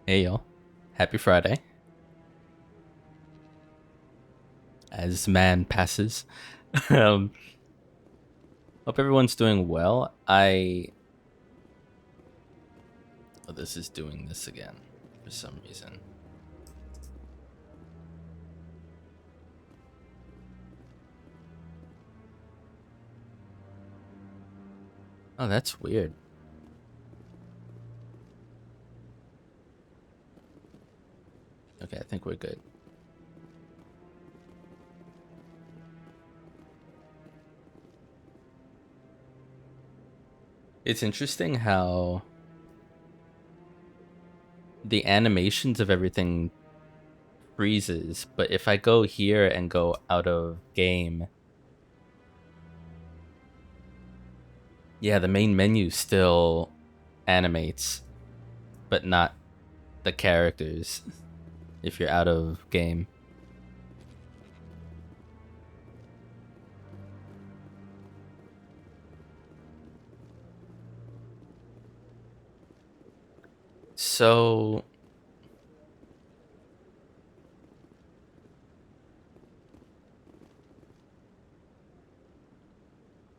Hey y'all, happy Friday. As man passes, um, hope everyone's doing well. Oh, this is doing this again for some reason. Oh, that's weird. Okay, I think we're good. It's interesting how the animations of everything freezes, but if I go here and go out of game, yeah, the main menu still animates, but not the characters if you're out of game. So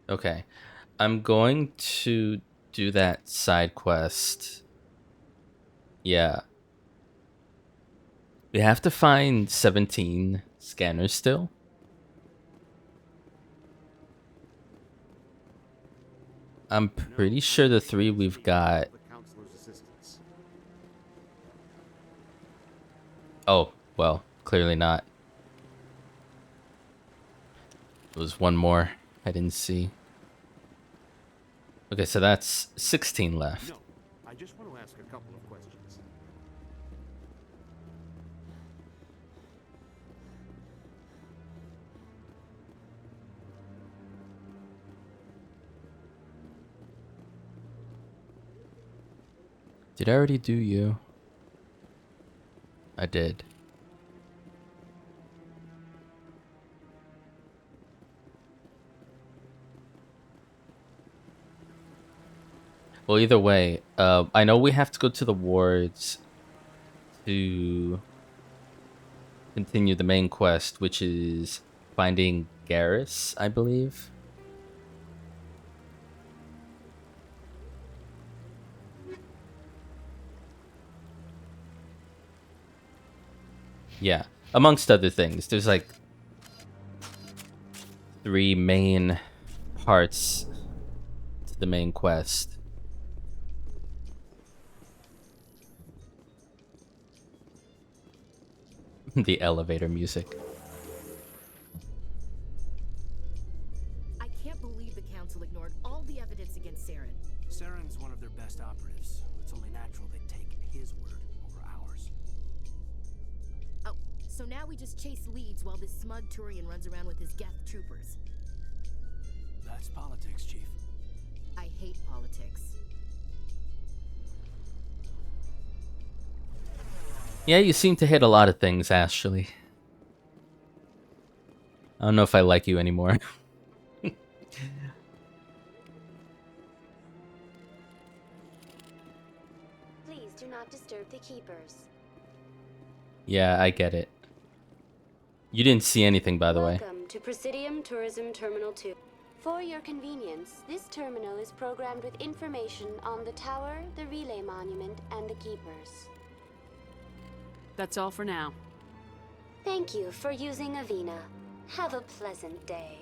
okay, I'm going to do that side quest. Yeah. We have to find 17 scanners still. I'm pretty sure the 3 we've got. Oh, well, clearly not. There was one more I didn't see. Okay, so that's 16 left. No, I just want to ask a couple of questions. Did I already do you? I did. Well, either way, I know we have to go to the wards to continue the main quest, which is finding Garrus, I believe. Yeah, amongst other things. There's like 3 main parts to the main quest. The elevator music. I can't believe the Council ignored all the evidence against Saren. Saren's one of their best operatives. It's only natural they'd take his word over ours. Oh, so now we just chase leads while this smug Turian runs around with his Geth troopers. That's politics, Chief. I hate politics. Yeah, you seem to hit a lot of things, Ashley. I don't know if I like you anymore. Please do not disturb the keepers. Yeah, I get it. You didn't see anything, by the way. Welcome to Presidium Tourism Terminal 2. For your convenience, this terminal is programmed with information on the tower, the relay monument, and the keepers. That's all for now. Thank you for using Avina. Have a pleasant day.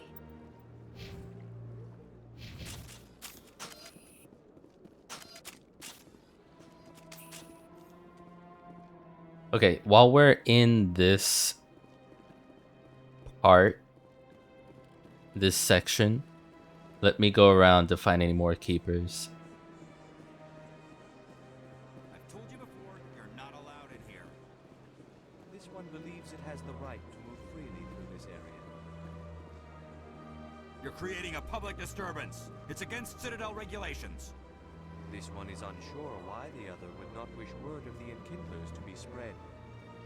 Okay, while we're in this part, this section, let me go around to find any more keepers. I've told you before, you're not allowed in here. This one believes it has the right to move freely through this area. You're creating a public disturbance. It's against Citadel regulations. This one is unsure why the other would not wish word of the enkindlers to be spread.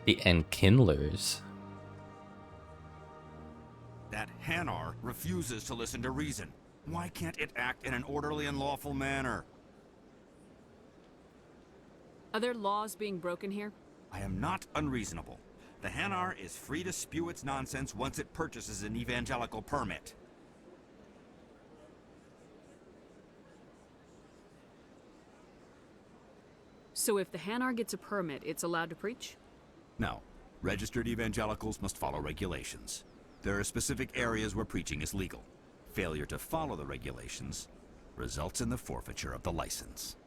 The enkindlers? That Hanar refuses to listen to reason. Why can't it act in an orderly and lawful manner? Are there laws being broken here? I am not unreasonable. The Hanar is free to spew its nonsense once it purchases an evangelical permit. So if the Hanar gets a permit, it's allowed to preach? No. Registered evangelicals must follow regulations. There are specific areas where preaching is legal. Failure to follow the regulations results in the forfeiture of the license.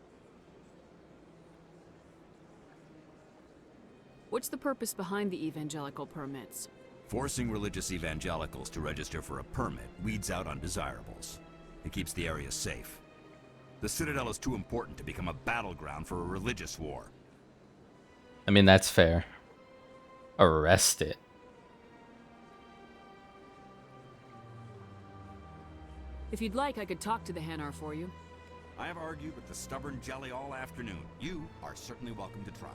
What's the purpose behind the evangelical permits? Forcing religious evangelicals to register for a permit weeds out undesirables. It keeps the area safe. The Citadel is too important to become a battleground for a religious war. I mean, that's fair. Arrest it. If you'd like, I could talk to the Hanar for you. I have argued with the stubborn jelly all afternoon. You are certainly welcome to try.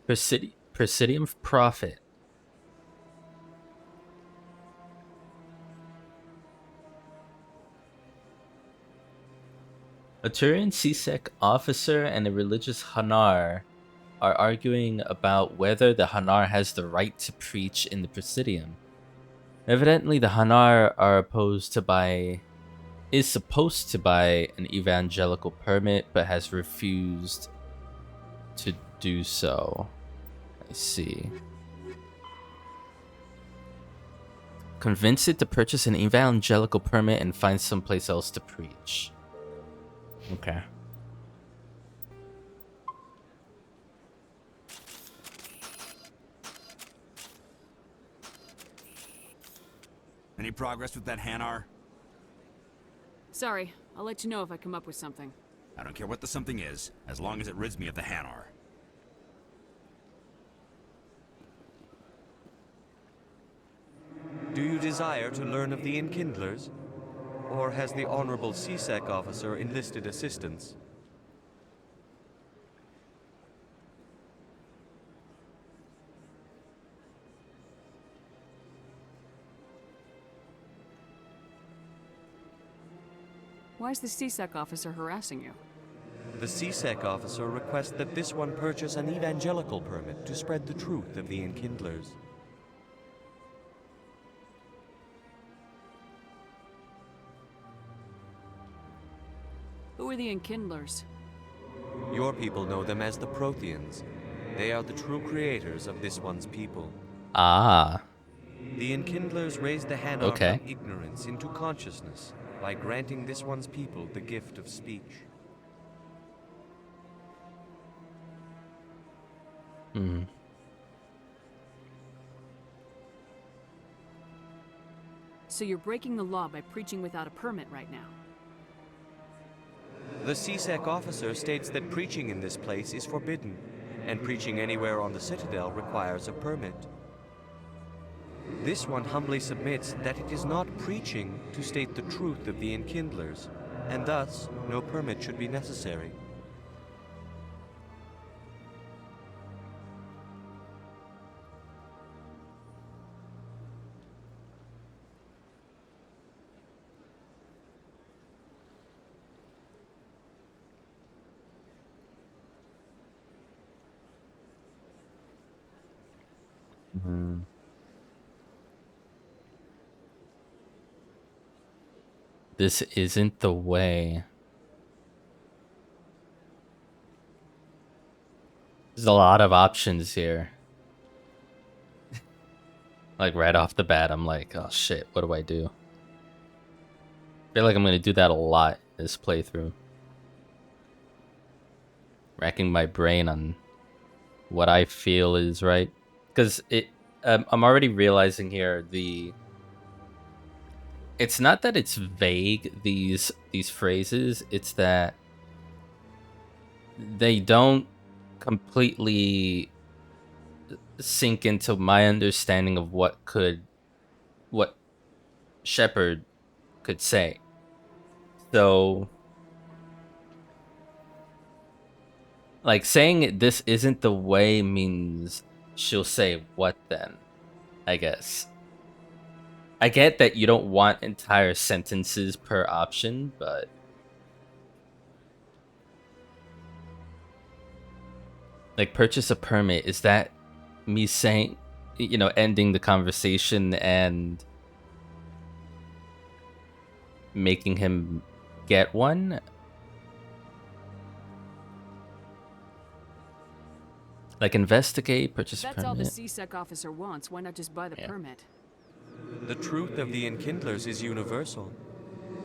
Presidium Profit. A Turian CSEC officer and a religious Hanar are arguing about whether the Hanar has the right to preach in the Presidium. Evidently, the Hanar is supposed to buy an evangelical permit, but has refused to do so. I see. Convince it to purchase an evangelical permit and find someplace else to preach. Okay. Any progress with that Hanar? Sorry, I'll let you know if I come up with something. I don't care what the something is, as long as it rids me of the Hanar. Do you desire to learn of the Enkindlers? Or has the Honorable CSEC officer enlisted assistance? Why is the CSEC officer harassing you? The CSEC officer requests that this one purchase an evangelical permit to spread the truth of the Enkindlers. Who are the Enkindlers? Your people know them as the Protheans. They are the true creators of this one's people. Ah. The Enkindlers raised the Hanar Okay. from ignorance into consciousness by granting this one's people the gift of speech. So you're breaking the law by preaching without a permit right now. The CSEC officer states that preaching in this place is forbidden, and preaching anywhere on the Citadel requires a permit. This one humbly submits that it is not preaching to state the truth of the Enkindlers, and thus no permit should be necessary. This isn't the way. There's a lot of options here. Like right off the bat, I'm like, oh shit, what do I do? I feel like I'm gonna do that a lot this playthrough. Racking my brain on what I feel is right. Because I'm already realizing here it's not that it's vague, these phrases, it's that they don't completely sink into my understanding of what Shepard could say. So like saying this isn't the way means she'll say what then, I guess. I get that you don't want entire sentences per option, but like purchase a permit, is that me saying, you know, ending the conversation and making him get one? Like investigate, purchase a That's all the permit. CSEC officer wants. Why not just buy the permit? The truth of the Enkindlers is universal.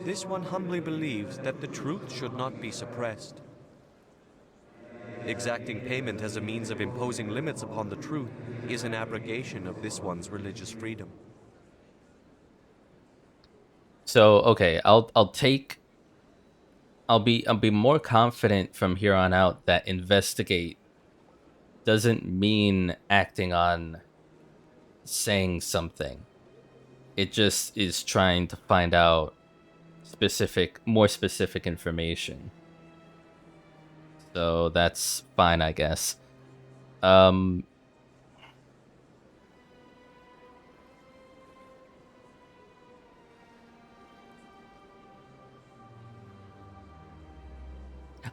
This one humbly believes that the truth should not be suppressed. Exacting payment as a means of imposing limits upon the truth is an abrogation of this one's religious freedom. So okay, I'll be more confident from here on out that investigate doesn't mean acting on saying something. It just is trying to find out more specific information. So that's fine, I guess.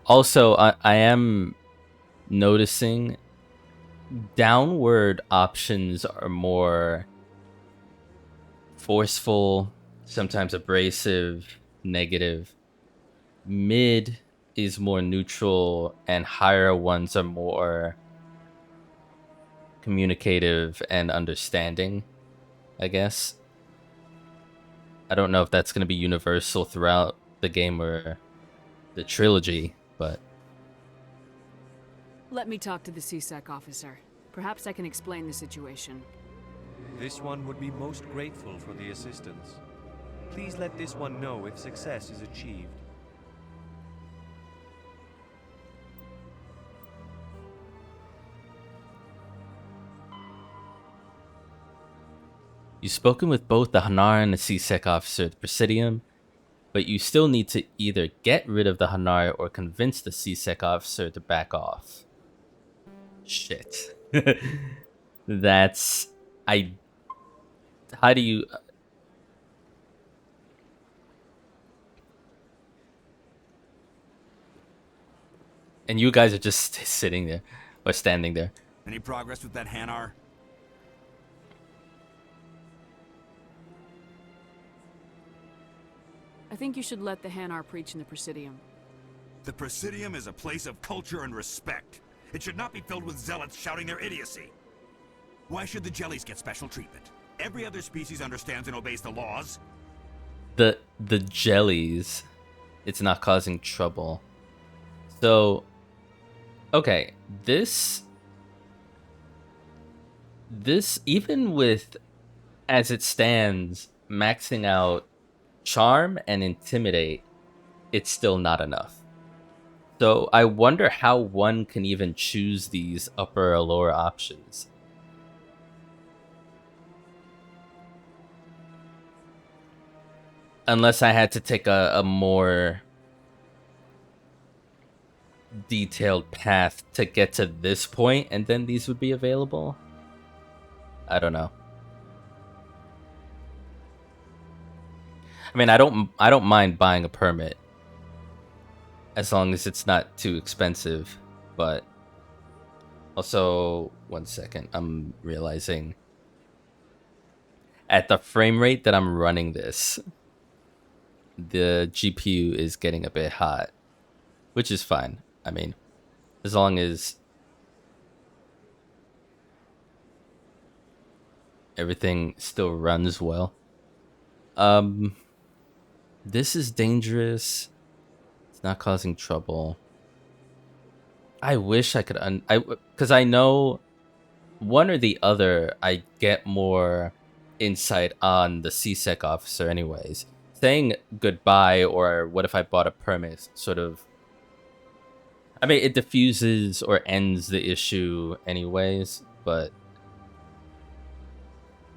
Also, I am noticing downward options are more forceful, sometimes abrasive, negative. Mid is more neutral, and higher ones are more communicative and understanding, I guess. I don't know if that's going to be universal throughout the game or the trilogy, but... Let me talk to the CSEC officer. Perhaps I can explain the situation. This one would be most grateful for the assistance. Please let this one know if success is achieved. You've spoken with both the Hanar and the CSEC officer at the Presidium, but you still need to either get rid of the Hanar or convince the CSEC officer to back off. Shit. That's... How do you... And you guys are just sitting there, or standing there. Any progress with that Hanar? I think you should let the Hanar preach in the Presidium. The Presidium is a place of culture and respect. It should not be filled with zealots shouting their idiocy. Why should the jellies get special treatment? Every other species understands and obeys the laws. The jellies, it's not causing trouble. So, okay, this even with, as it stands, maxing out charm and intimidate, it's still not enough. So I wonder how one can even choose these upper or lower options. Unless I had to take a more detailed path to get to this point, and then these would be available. I don't know. I mean, I don't mind buying a permit as long as it's not too expensive, but also, one second, I'm realizing at the frame rate that I'm running this, the GPU is getting a bit hot, which is fine. I mean, as long as everything still runs well. This is dangerous. It's not causing trouble. I wish I could because I know one or the other I get more insight on the CSEC officer anyways. Saying goodbye or what if I bought a permit sort of, I mean, it diffuses or ends the issue anyways, but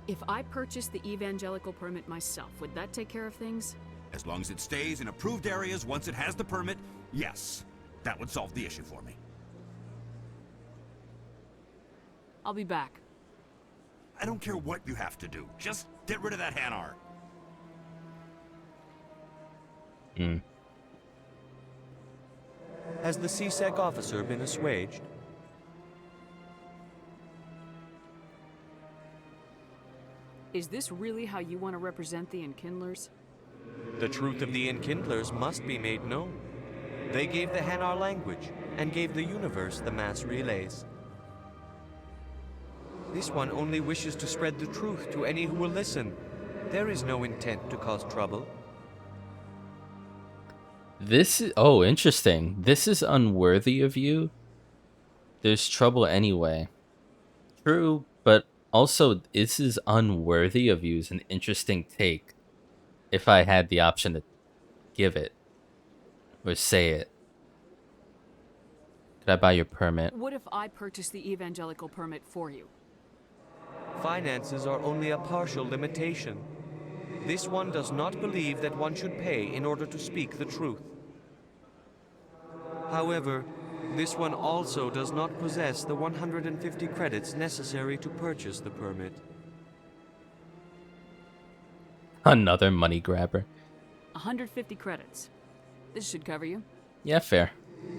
If I purchased the evangelical permit myself, would that take care of things? As long as it stays in approved areas once it has the permit, yes. That would solve the issue for me. I'll be back. I don't care what you have to do. Just get rid of that Hanar. Has the CSEC officer been assuaged? Is this really how you want to represent the Enkindlers? The truth of the Enkindlers must be made known. They gave the Hanar language, and gave the universe the mass relays. This one only wishes to spread the truth to any who will listen. There is no intent to cause trouble. This is... Oh, interesting. This is unworthy of you. There's trouble anyway. True, but also this is unworthy of you is an interesting take. If I had the option to give it. Or say it. Could I buy your permit? What if I purchase the evangelical permit for you? Finances are only a partial limitation. This one does not believe that one should pay in order to speak the truth. However, this one also does not possess the 150 credits necessary to purchase the permit. Another money grabber. 150 credits. This should cover you. Yeah, fair.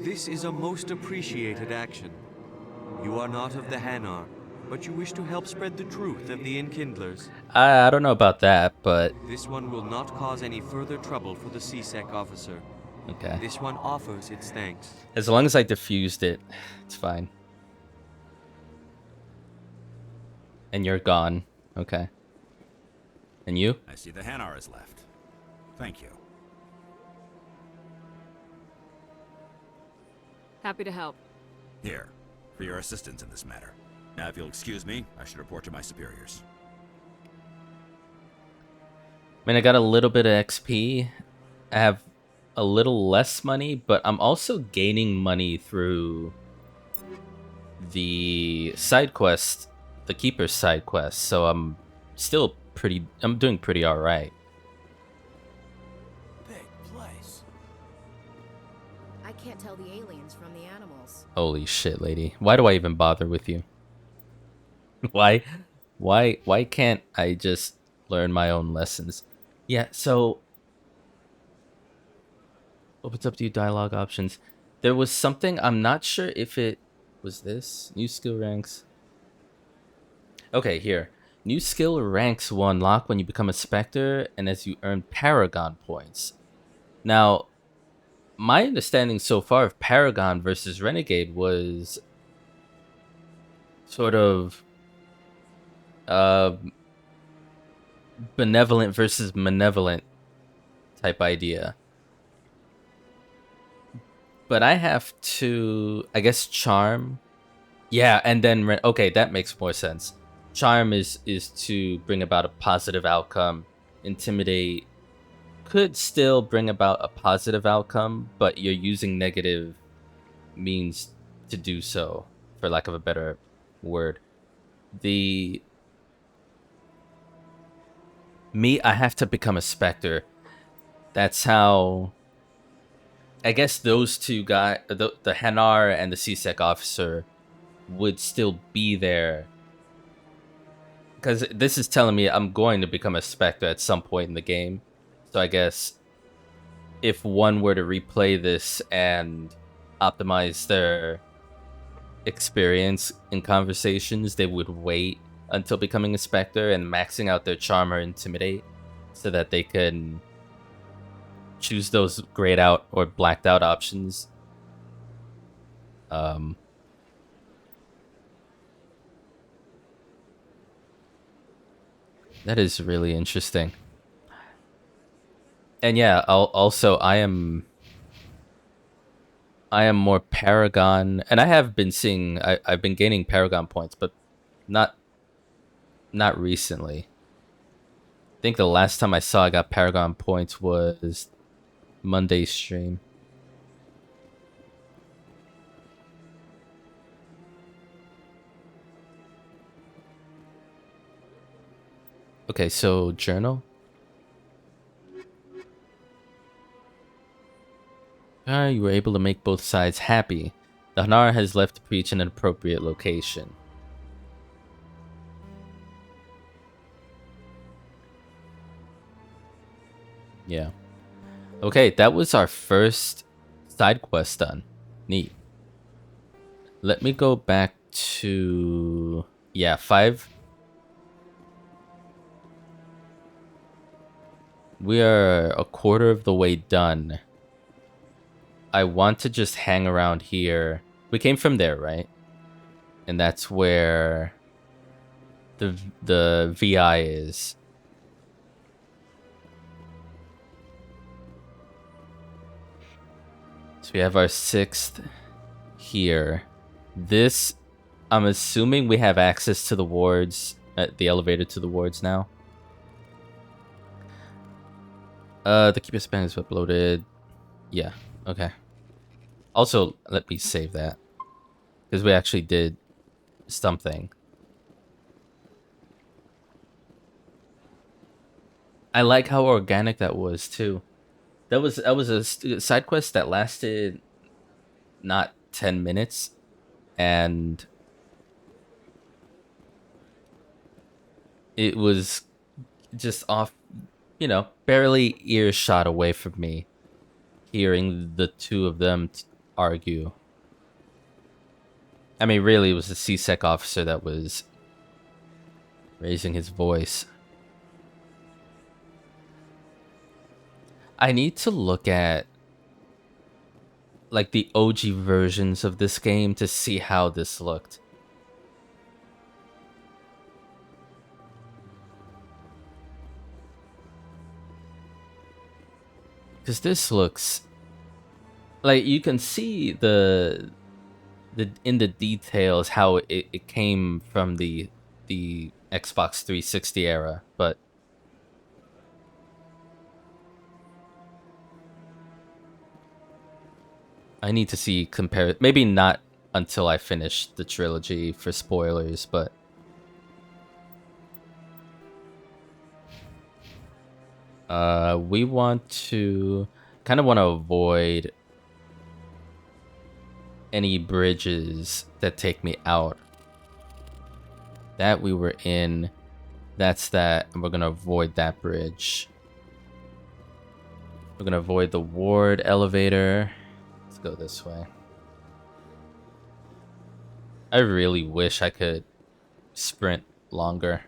This is a most appreciated action. You are not of the Hanar, but you wish to help spread the truth of the Enkindlers. I don't know about that, but... This one will not cause any further trouble for the CSEC officer. Okay. This one offers its thanks. As long as I diffused it, it's fine. And you're gone. Okay. And you? I see the Hanar is left. Thank you. Happy to help. Here, for your assistance in this matter. Now, if you'll excuse me, I should report to my superiors. I mean, I got a little bit of XP. I have a little less money, but I'm also gaining money through the side quest, the Keeper's side quest. So I'm still I'm doing pretty alright. Big place. I can't tell the aliens from the animals. Holy shit, lady. Why do I even bother with you? Why can't I just learn my own lessons? Yeah, so opens up to you dialogue options. There was something, I'm not sure if it was this. New skill ranks. Okay, here. New skill ranks will unlock when you become a Spectre and as you earn Paragon points. Now, my understanding so far of Paragon versus Renegade was sort of benevolent versus malevolent type idea. But I have to, I guess, charm. Yeah, and then okay, that makes more sense. Charm is to bring about a positive outcome. Intimidate could still bring about a positive outcome, but you're using negative means to do so, for lack of a better word. I have to become a Spectre. That's how, I guess those two guys, the Hanar and the CSEC officer, would still be there. Because this is telling me I'm going to become a Spectre at some point in the game. So I guess if one were to replay this and optimize their experience in conversations, they would wait until becoming a Spectre and maxing out their charm or intimidate so that they can choose those grayed out or blacked out options. That is really interesting. And yeah, I am more Paragon, and I have been seeing, I've been gaining Paragon points, but not recently. I think the last time I saw I got Paragon points was Monday's stream. Okay, so journal. You were able to make both sides happy. The Hanar has left the breach in an appropriate location. Yeah. Okay, that was our first side quest done. Neat. Let me go back to... Yeah, 5. We are a quarter of the way done. I want to just hang around here. We came from there, right? And that's where the VI is. So we have our 6th here. This, I'm assuming we have access to the wards, the elevator to the wards now. The keeper span is uploaded. Yeah, okay. Also, let me save that. Because we actually did something. I like how organic that was, too. That was a side quest that lasted not 10 minutes. And it was just off, you know, barely earshot away from me, hearing the two of them argue. I mean, really, it was the CSEC officer that was raising his voice. I need to look at, like, the OG versions of this game to see how this looked. Because this looks... Like, you can see the in the details how it came from the Xbox 360 era, but I need to see compare. Maybe not until I finish the trilogy for spoilers, but we want to kind of want to avoid any bridges that take me out. That we were in, that's that, and we're gonna avoid that bridge. We're gonna avoid the ward elevator. Let's go this way. I really wish I could sprint longer.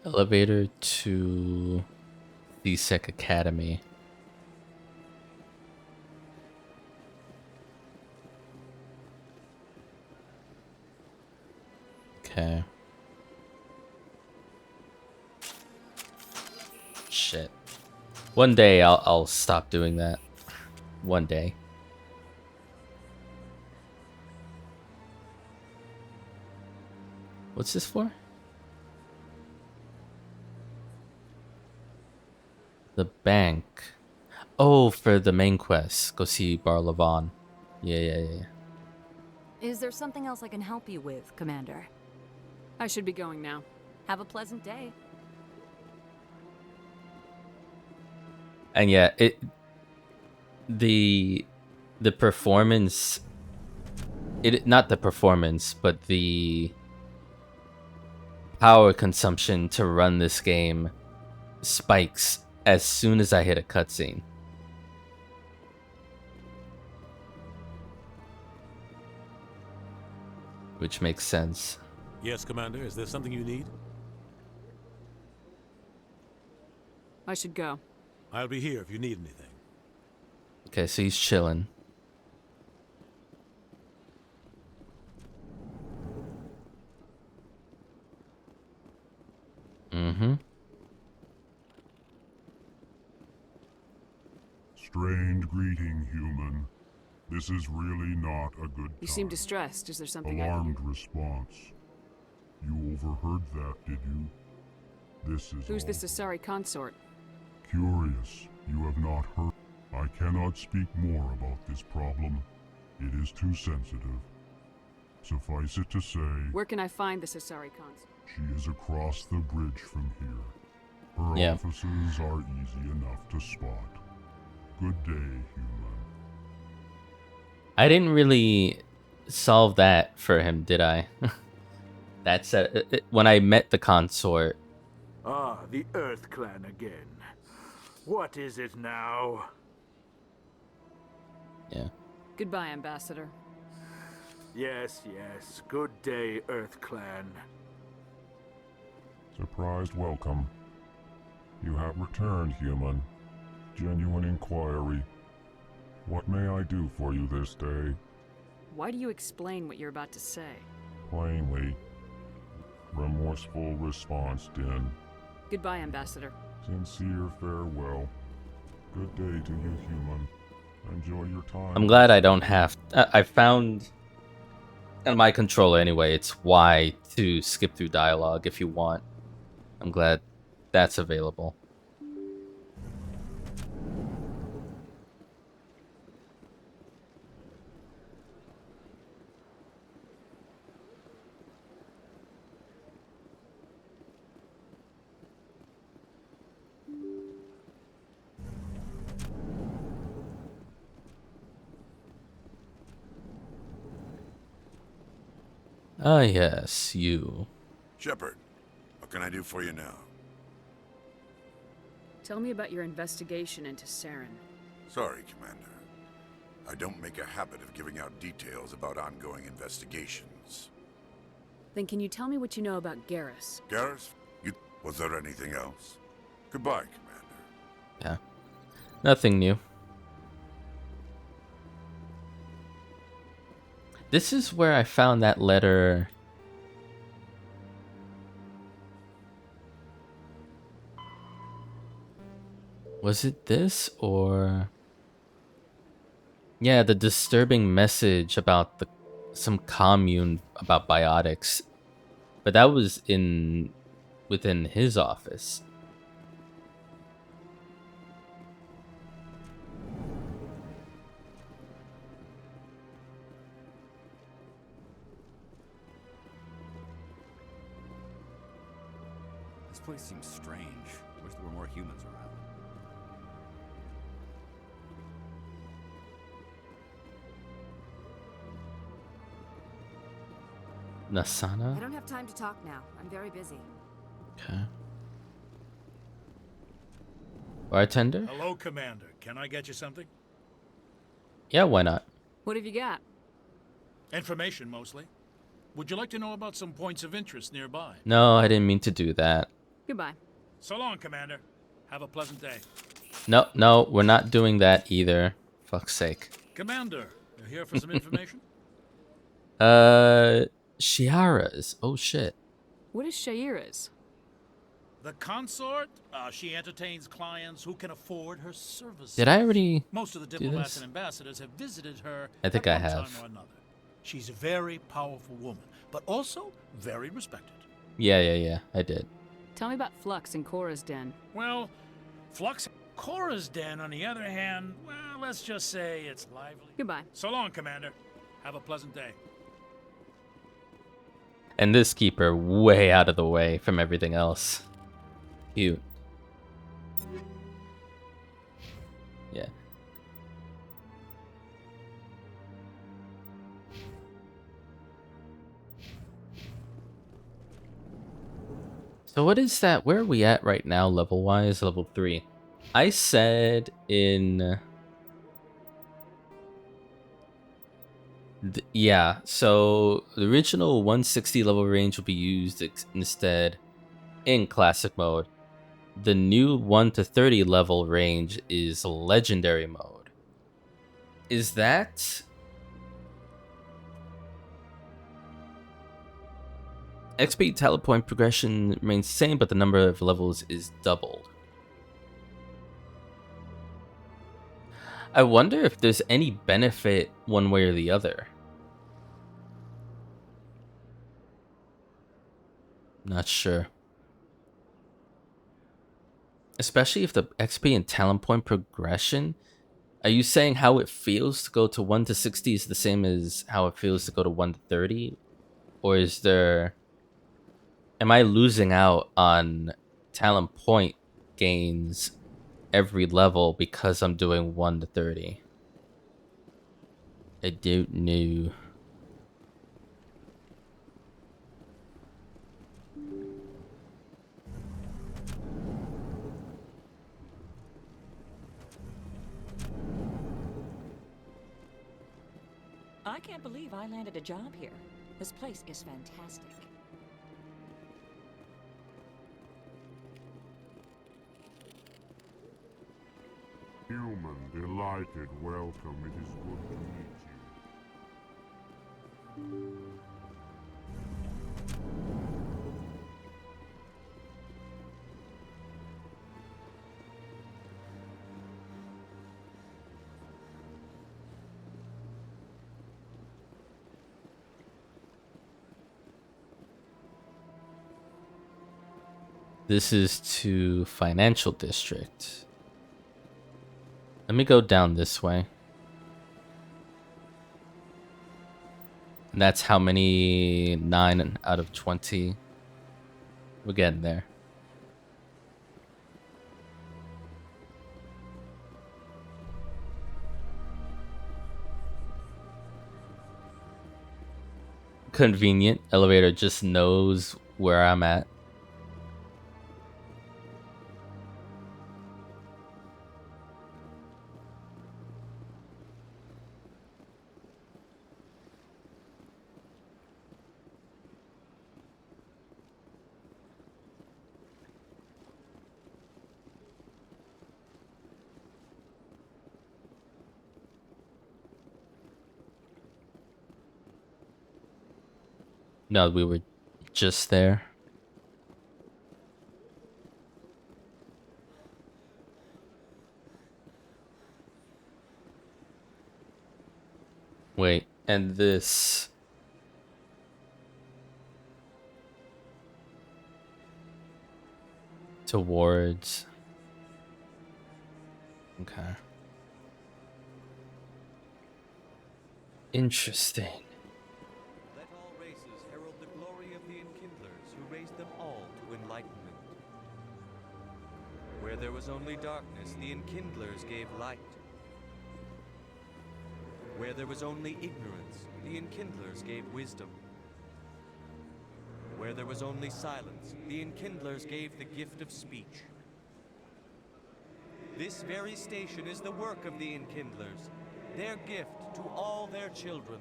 Elevator to CSEC Academy. Okay. Shit. One day I'll stop doing that. One day. What's this for? The bank. Oh, for the main quest. Go see Bar Levon. Yeah. Is there something else I can help you with, Commander? I should be going now. Have a pleasant day. And yeah, the performance, not the performance, but the power consumption to run this game spikes as soon as I hit a cutscene. Which makes sense. Yes, Commander. Is there something you need? I should go. I'll be here if you need anything. Okay, so he's chilling. Mm-hmm. Strained greeting, human. This is really not a good time. You seem distressed. Is there something Alarmed response. You overheard that, did you? This is Who's all. the Asari consort? Curious, you have not heard. I cannot speak more about this problem. It is too sensitive. Suffice it to say, Where can I find the Asari consort? she is across the bridge from here. Her Yeah. offices are easy enough to spot. Good day, human. I didn't really solve that for him, did I? That's when I met the consort. Ah, the Earth Clan again. What is it now? Yeah. Goodbye, Ambassador. Yes, yes. Good day, Earth Clan. Surprised welcome. You have returned, human. Genuine inquiry. What may I do for you this day? Why do you explain what you're about to say? Plainly. Remorseful response, Din. Goodbye, Ambassador. Sincere farewell. Good day to you, human. Enjoy your time. I'm glad I don't have. I found on my controller anyway. It's Y to skip through dialogue if you want. I'm glad that's available. Ah, yes, you. Shepard, what can I do for you now? Tell me about your investigation into Saren. Sorry, Commander. I don't make a habit of giving out details about ongoing investigations. Then can you tell me what you know about Garrus? Garrus, was there anything else? Goodbye, Commander. Yeah. Nothing new. This is where I found that letter. Was it this or... Yeah, the disturbing message about some commune about biotics. But that was within his office. This place seems strange. Wish there were more humans around. Nasana? I don't have time to talk now. I'm very busy. Okay. Bartender? Hello, Commander. Can I get you something? Yeah, why not? What have you got? Information, mostly. Would you like to know about some points of interest nearby? No, I didn't mean to do that. Goodbye. So long, Commander. Have a pleasant day. No, we're not doing that either. Fuck's sake. Commander, you here for some information? Shiara's. Oh shit. What is Shaira's? The consort, she entertains clients who can afford her services. Did I already Most of the do diplomats this? and ambassadors have visited her I think at I one have. time or another. She's a very powerful woman, but also very respected. Yeah, I did. Tell me about Flux and Cora's den. Well, Flux Cora's den, on the other hand, well, let's just say it's lively. Goodbye. So long, Commander. Have a pleasant day. And this keeper way out of the way from everything else. Cute. Yeah. So what is that? Where are we at right now, level-wise? Level 3. I said in... yeah, so the original 160 level range will be used instead in classic mode. The new 1 to 30 level range is legendary mode. Is that... XP talent point progression remains the same, but the number of levels is doubled. I wonder if there's any benefit one way or the other. Not sure. Especially if the XP and talent point progression. Are you saying how it feels to go to 1 to 60 is the same as how it feels to go to 1 to 30? Or is there... Am I losing out on talent point gains every level because I'm doing 1 to 30? I don't know. I can't believe I landed a job here. This place is fantastic. Human, delighted, welcome. It is good to meet you. This is to Financial District. Let me go down this way. And that's how many? 9 out of 20. We're getting there. Convenient. Elevator just knows where I'm at. No, we were just there. Wait, and this... Towards... Okay. Interesting. Let all races herald the glory of the Enkindlers who raised them all to enlightenment. Where there was only darkness, the Enkindlers gave light. Where there was only ignorance, the Enkindlers gave wisdom. Where there was only silence, the Enkindlers gave the gift of speech. This very station is the work of the Enkindlers, their gift to all their children.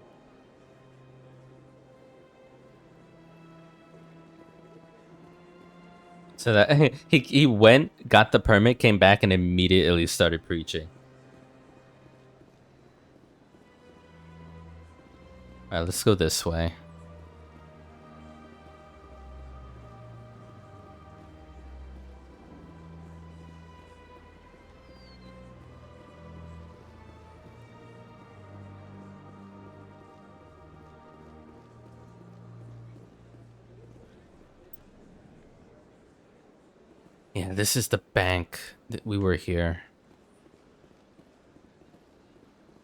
So that he went, got the permit, came back, and immediately started preaching. Alright, let's go this way. Yeah, this is the bank that we were here.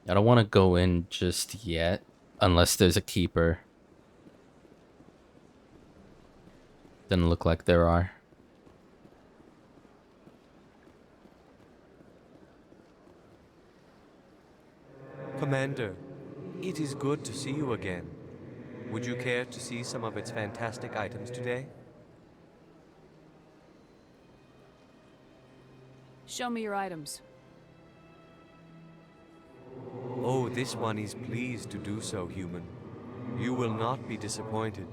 I don't want to go in just yet, unless there's a keeper. Doesn't look like there are. Commander, it is good to see you again. Would you care to see some of its fantastic items today? Show me your items. Oh, this one is pleased to do so, human. You will not be disappointed.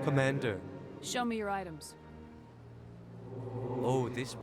Commander. Show me your items. Oh, this...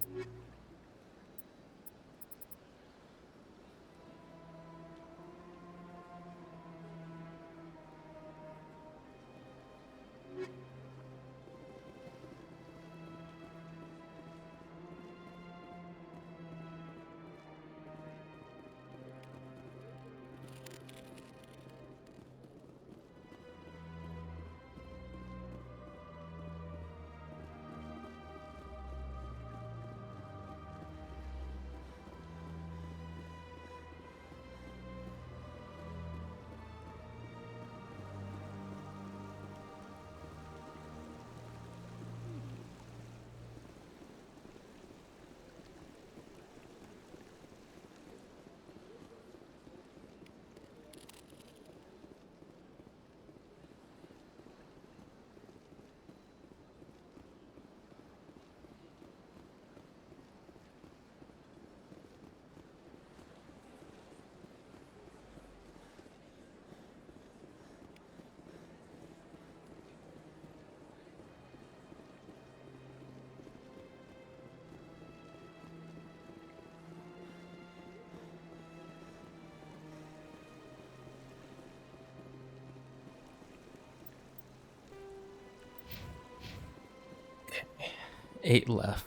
8 left.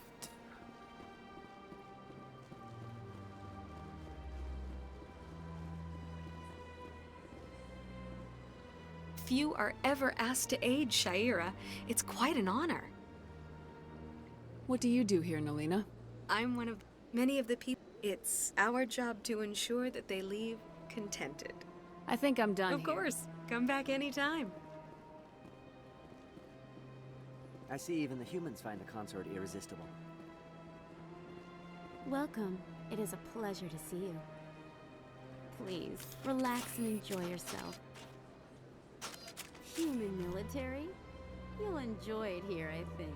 Few are ever asked to aid Shaira. It's quite an honor. What do you do here, Nalina? I'm one of many of the people. It's our job to ensure that they leave contented. I think I'm done Of course. Come back anytime. I see even the humans find the consort irresistible. Welcome. It is a pleasure to see you. Please, relax and enjoy yourself. Human military? You'll enjoy it here, I think.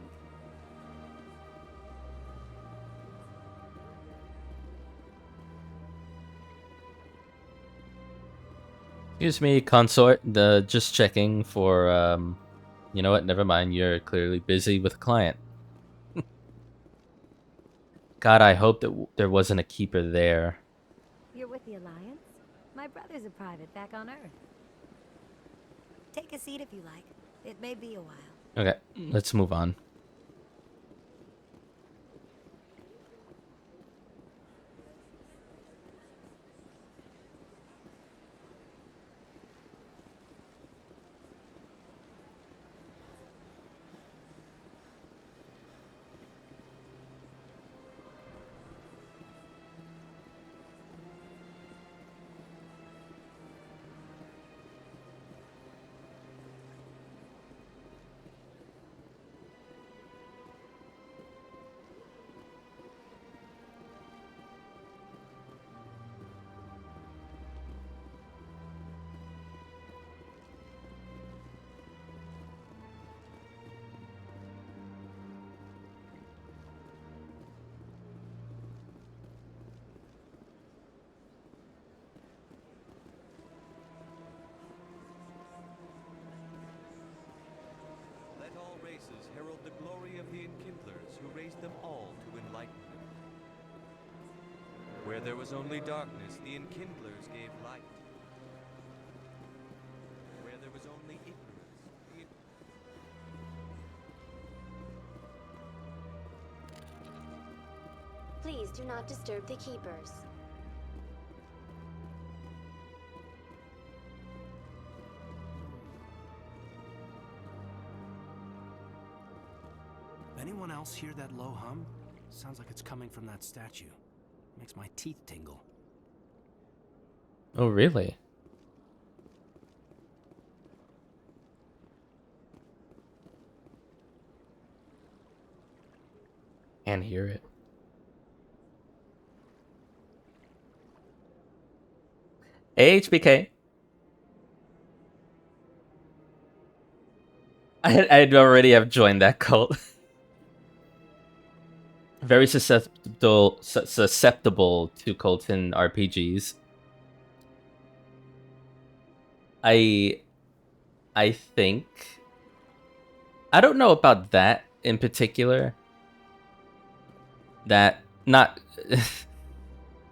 Excuse me, consort. Just checking for, you know what? Never mind. You're clearly busy with a client. God, I hope that there wasn't a keeper there. You're with the Alliance? My brother's a private back on Earth. Take a seat if you like. It may be a while. Okay, let's move on. Let all races herald the glory of the Enkindlers who raised them all to enlightenment. Where there was only darkness, the Enkindlers gave light. Where there was only ignorance, Please do not disturb the keepers. Anyone else hear that low hum? Sounds like it's coming from that statue. Makes my teeth tingle. Oh, really? Can't hear it. HBK. I'd already have joined that cult. Very susceptible to Colton RPGs. I think I don't know about that in particular. That not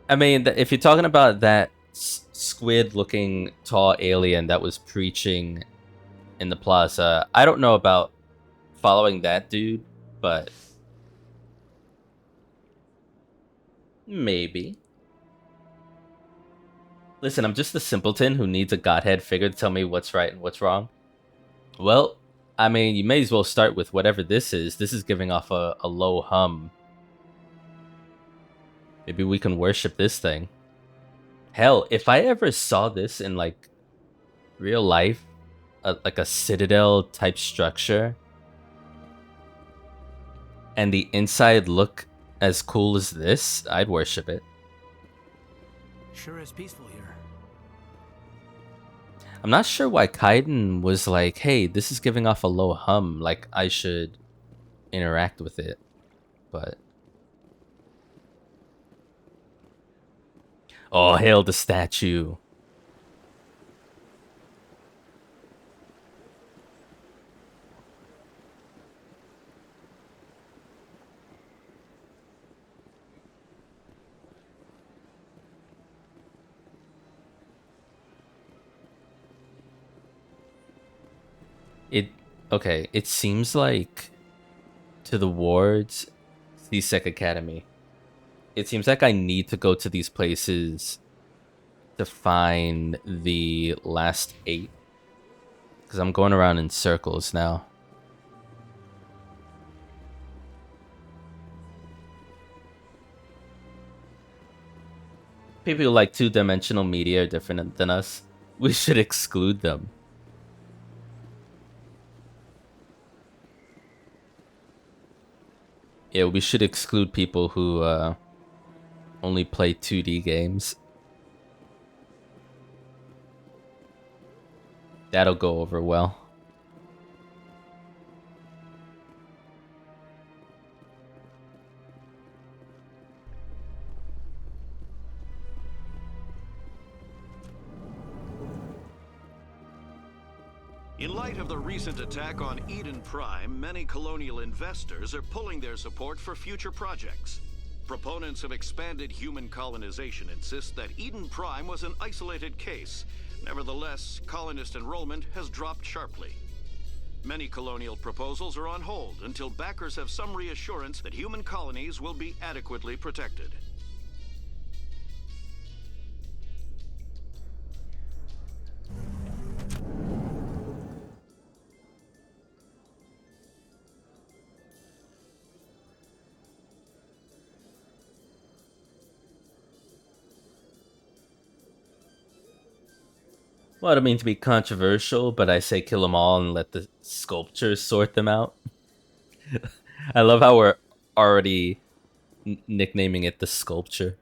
I mean, if you're talking about that squid-looking tall alien that was preaching in the plaza, I don't know about following that dude, but maybe. Listen, I'm just a simpleton who needs a godhead figure to tell me what's right and what's wrong. Well, I mean, you may as well start with whatever this is. This is giving off a low hum. Maybe we can worship this thing. Hell, if I ever saw this in, like, real life, like a Citadel type structure, and the inside look as cool as this, I'd worship it. Sure is peaceful here. I'm not sure why Kaiden was like, hey, this is giving off a low hum, like I should interact with it, but... Oh, hail the statue. Okay, it seems like to the wards, CSEC Academy. It seems like I need to go to these places to find the last 8. Because I'm going around in circles now. People who like two-dimensional media are different than us. We should exclude them. Yeah, we should exclude people who only play 2D games. That'll go over well. In light of the recent attack on Eden Prime, many colonial investors are pulling their support for future projects. Proponents of expanded human colonization insist that Eden Prime was an isolated case. Nevertheless, colonist enrollment has dropped sharply. Many colonial proposals are on hold until backers have some reassurance that human colonies will be adequately protected. Well, I don't mean to be controversial, but I say kill them all and let the sculptures sort them out. I love how we're already nicknaming it the sculpture.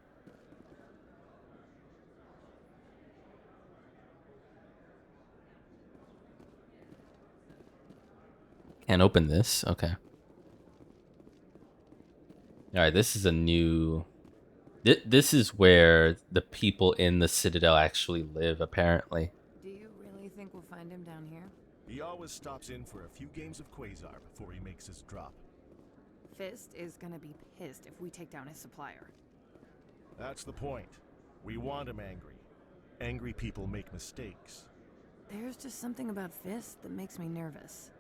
Can't open this? Okay. Alright, this is a new... This is where the people in the Citadel actually live, apparently. Do you really think we'll find him down here? He always stops in for a few games of Quasar before he makes his drop. Fist is gonna be pissed if we take down his supplier. That's the point. We want him angry. Angry people make mistakes. There's just something about Fist that makes me nervous.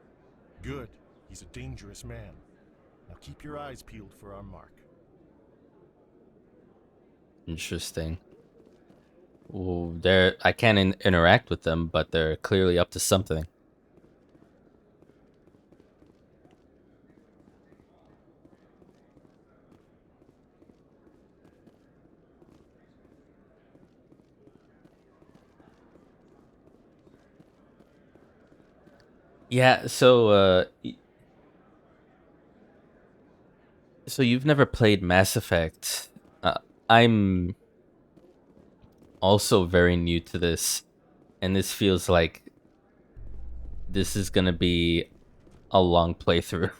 Good. He's a dangerous man. Now keep your eyes peeled for our mark. Interesting. Well, I can't interact with them, but they're clearly up to something. Yeah, so you've never played Mass Effect. I'm also very new to this, and this feels like this is gonna be a long playthrough.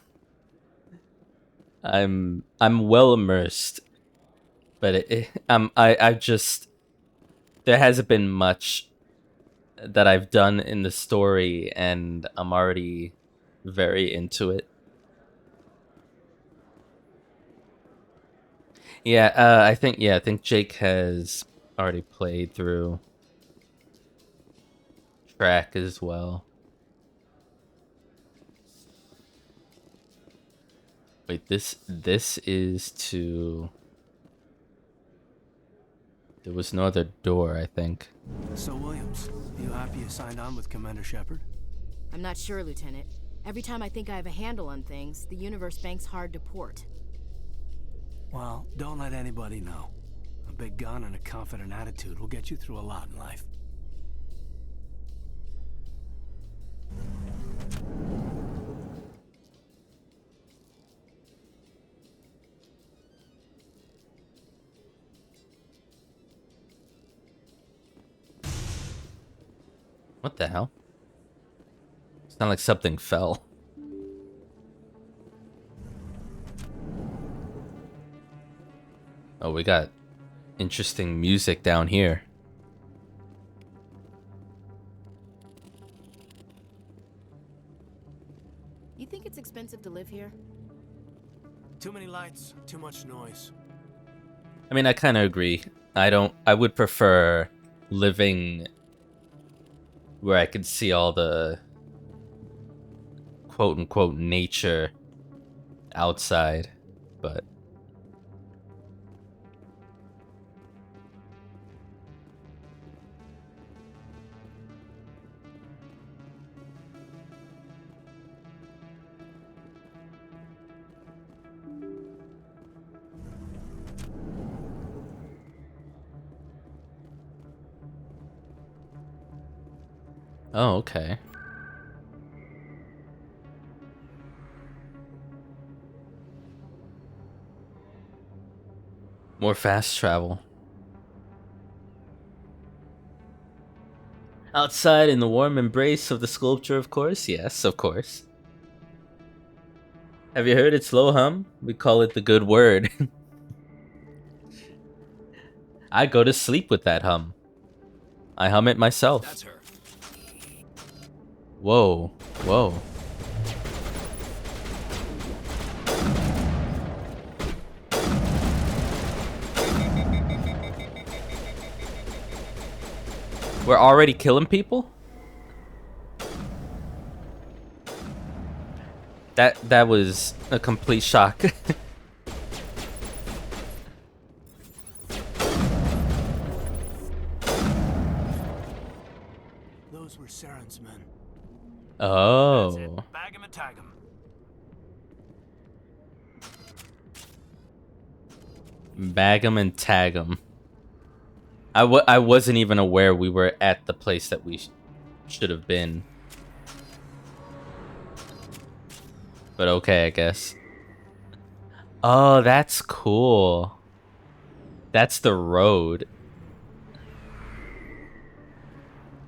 I'm well immersed, but I just there hasn't been much that I've done in the story, and I'm already very into it. Yeah, I think Jake has already played through track as well. Wait, this is to... There was no other door, I think. So, Williams, you happy you signed on with Commander Shepard? I'm not sure, Lieutenant. Every time I think I have a handle on things, the universe bank's hard to port. Well, don't let anybody know. A big gun and a confident attitude will get you through a lot in life. What the hell? Sound like something fell. Oh, we got interesting music down here. You think it's expensive to live here? Too many lights, too much noise. I mean, I kind of agree. I would prefer living where I could see all the quote-unquote nature outside, but oh, okay. More fast travel. Outside in the warm embrace of the sculpture, of course. Yes, of course. Have you heard its low hum? We call it the good word. I go to sleep with that hum. I hum it myself. That's her. Whoa, whoa. We're already killing people? That was a complete shock. Those were Saren's men. Oh. Bag 'em and tag 'em. Bag 'em and tag 'em. I wasn't even aware we were at the place that we should have been. But okay, I guess. Oh, that's cool. That's the road.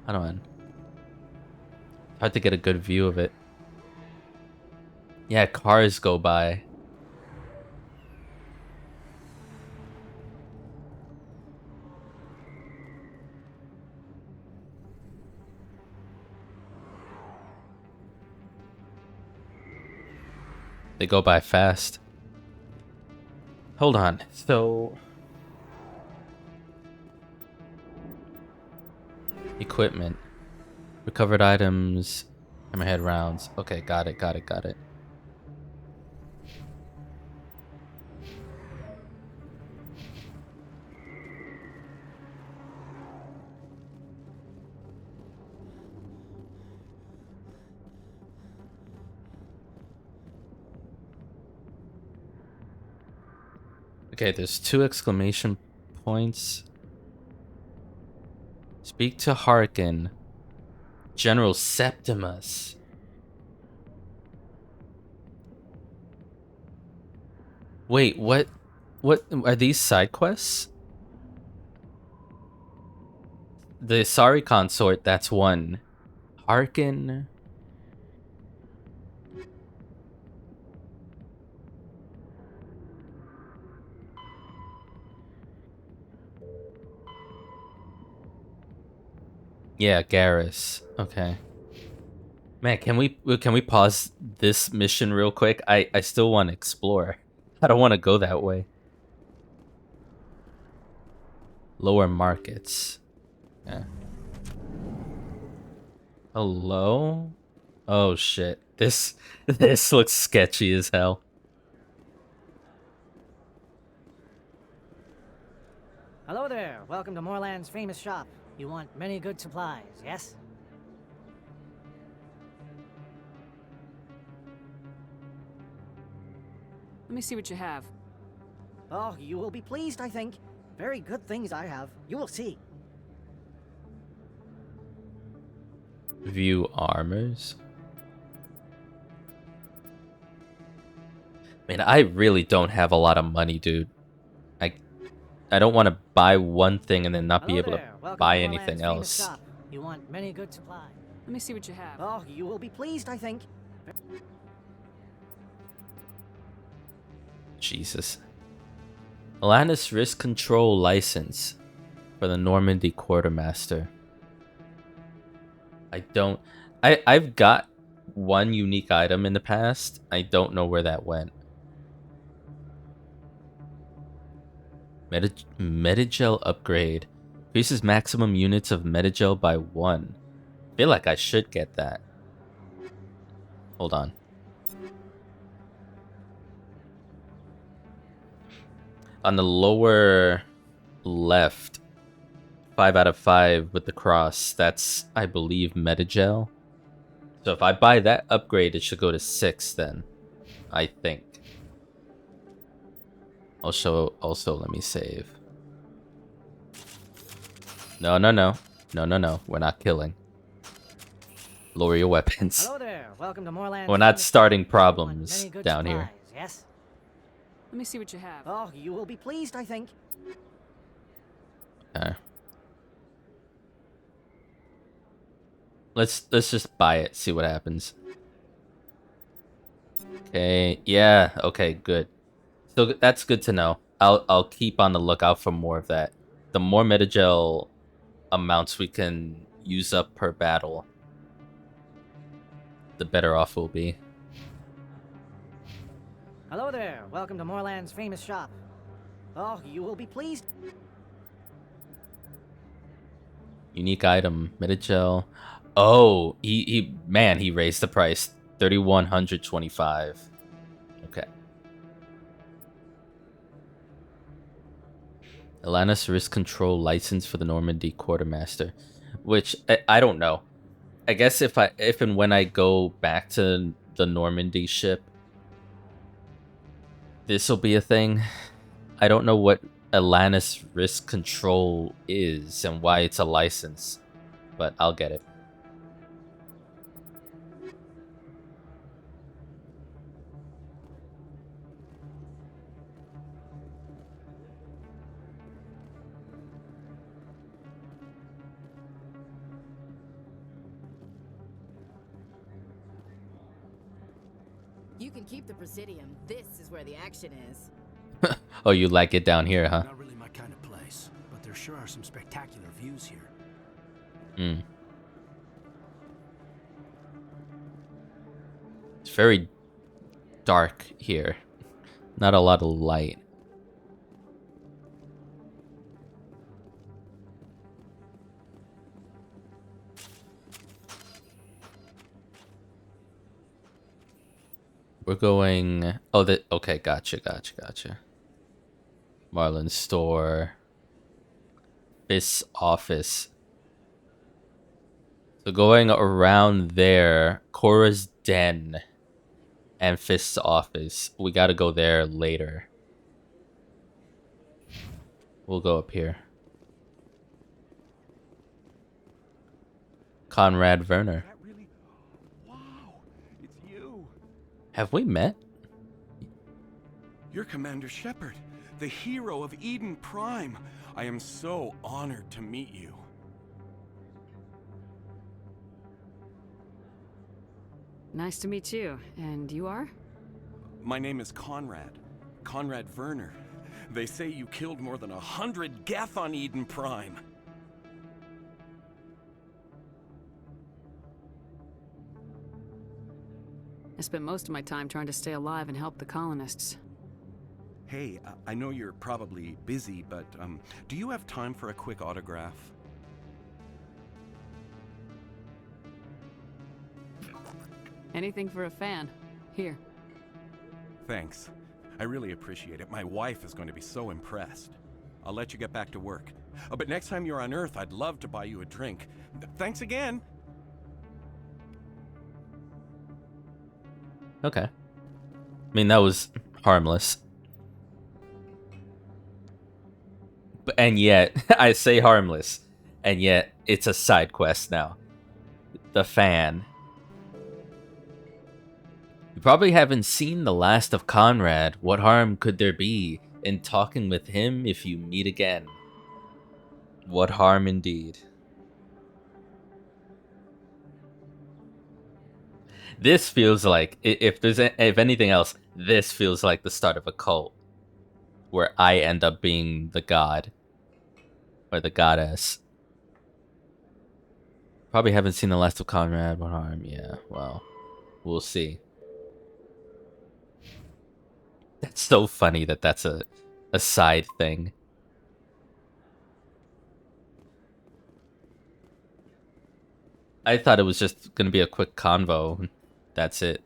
Hold on. Hard to get a good view of it. Yeah, cars go by. They go by fast. Hold on. So equipment. Recovered items. Hammerhead rounds. Okay, got it. Okay, there's 2 exclamation points. Speak to Harkin. General Septimus. Wait, what are these side quests? The Sari consort, that's 1. Harkin. Yeah, Garrus. Okay. Man, can we pause this mission real quick? I still want to explore. I don't want to go that way. Lower markets. Yeah. Hello? Oh shit. This looks sketchy as hell. Hello there. Welcome to Moorland's famous shop. You want many good supplies, yes? Let me see what you have. Oh, you will be pleased, I think. Very good things I have. You will see. View armors. Man, I really don't have a lot of money, dude. I don't want to buy one thing and then not be able to buy anything else. You want many good supplies. Let me see what you have. Oh, you will be pleased, I think. Jesus. Alanis Risk Control License for the Normandy Quartermaster. I've got one unique item in the past. I don't know where that went. Metagel upgrade. Increases maximum units of Metagel by 1. I feel like I should get that. Hold on. On the lower left, 5 out of 5 with the cross, that's, I believe, Metagel. So if I buy that upgrade, it should go to 6 then, I think. Also, let me save. No. We're not killing. Lower your weapons. Hello there. Welcome to Moorland's We're not famous starting shop. problems Many good down here. supplies, yes? Let me see what you have. Oh, you will be pleased, I think. Okay. Let's just buy it, see what happens. Okay, yeah, okay, good. So that's good to know. I'll keep on the lookout for more of that. The more Metagel amounts we can use up per battle, the better off we'll be. Hello there. Welcome to Moorland's famous shop. Oh, you will be pleased. Unique item, Metagel. Oh, he raised the price. 3,125. Okay. Atlantis risk control license for the Normandy quartermaster, which I don't know. I guess if and when I go back to the Normandy ship, this will be a thing. I don't know what Atlantis risk control is and why it's a license, but I'll get it. You can keep the Presidium. This is where the action is. Oh, you like it down here, huh? Not really my kind of place, but there sure are some spectacular views here. Hmm. It's very dark here. Not a lot of light. We're going... Oh, okay, gotcha. Marlin's store. Fist's office. So going around there, Cora's den and Fist's office. We gotta go there later. We'll go up here. Conrad Werner. Have we met? You're Commander Shepard, the hero of Eden Prime. I am so honored to meet you. Nice to meet you. And you are? My name is Conrad. Conrad Werner. They say you killed more than 100 Geth on Eden Prime. I spent most of my time trying to stay alive and help the colonists. Hey, I know you're probably busy, but do you have time for a quick autograph? Anything for a fan. Here. Thanks. I really appreciate it. My wife is going to be so impressed. I'll let you get back to work. But next time you're on Earth, I'd love to buy you a drink. Thanks again. Okay. I mean, that was harmless. And yet, I say harmless, and yet it's a side quest now. The fan. You probably haven't seen the last of Conrad. What harm could there be in talking with him if you meet again? What harm indeed. This feels like, if anything else, this feels like the start of a cult. Where I end up being the god. Or the goddess. Probably haven't seen the last of Conrad. What harm? Yeah, well, we'll see. That's so funny that that's a side thing. I thought it was just gonna be a quick convo. That's it.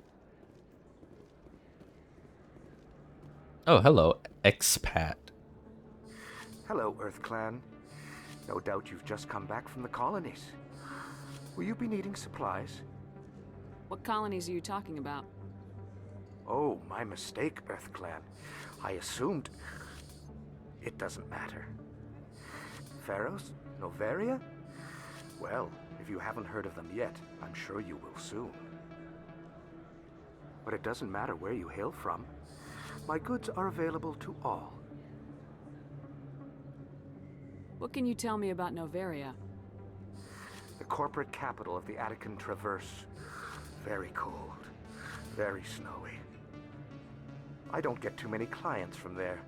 Oh, hello, expat. Hello, Earth Clan. No doubt you've just come back from the colonies. Will you be needing supplies? What colonies are you talking about? Oh, my mistake, Earth Clan. I assumed... It doesn't matter. Pharaohs? Noveria? Well, if you haven't heard of them yet, I'm sure you will soon. But it doesn't matter where you hail from. My goods are available to all. What can you tell me about Noveria? The corporate capital of the Attican Traverse. Very cold. Very snowy. I don't get too many clients from there.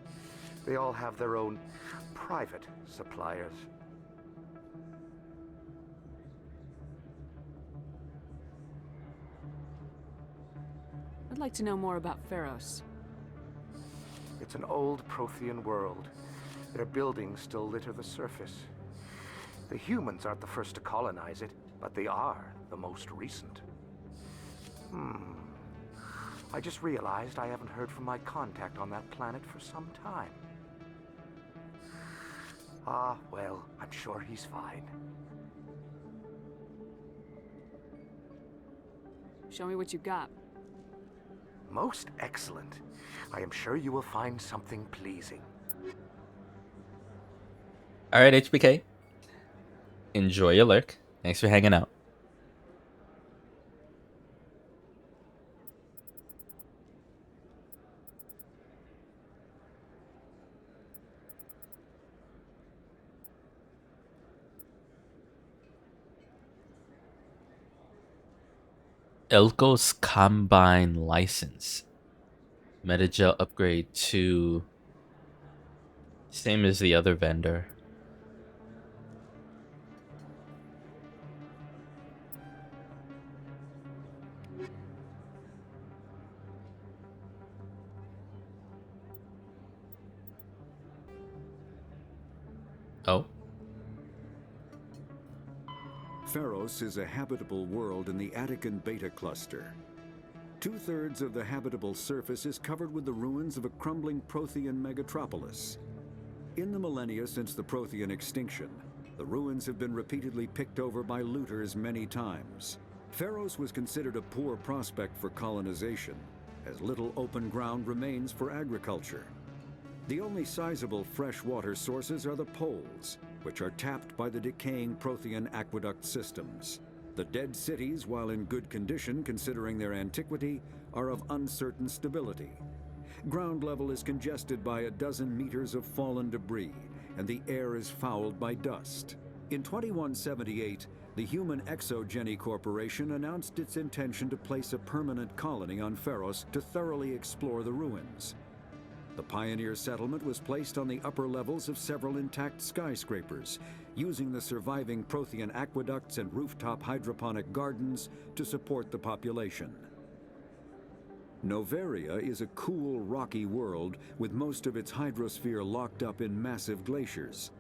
They all have their own private suppliers. I'd like to know more about Pharos. It's an old Prothean world. Their buildings still litter the surface. The humans aren't the first to colonize it, but they are the most recent. I just realized I haven't heard from my contact on that planet for some time. Ah, well, I'm sure he's fine. Show me what you got. Most excellent. I am sure you will find something pleasing. All right, HBK. Enjoy your lurk. Thanks for hanging out. Elko's Combine License. Metagel upgrade to... Same as the other vendor. Oh. Pharos is a habitable world in the Attican Beta Cluster. 2/3 of the habitable surface is covered with the ruins of a crumbling Prothean megatropolis. In the millennia since the Prothean extinction, the ruins have been repeatedly picked over by looters many times. Pharos was considered a poor prospect for colonization, as little open ground remains for agriculture. The only sizable freshwater sources are the poles, which are tapped by the decaying Prothean aqueduct systems. The dead cities, while in good condition considering their antiquity, are of uncertain stability. Ground level is congested by a dozen meters of fallen debris, and the air is fouled by dust. In 2178, the Human Exogeny Corporation announced its intention to place a permanent colony on Pharos to thoroughly explore the ruins. The pioneer settlement was placed on the upper levels of several intact skyscrapers, using the surviving Prothean aqueducts and rooftop hydroponic gardens to support the population. Noveria is a cool, rocky world with most of its hydrosphere locked up in massive glaciers.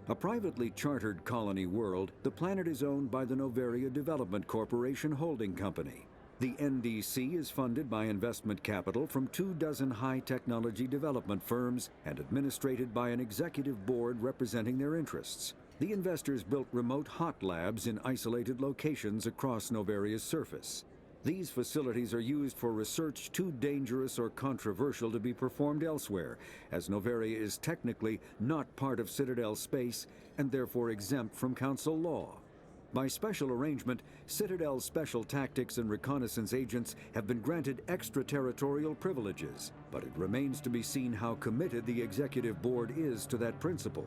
A privately chartered colony world, the planet is owned by the Noveria Development Corporation Holding Company. The NDC is funded by investment capital from 24 high-technology development firms and administrated by an executive board representing their interests. The investors built remote hot labs in isolated locations across Noveria's surface. These facilities are used for research too dangerous or controversial to be performed elsewhere, as Noveria is technically not part of Citadell space and therefore exempt from council law. By special arrangement, Citadel's special tactics and reconnaissance agents have been granted extraterritorial privileges, but it remains to be seen how committed the executive board is to that principle.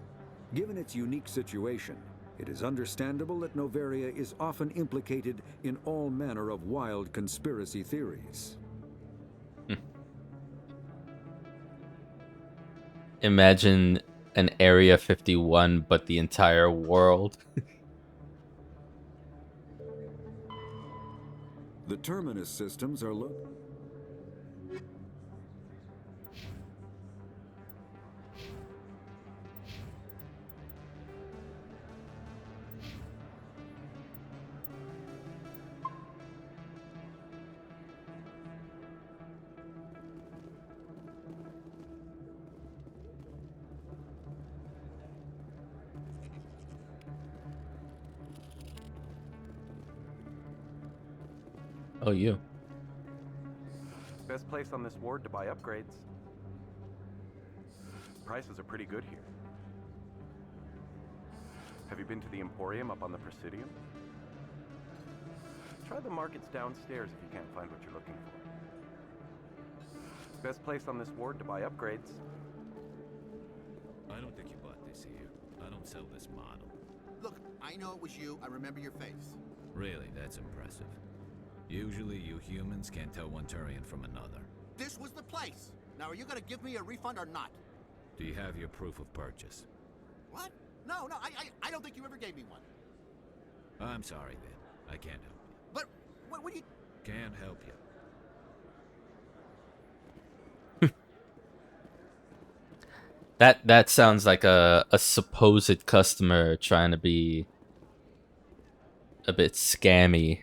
Given its unique situation, it is understandable that Noveria is often implicated in all manner of wild conspiracy theories. Imagine an Area 51, but the entire world. The terminus systems are Oh, you. Best place on this ward to buy upgrades. Prices are pretty good here. Have you been to the Emporium up on the Presidium? Try the markets downstairs if you can't find what you're looking for. Best place on this ward to buy upgrades. I don't think you bought this here. I don't sell this model. Look, I know it was you. I remember your face. Really, that's impressive. Usually you humans can't tell one Turian from another. This was the place. Now, are you gonna give me a refund or not? Do you have your proof of purchase? What? No, I don't think you ever gave me one. I'm sorry then. I can't help you. But, what do you... Can't help you. That sounds like a supposed customer trying to be a bit scammy,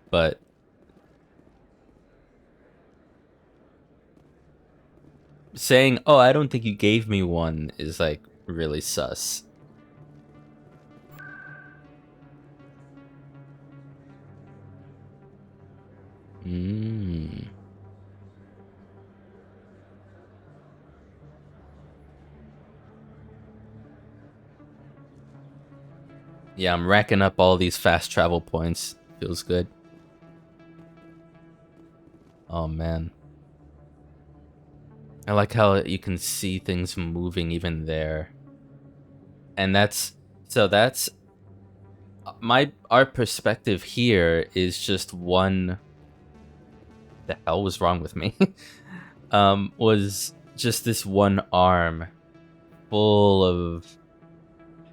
but saying, "Oh, I don't think you gave me one," is like really sus. Yeah, I'm racking up all these fast travel points. Feels good. Oh man. I like how you can see things moving even there. And that's our perspective here is just one. The hell was wrong with me? Was just this one arm full of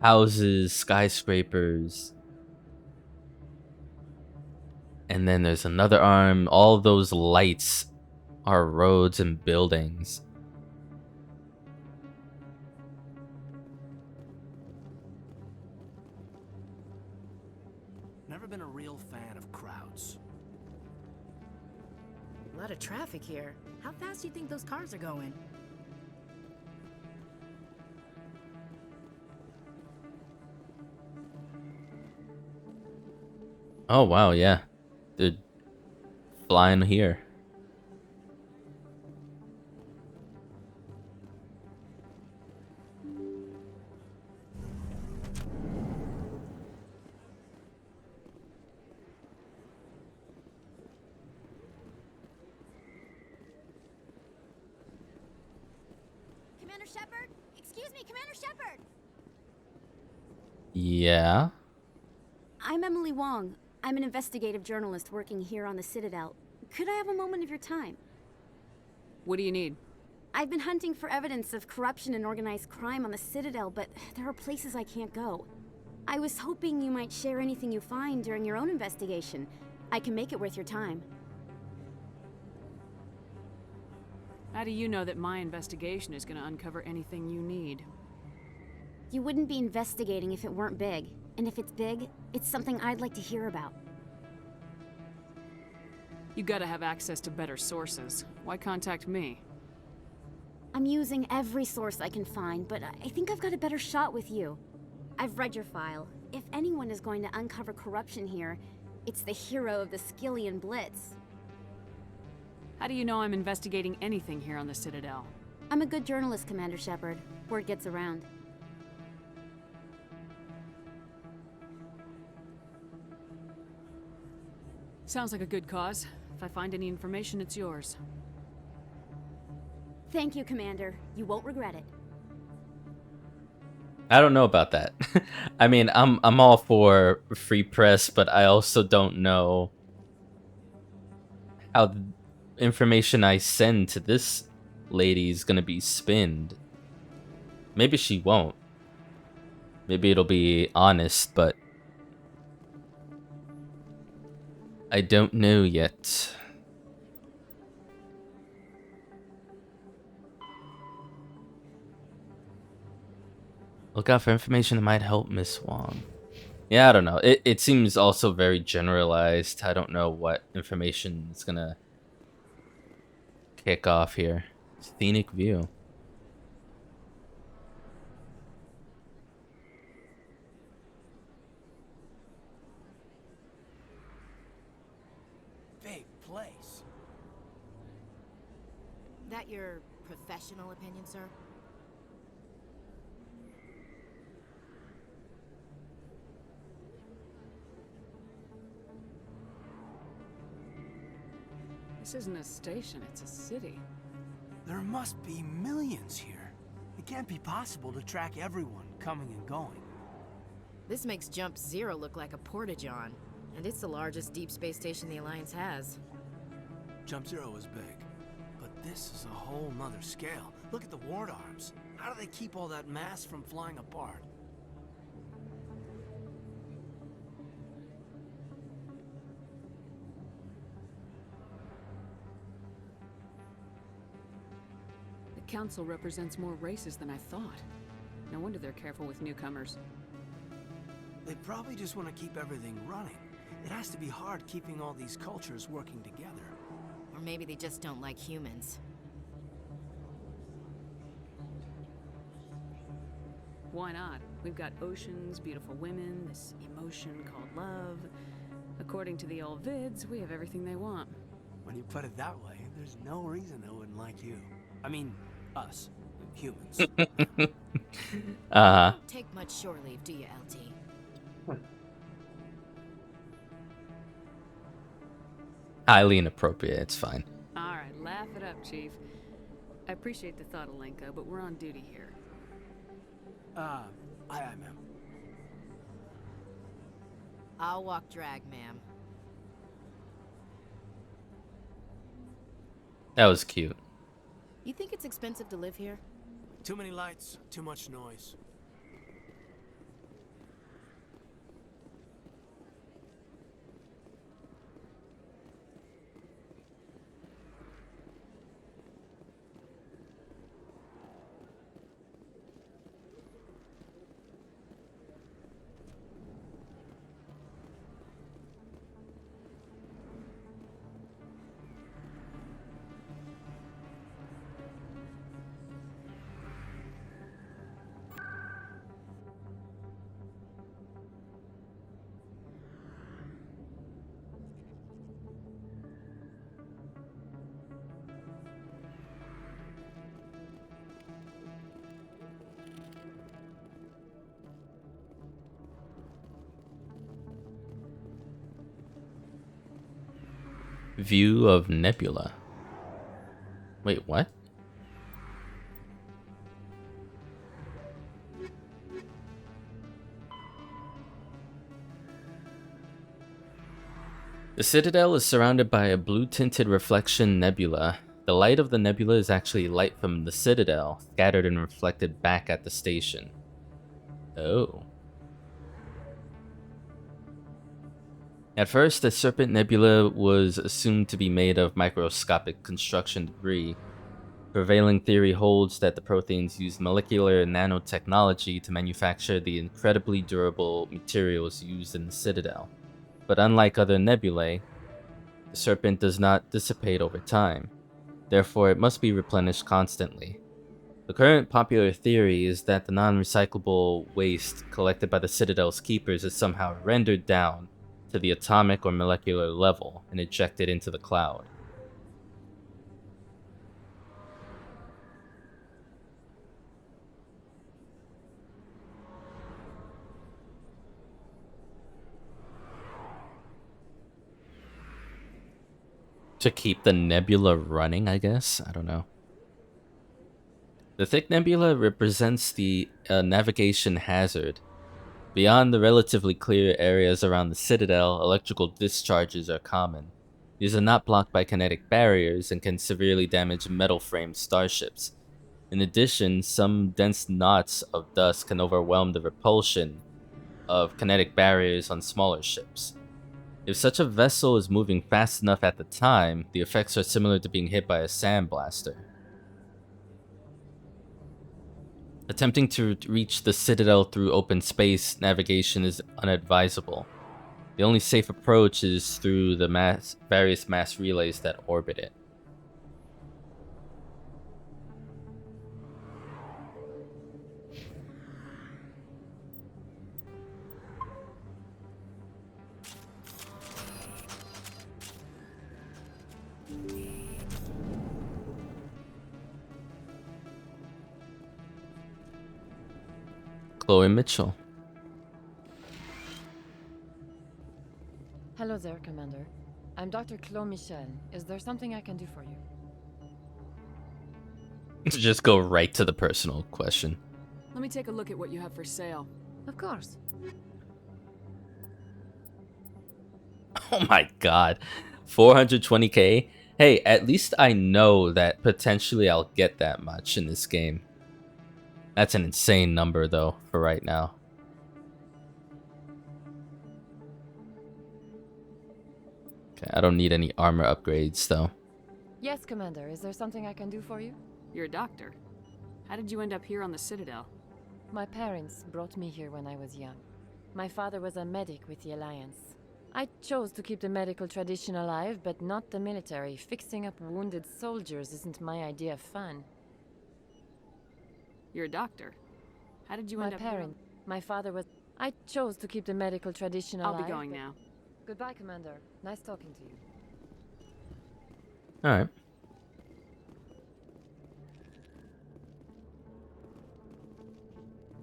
houses, skyscrapers, and then there's another arm. All those lights are roads and buildings. Never been a real fan of crowds. A lot of traffic here. How fast do you think those cars are going? Oh wow, yeah. They're flying here. Commander Shepard? Excuse me, Commander Shepard! Yeah. I'm Emily Wong. I'm an investigative journalist working here on the Citadel. Could I have a moment of your time? What do you need? I've been hunting for evidence of corruption and organized crime on the Citadel, but there are places I can't go. I was hoping you might share anything you find during your own investigation. I can make it worth your time. How do you know that my investigation is going to uncover anything you need? You wouldn't be investigating if it weren't big. And if it's big, it's something I'd like to hear about. You gotta have access to better sources. Why contact me? I'm using every source I can find, but I think I've got a better shot with you. I've read your file. If anyone is going to uncover corruption here, it's the hero of the Skillian Blitz. How do you know I'm investigating anything here on the Citadel? I'm a good journalist, Commander Shepard. Word gets around. Sounds like a good cause. If I find any information, it's yours. Thank you, Commander. You won't regret it. I don't know about that. I mean, I'm all for free press, but I also don't know how the information I send to this lady is gonna be spinned. Maybe she won't. Maybe it'll be honest, but I don't know yet. Look out for information that might help Miss Wong. Yeah, I don't know. It seems also very generalized. I don't know what information is gonna kick off here. Scenic view. Babe, your professional opinion, sir? This isn't a station, it's a city. There must be millions here. It can't be possible to track everyone coming and going. This makes Jump Zero look like a porta-john, and it's the largest deep space station the Alliance has. Jump Zero is big, but this is a whole nother scale. Look at the ward arms. How do they keep all that mass from flying apart? The council represents more races than I thought. No wonder they're careful with newcomers. They probably just want to keep everything running. It has to be hard keeping all these cultures working together. Or maybe they just don't like humans. Why not? We've got oceans, beautiful women, this emotion called love. According to the old vids, we have everything they want. When you put it that way, there's no reason they wouldn't like you. I mean, us, humans. Don't take much shore leave, do you, LT? Highly inappropriate, it's fine. Alright, laugh it up, Chief. I appreciate the thought, Alenka, but we're on duty here. Aye, ma'am. I'll walk drag, ma'am. That was cute. You think it's expensive to live here? Too many lights, too much noise. View of Nebula. Wait, what? The Citadel is surrounded by a blue-tinted reflection nebula. The light of the nebula is actually light from the Citadel, scattered and reflected back at the station. Oh. At first, the Serpent Nebula was assumed to be made of microscopic construction debris. Prevailing theory holds that the Protheans used molecular nanotechnology to manufacture the incredibly durable materials used in the Citadel. But unlike other nebulae, the Serpent does not dissipate over time. Therefore, it must be replenished constantly. The current popular theory is that the non-recyclable waste collected by the Citadel's keepers is somehow rendered down to the atomic or molecular level and ejected into the cloud. To keep the nebula running, I guess? I don't know. The thick nebula represents the navigation hazard. Beyond the relatively clear areas around the Citadel, electrical discharges are common. These are not blocked by kinetic barriers and can severely damage metal-framed starships. In addition, some dense knots of dust can overwhelm the repulsion of kinetic barriers on smaller ships. If such a vessel is moving fast enough at the time, the effects are similar to being hit by a sandblaster. Attempting to reach the Citadel through open space navigation is unadvisable. The only safe approach is through the various mass relays that orbit it. Chloe Mitchell. Hello there, Commander. I'm Dr. Chloe Michel. Is there something I can do for you? Just go right to the personal question. Let me take a look at what you have for sale. Of course. Oh my god. 420k? Hey, at least I know that potentially I'll get that much in this game. That's an insane number though for right now. Okay, I don't need any armor upgrades though. Yes, Commander. Is there something I can do for you? You're a doctor. How did you end up here on the Citadel? My parents brought me here when I was young. My father was a medic with the Alliance. I chose to keep the medical tradition alive, but not the military. Fixing up wounded soldiers isn't my idea of fun. You're a doctor. How did you end up here? My father was... I chose to keep the medical tradition alive. I'll be going now. Goodbye, Commander. Nice talking to you. Alright.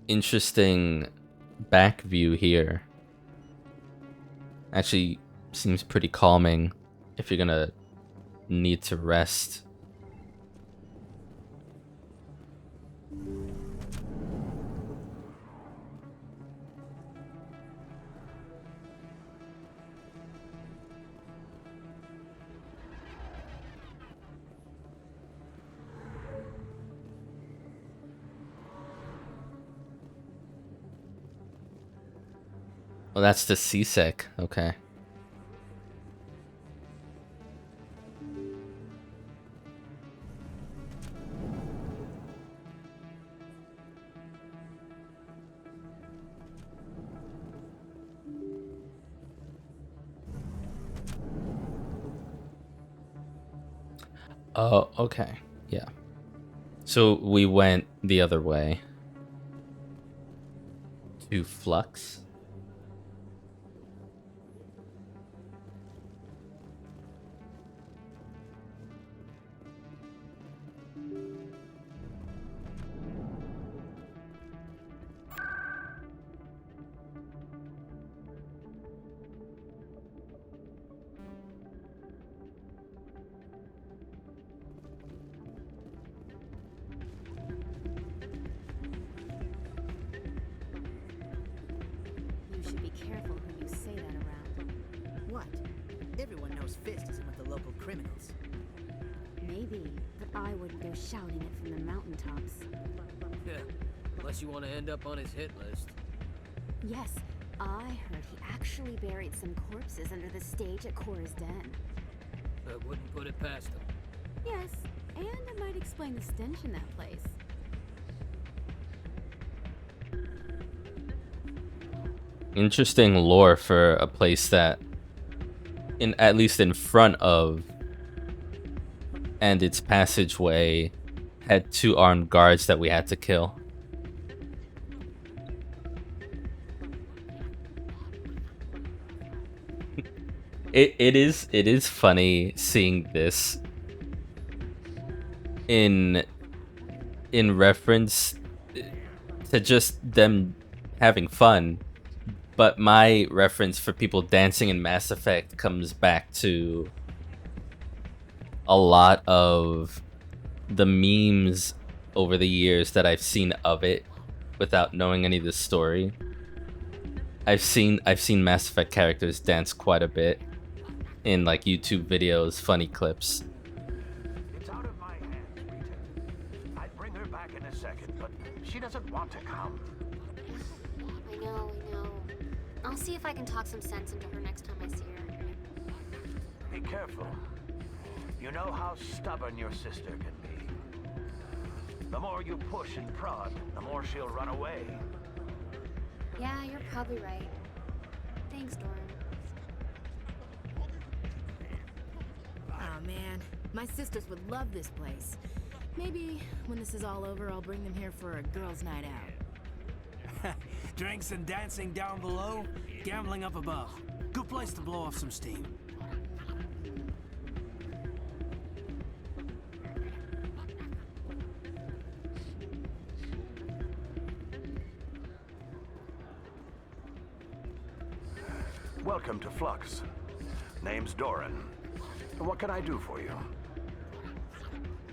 Interesting back view here. Actually seems pretty calming if you're gonna need to rest. Well, that's the CSEC. Okay. Oh, okay. Yeah. So we went the other way. To Flux. You should be careful who you say that around. What? Everyone knows Fist isn't with the local criminals. Maybe, but I wouldn't go shouting it from the mountaintops. Yeah, unless you want to end up on his hit list. Yes, I heard he actually buried some corpses under the stage at Cora's Den. I wouldn't put it past him. Yes, and it might explain the stench in that place. Interesting lore for a place that, at least in front of, and its passageway, had 2 armed guards that we had to kill. It is funny seeing this in reference to just them having fun, but my reference for people dancing in Mass Effect comes back to a lot of the memes over the years that I've seen of it without knowing any of the story. I've seen Mass Effect characters dance quite a bit in like YouTube videos, funny clips. It's out of my hands, Rita. I'd bring her back in a second, but she doesn't want to come. I know. I'll see if I can talk some sense into her next time I see her. Be careful. You know how stubborn your sister can be. The more you push and prod, the more she'll run away. Yeah, you're probably right. Thanks, Doran. Oh man, my sisters would love this place. Maybe when this is all over, I'll bring them here for a girls' night out. Drinks and dancing down below, gambling up above. Good place to blow off some steam. Welcome to Flux. Name's Doran. What can I do for you?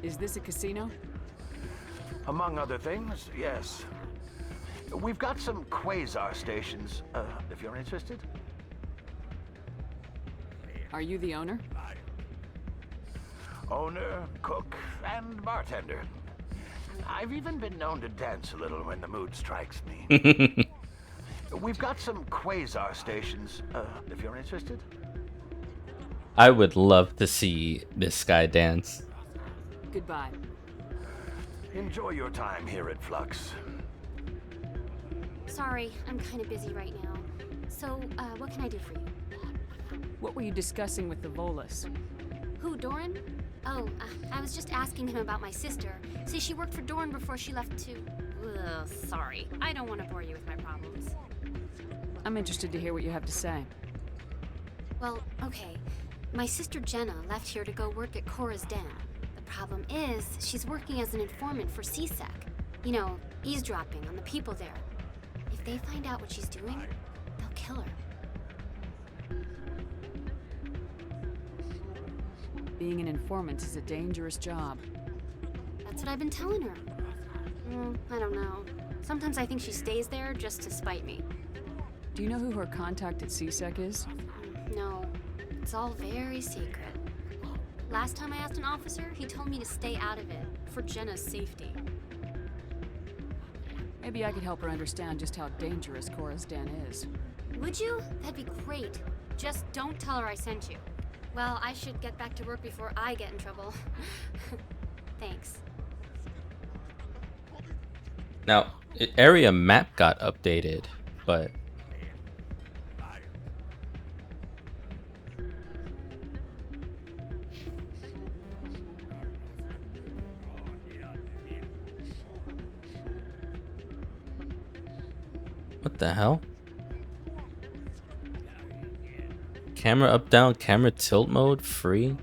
Is this a casino? Among other things, yes. We've got some quasar stations, if you're interested. Are you the owner? Owner, cook, and bartender. I've even been known to dance a little when the mood strikes me. We've got some quasar stations, if you're interested. I would love to see this guy dance. Goodbye. Enjoy your time here at Flux. Sorry, I'm kind of busy right now. So, what can I do for you? What were you discussing with the Volus? Who, Doran? Oh, I was just asking him about my sister. See, she worked for Doran before she left to... Ugh, sorry. I don't want to bore you with my problems. I'm interested to hear what you have to say. Well, okay. My sister Jenna left here to go work at Cora's Den. The problem is, she's working as an informant for CSEC. You know, eavesdropping on the people there. If they find out what she's doing, they'll kill her. Being an informant is a dangerous job. That's what I've been telling her. I don't know. Sometimes I think she stays there just to spite me. Do you know who her contact at CSEC is? No. It's all very secret. Last time I asked an officer, he told me to stay out of it, for Jenna's safety. Maybe I could help her understand just how dangerous Cora's Den is. Would you? That'd be great. Just don't tell her I sent you. Well, I should get back to work before I get in trouble. Thanks. Now, area map got updated, but... What the hell? Camera up, down, camera tilt mode, free?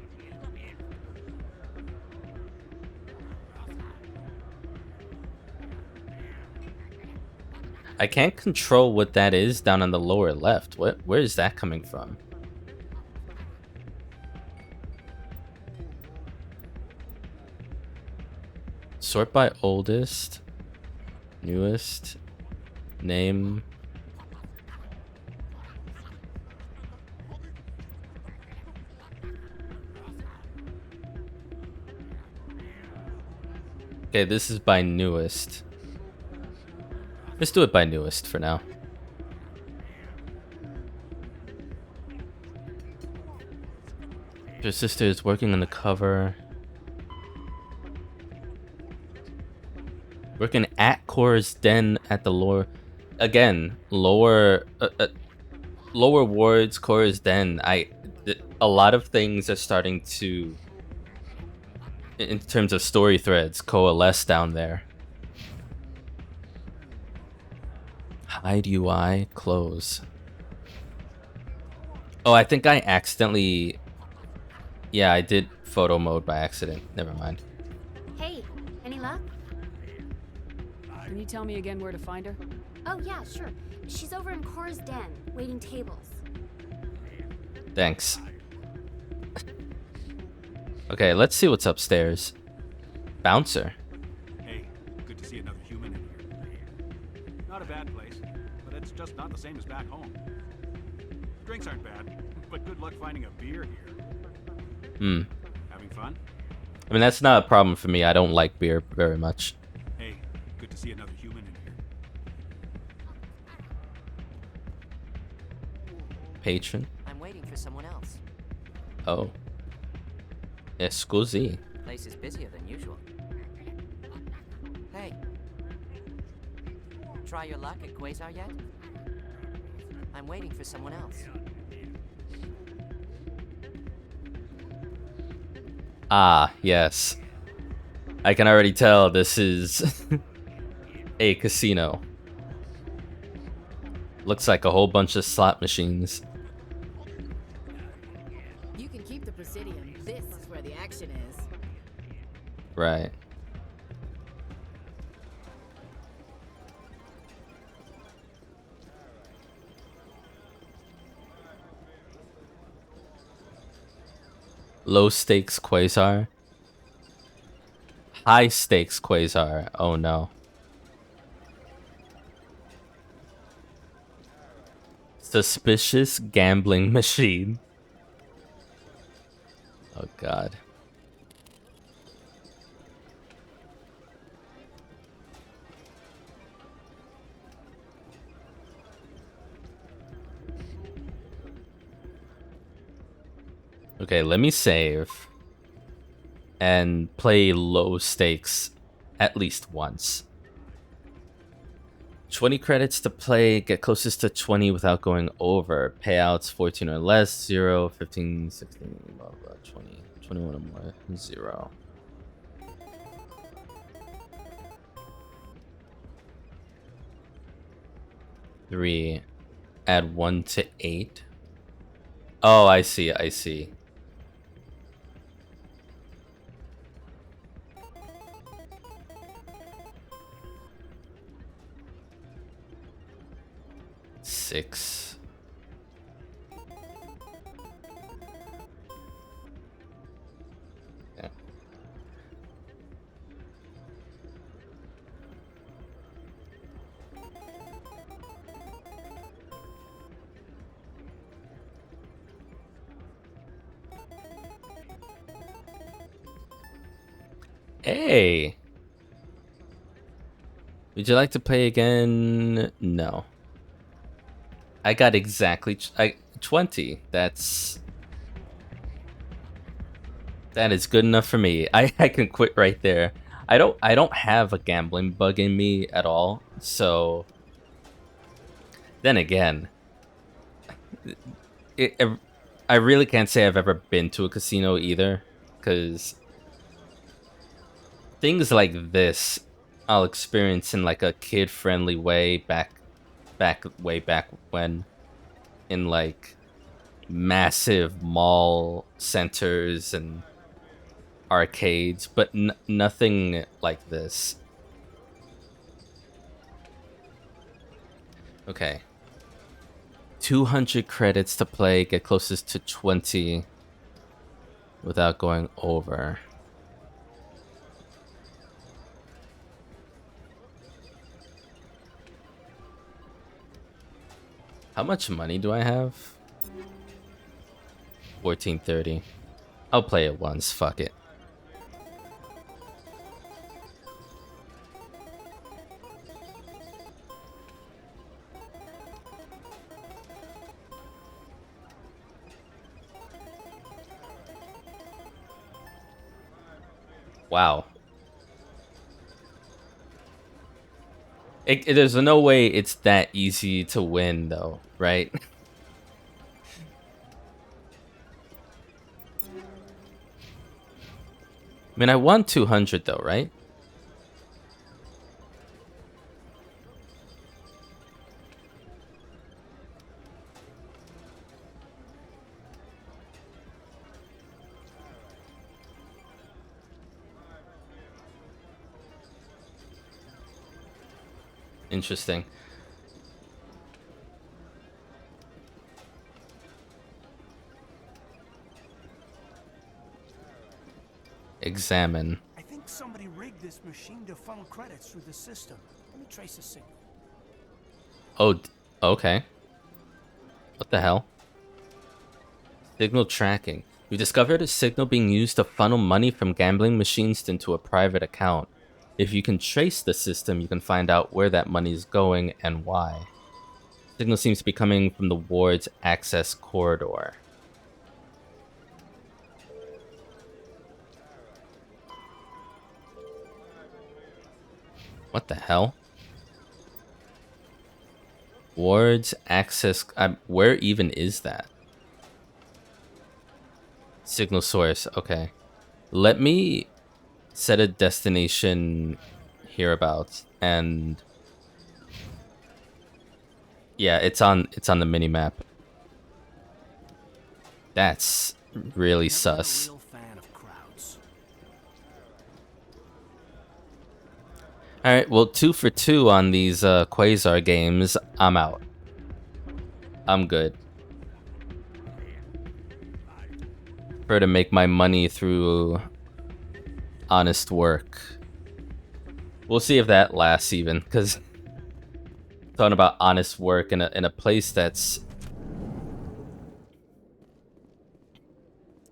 I can't control what that is down on the lower left. Where is that coming from? Sort by oldest, newest, name. Okay, this is by newest. Let's do it by newest for now. Your sister is working on the cover. Working at Cora's Den at the lower... Again, lower wards, Cora's Den. A lot of things are starting to, in terms of story threads, coalesce down there. Hide UI, close. Oh, I think I accidentally... Yeah, I did photo mode by accident. Never mind. Hey, any luck? Can you tell me again where to find her? Oh, yeah, sure. She's over in Cora's Den, waiting tables. Thanks. Okay, let's see what's upstairs. Bouncer. Hey, good to see another human in here. Not a bad place, but it's just not the same as back home. Drinks aren't bad, but good luck finding a beer here. Having fun? I mean, that's not a problem for me. I don't like beer very much. Hey, good to see another human in here. Patron. I'm waiting for someone else. Oh. Scusi. Place is busier than usual. Hey. Try your luck at Quasar yet? I'm waiting for someone else. Ah, yes. I can already tell this is a casino. Looks like a whole bunch of slot machines. You can keep the Presidium. This is where the action is. Right. Low stakes Quasar. High stakes Quasar. Oh no. Suspicious gambling machine. Oh god. Okay, let me save and play low stakes at least once. 20 credits to play, get closest to 20 without going over. Payouts 14 or less, 0, 15, 16, blah, blah, 20, 21 or more, 0. Three, add 1 to 8. Oh, I see, I see. Six. Yeah. Hey. Would you like to play again? No. I got exactly 20. That is good enough for me. I can quit right there. I don't have a gambling bug in me at all. So then again, I really can't say I've ever been to a casino either, because things like this I'll experience in like a kid-friendly way way back when, in like massive mall centers and arcades, but nothing like this. Okay. 200 credits to play, get closest to 20 without going over. How much money do I have? 1430. I'll play it once, fuck it. Wow. There's no way it's that easy to win, though, right? I mean, I won 200, though, right? Interesting. Examine. I think somebody rigged this machine to funnel credits through the system. Let me trace the signal. Oh, okay. What the hell? Signal tracking. You discovered a signal being used to funnel money from gambling machines into a private account. If you can trace the system, you can find out where that money is going and why. Signal seems to be coming from the ward's access corridor. What the hell? Ward's access... where even is that? Signal source. Okay. Let me set a destination hereabouts, and yeah, it's on the mini-map. That's really sus. Alright, well, 2 for 2 on these Quasar games. I'm out. I'm good. prefer to make my money through honest work. We'll see if that lasts even, because talking about honest work in a place that's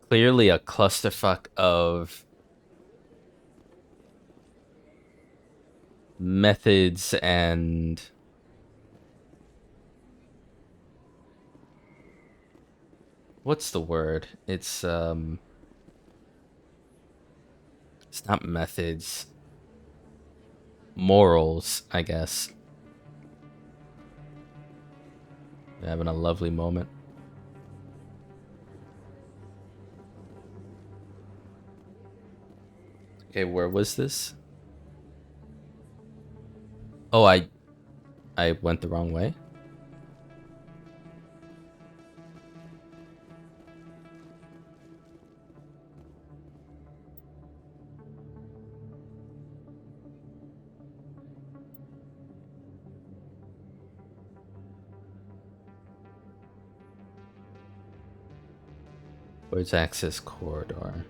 clearly a clusterfuck of methods and what's the word? It's not methods. Morals, I guess. We're having a lovely moment. Okay, where was this? Oh, I went the wrong way. Where's access corridor?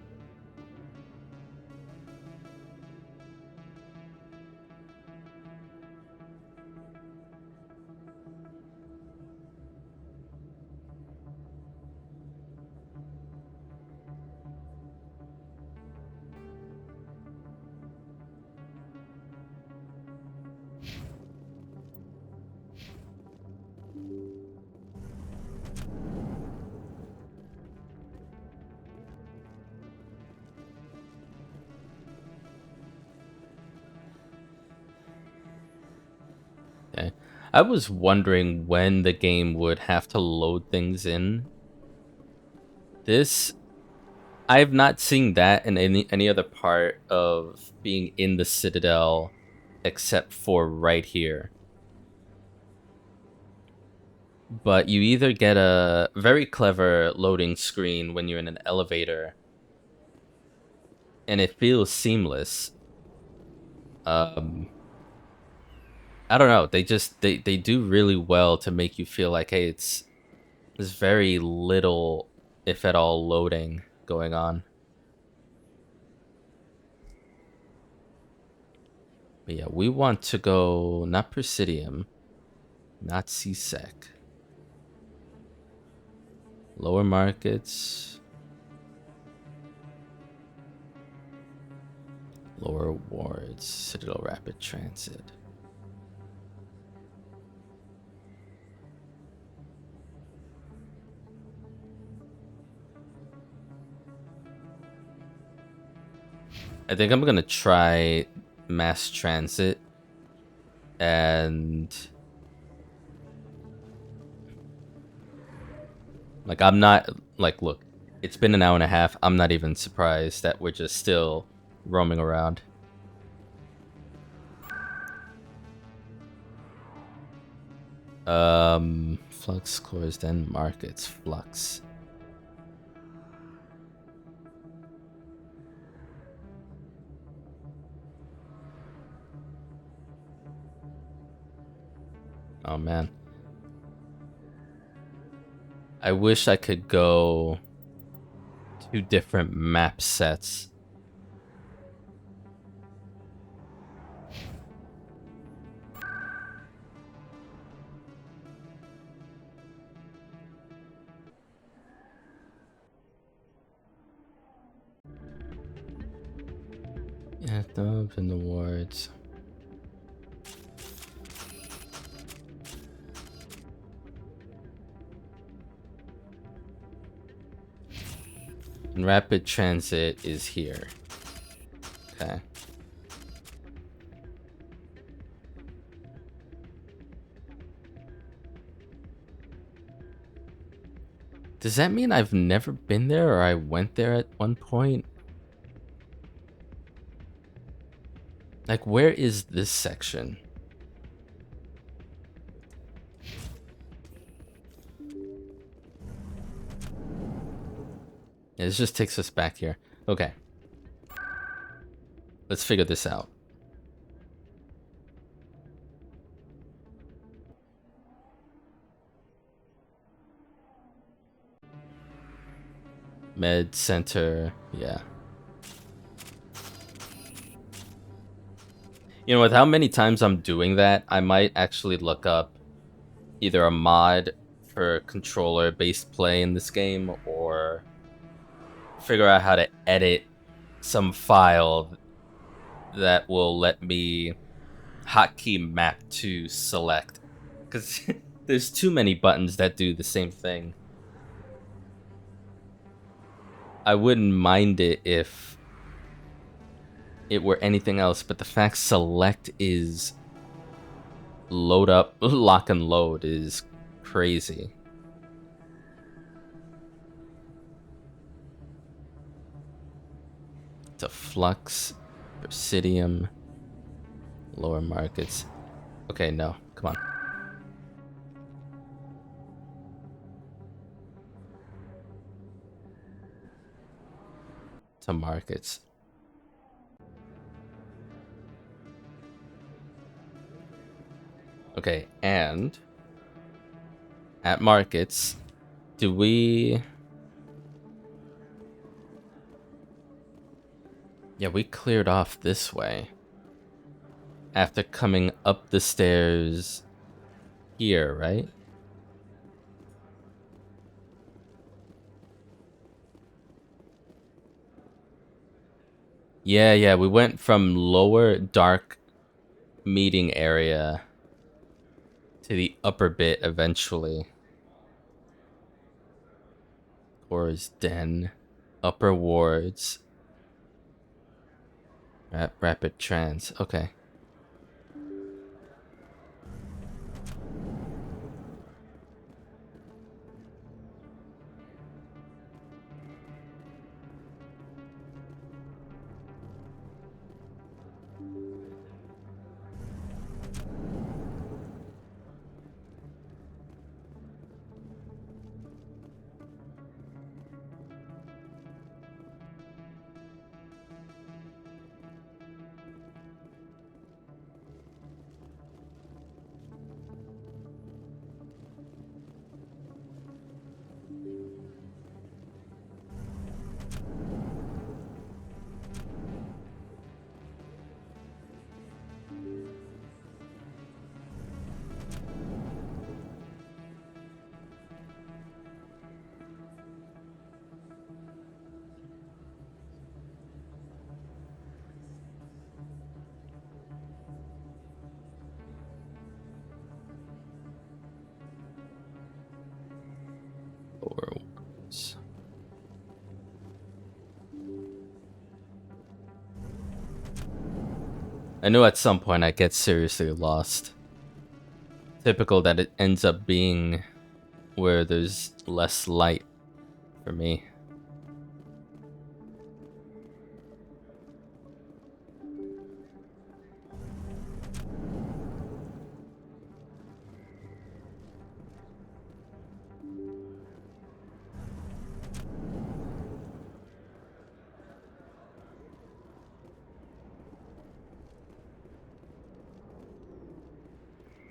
Okay. I was wondering when the game would have to load things in. This, I've not seen that in any other part of being in the Citadel except for right here. But you either get a very clever loading screen when you're in an elevator and it feels seamless. I don't know. They do really well to make you feel like, hey, there's very little, if at all, loading going on. But yeah, we want to go not Presidium, not CSEC. Lower Markets. Lower Wards. Citadel Rapid Transit. I think I'm gonna try mass transit and like I'm not like look, it's been an hour and a half. I'm not even surprised that we're just still roaming around. Flux cores, then Markets, Flux. Oh man. I wish I could go 2 different map sets. Yeah, open the wards. And rapid transit is here. Okay. Does that mean I've never been there or I went there at one point? Like, where is this section? Yeah, this just takes us back here. Okay. Let's figure this out. Med center, yeah. You know, with how many times I'm doing that, I might actually look up either a mod for controller-based play in this game, or figure out how to edit some file that will let me hotkey map to select. Because there's too many buttons that do the same thing. I wouldn't mind it if it were anything else, but the fact select is load up, lock and load is crazy. To Flux, Presidium, lower markets. Okay, no, come on. To markets. Okay, and at markets, do we... Yeah, we cleared off this way after coming up the stairs here, right? Yeah, we went from lower dark meeting area to the upper bit eventually. Cora's Den, upper wards, rapid trans. Okay. I knew at some point I'd get seriously lost. Typical that it ends up being where there's less light for me.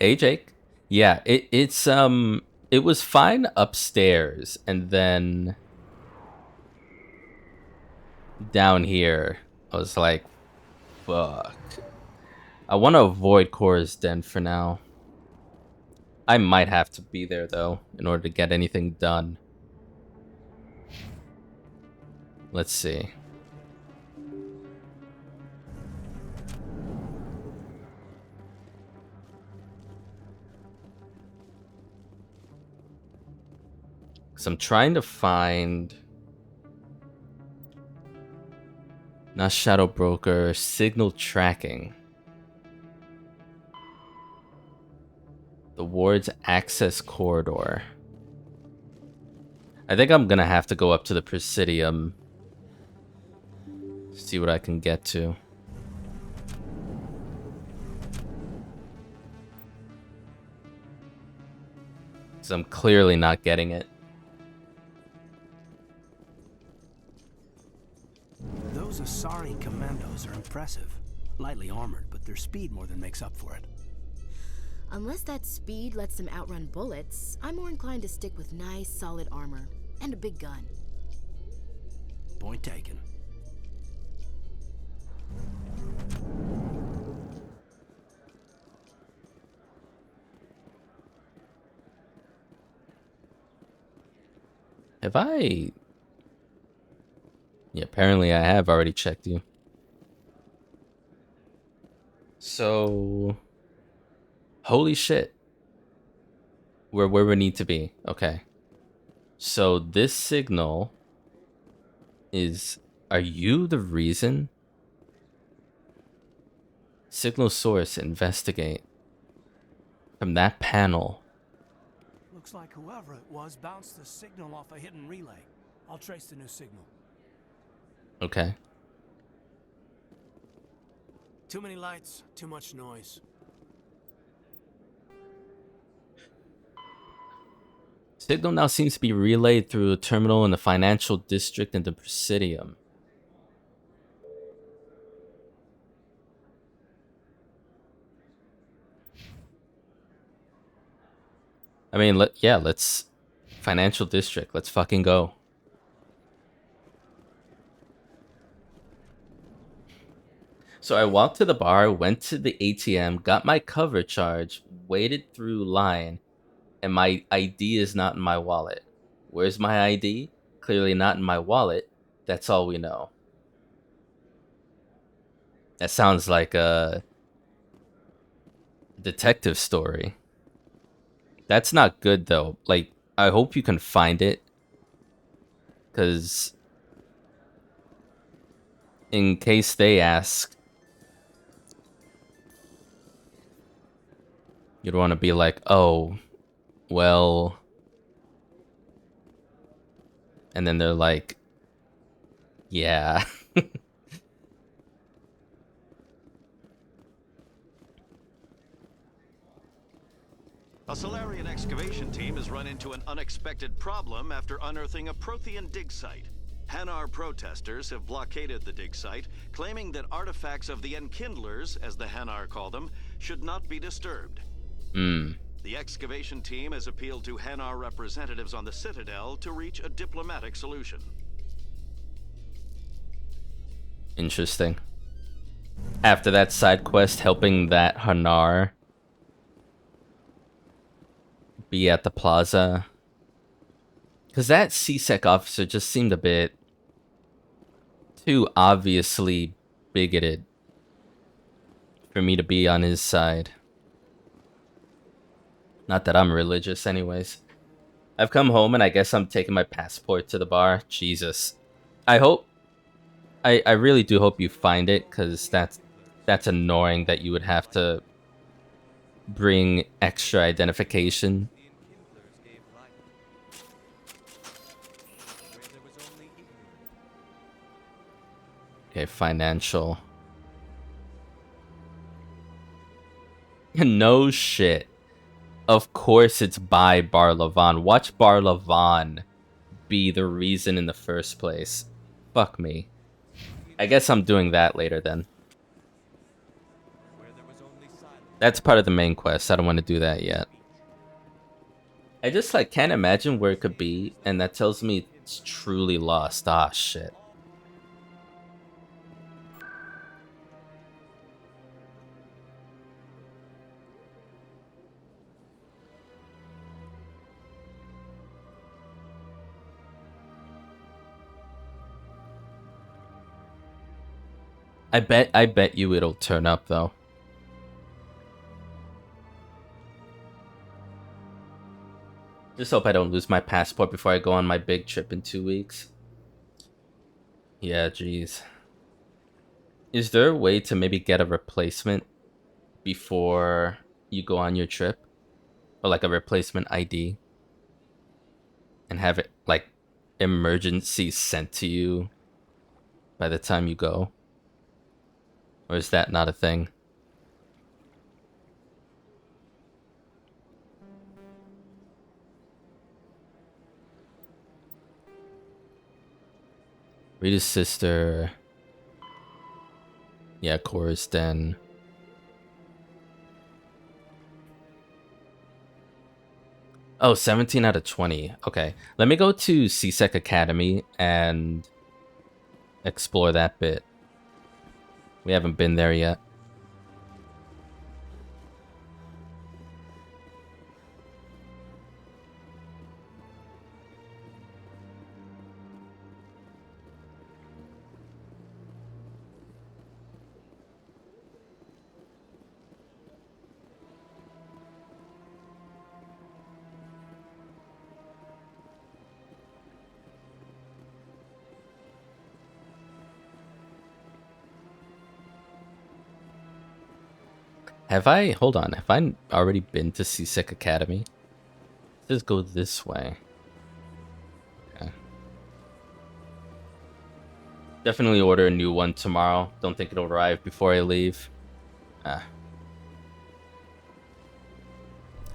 Hey Jake. Yeah, it was fine upstairs, and then down here I was like, fuck. I want to avoid Cora's Den for now. I might have to be there though in order to get anything done. Let's see. So I'm trying to find not Shadow Broker, signal tracking. The ward's access corridor. I think I'm gonna have to go up to the Presidium. See what I can get to. Because I'm clearly not getting it. Those Asari commandos are impressive. Lightly armored, but their speed more than makes up for it. Unless that speed lets them outrun bullets, I'm more inclined to stick with nice, solid armor and a big gun. Point taken. Have I? Yeah, apparently I have already checked you. So, holy shit. We're where we need to be. Okay. So this signal is... Are you the reason? Signal source, investigate. From that panel. Looks like whoever it was bounced the signal off a hidden relay. I'll trace the new signal. Okay. Too many lights, too much noise. Signal now seems to be relayed through a terminal in the financial district in the Presidium. I mean, let's... Financial district, let's fucking go. So I walked to the bar, went to the ATM, got my cover charge, waited through line, and my ID is not in my wallet. Where's my ID? Clearly not in my wallet. That's all we know. That sounds like a detective story. That's not good though. Like, I hope you can find it. Because in case they ask, you'd want to be like, oh, well... And then they're like, yeah. A Solarian excavation team has run into an unexpected problem after unearthing a Prothean dig site. Hanar protesters have blockaded the dig site, claiming that artifacts of the Enkindlers, as the Hanar call them, should not be disturbed. The excavation team has appealed to Hanar representatives on the Citadel to reach a diplomatic solution. Interesting. After that side quest, helping that Hanar be at the plaza. Because that CSEC officer just seemed a bit too obviously bigoted for me to be on his side. Not that I'm religious anyways. I've come home and I guess I'm taking my passport to the bar. Jesus. I hope... I really do hope you find it, because that's annoying that you would have to bring extra identification. Okay, financial. No shit. Of course it's by Barlavan. Watch Barlavan be the reason in the first place. Fuck me. I guess I'm doing that later then. That's part of the main quest. I don't want to do that yet. I just like can't imagine where it could be, and that tells me it's truly lost. Ah, shit. I bet you it'll turn up though. Just hope I don't lose my passport before I go on my big trip in 2 weeks. Yeah, jeez. Is there a way to maybe get a replacement before you go on your trip? Or like a replacement ID? And have it like emergency sent to you by the time you go? Or is that not a thing? Rita's sister. Yeah, Cora's den. Oh, 17 out of 20. Okay. Let me go to CSEC Academy and explore that bit. We haven't been there yet. Have I, hold on, have I already been to Seasick Academy? Let's just go this way. Okay. Definitely order a new one tomorrow. Don't think it'll arrive before I leave.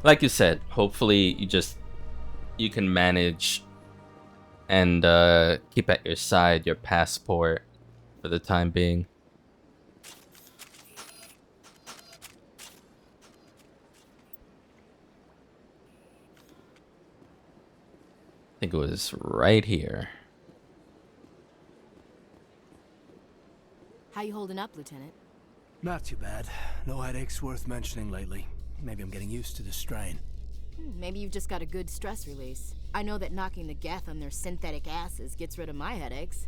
Like you said, hopefully you can manage and keep at your side your passport for the time being. I think it was right here. How you holding up, Lieutenant? Not too bad. No headaches worth mentioning lately. Maybe I'm getting used to the strain. Maybe you've just got a good stress release. I know that knocking the geth on their synthetic asses gets rid of my headaches.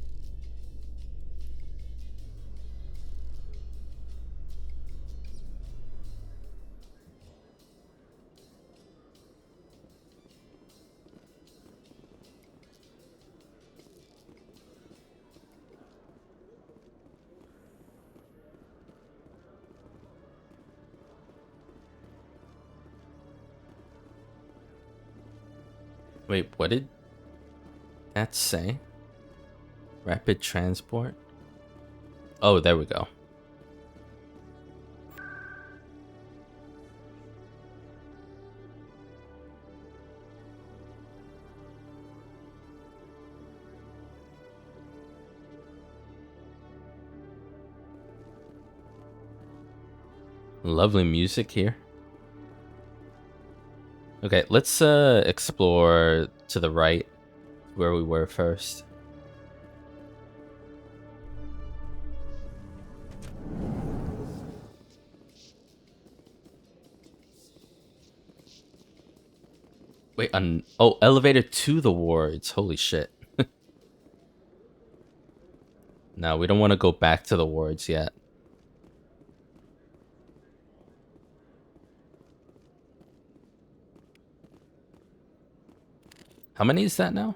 Wait, what did that say? Rapid transport? Oh, there we go. Lovely music here. Okay, let's explore to the right where we were first. Wait, oh, elevator to the wards. Holy shit. No, we don't want to go back to the wards yet. How many is that now?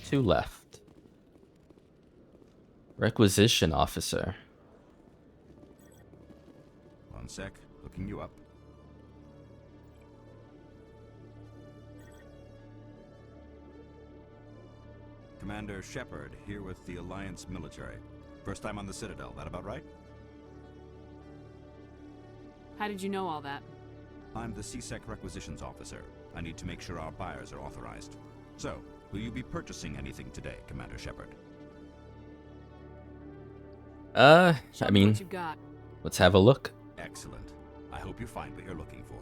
2 left. Requisition officer. One sec, looking you up. Commander Shepard, here with the Alliance military. First time on the Citadel, that about right? How did you know all that? I'm the CSEC requisitions officer. I need to make sure our buyers are authorized. So, will you be purchasing anything today, Commander Shepard? I mean, what you've got. Let's have a look. Excellent. I hope you find what you're looking for.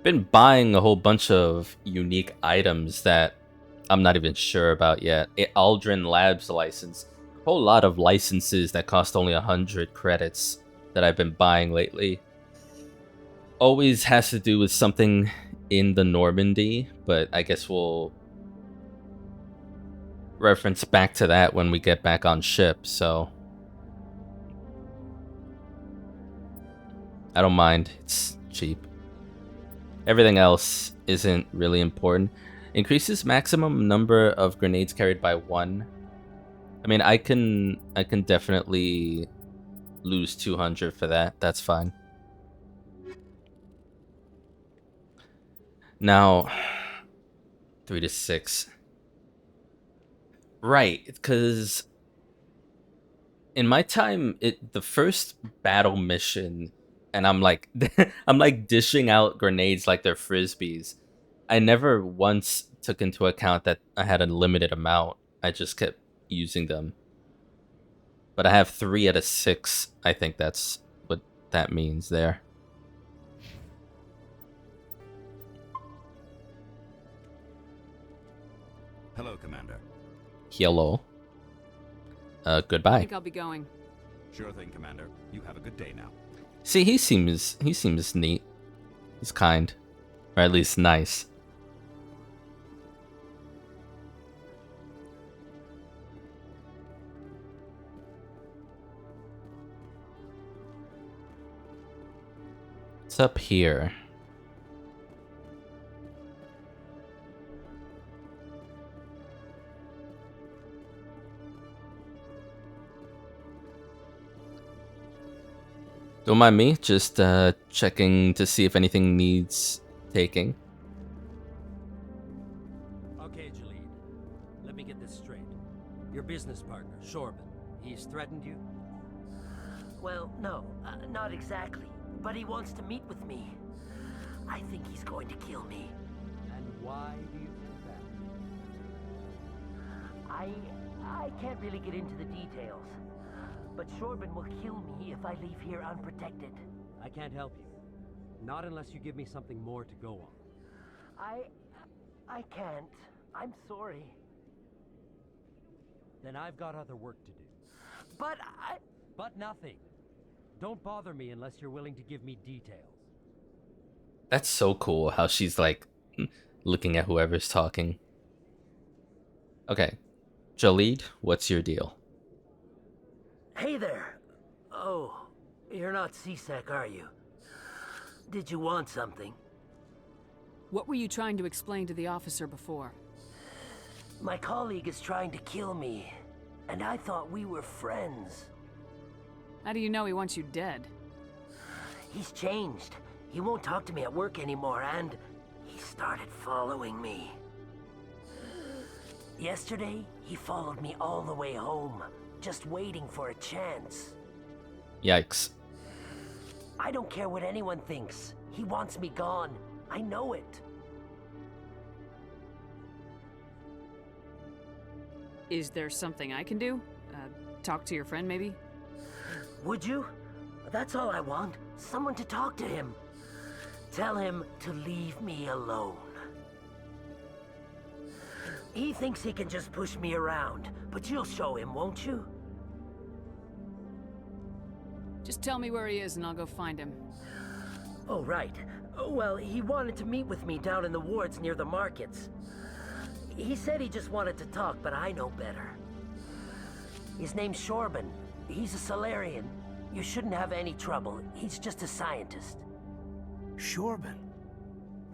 Been buying a whole bunch of unique items that I'm not even sure about yet. Aldrin Labs license. A whole lot of licenses that cost only 100 credits that I've been buying lately. Always has to do with something in the Normandy, but I guess we'll reference back to that when we get back on ship, so I don't mind. It's cheap. Everything else isn't really important. Increases maximum number of grenades carried by 1. I mean, I can definitely lose 200 for that. That's fine. Now, 3 to 6. Right, because in my time, the first battle mission, and I'm like, I'm like dishing out grenades like they're frisbees. I never once took into account that I had a limited amount. I just kept using them. But I have 3 out of 6. I think that's what that means there. Hello, Commander. Hello. I Goodbye. think I'll be going. Sure thing, Commander. You have a good day now. See, he seems neat. He's kind, or at least nice. What's up here? Don't mind me, just checking to see if anything needs taking. Okay, Jalid. Let me get this straight. Your business partner, Shorban, he's threatened you? Well, no, not exactly. But he wants to meet with me. I think he's going to kill me. And why do you think that? I can't really get into the details. But Shorban will kill me if I leave here unprotected. I can't help you. Not unless you give me something more to go on. I can't. I'm sorry. Then I've got other work to do. But But nothing. Don't bother me unless you're willing to give me details. That's so cool how she's like looking at whoever's talking. Okay. Jalid, what's your deal? Hey there. Oh, you're not CSEC, are you? Did you want something? What were you trying to explain to the officer before? My colleague is trying to kill me, and I thought we were friends. How do you know he wants you dead? He's changed. He won't talk to me at work anymore, and he started following me. Yesterday, he followed me all the way home, just waiting for a chance. Yikes. I don't care what anyone thinks. He wants me gone. I know it. Is there something I can do? Talk to your friend, maybe? Would you? That's all I want. Someone to talk to him. Tell him to leave me alone. He thinks he can just push me around, but you'll show him, won't you? Just tell me where he is and I'll go find him. Oh, right. Well, he wanted to meet with me down in the wards near the markets. He said he just wanted to talk, but I know better. His name's Shorban. He's a Solarian. You shouldn't have any trouble. He's just a scientist. Shorban?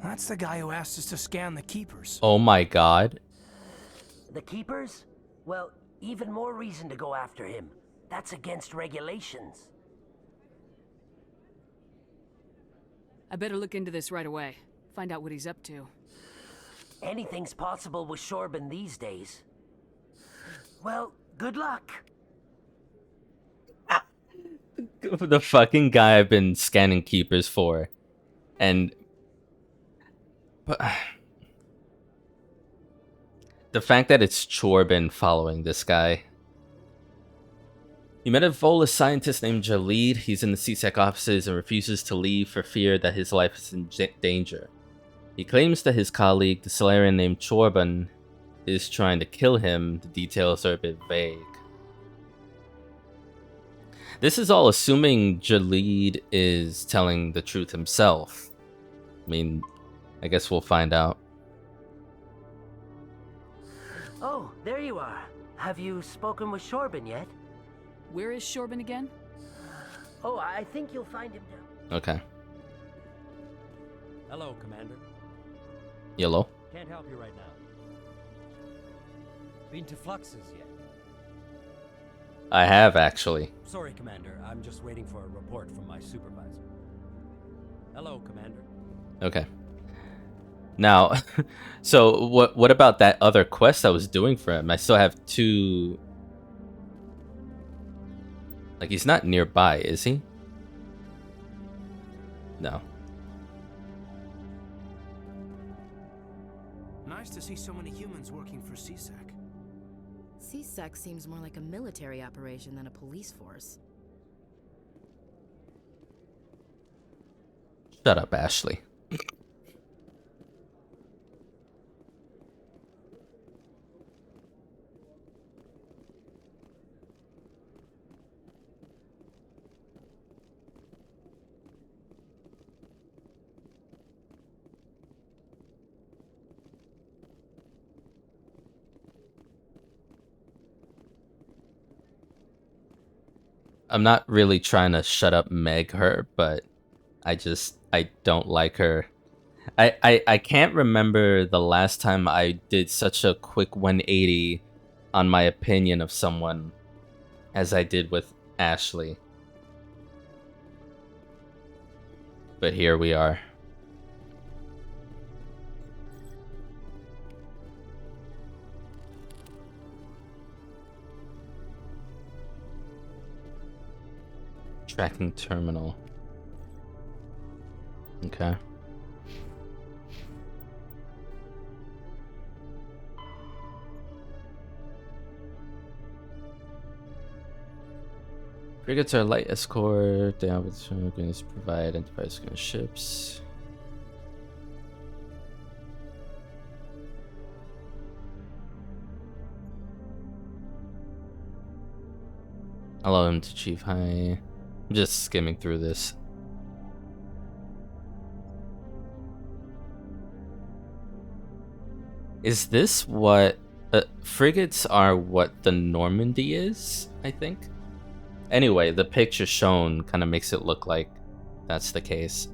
That's the guy who asked us to scan the Keepers. Oh my god. The Keepers? Well, even more reason to go after him. That's against regulations. I better look into this right away. Find out what he's up to. Anything's possible with Shorban these days. Well, good luck. The fucking guy I've been scanning keepers for. And but the fact that it's Shorban following this guy. You met a Volus scientist named Jalid. He's in the CSEC offices and refuses to leave for fear that his life is in danger. He claims that his colleague, the Solarian named Shorban, is trying to kill him. The details are a bit vague. This is all assuming Jalid is telling the truth himself. I mean, I guess we'll find out. Oh, there you are. Have you spoken with Shorban yet? Where is Shorban again? Oh, I think you'll find him down. Okay. Hello, Commander. Yellow. Can't help you right now. Been to Flux's yet? I have, actually. Sorry, Commander. I'm just waiting for a report from my supervisor. Hello, Commander. Okay. Now, so what about that other quest I was doing for him? I still have 2... Like, he's not nearby, is he? No. Nice to see so many humans working for CSEC. CSEC seems more like a military operation than a police force. Shut up, Ashley. I'm not really trying to shut up Meg her, but I don't like her. I can't remember the last time I did such a quick 180 on my opinion of someone as I did with Ashley. But here we are. Tracking terminal. Okay. Frigates are light escort. They have to provide enterprise ships. Allow him to achieve high. I'm just skimming through this. Is this what frigates are? What the Normandy is? I think. Anyway, the picture shown kind of makes it look like that's the case.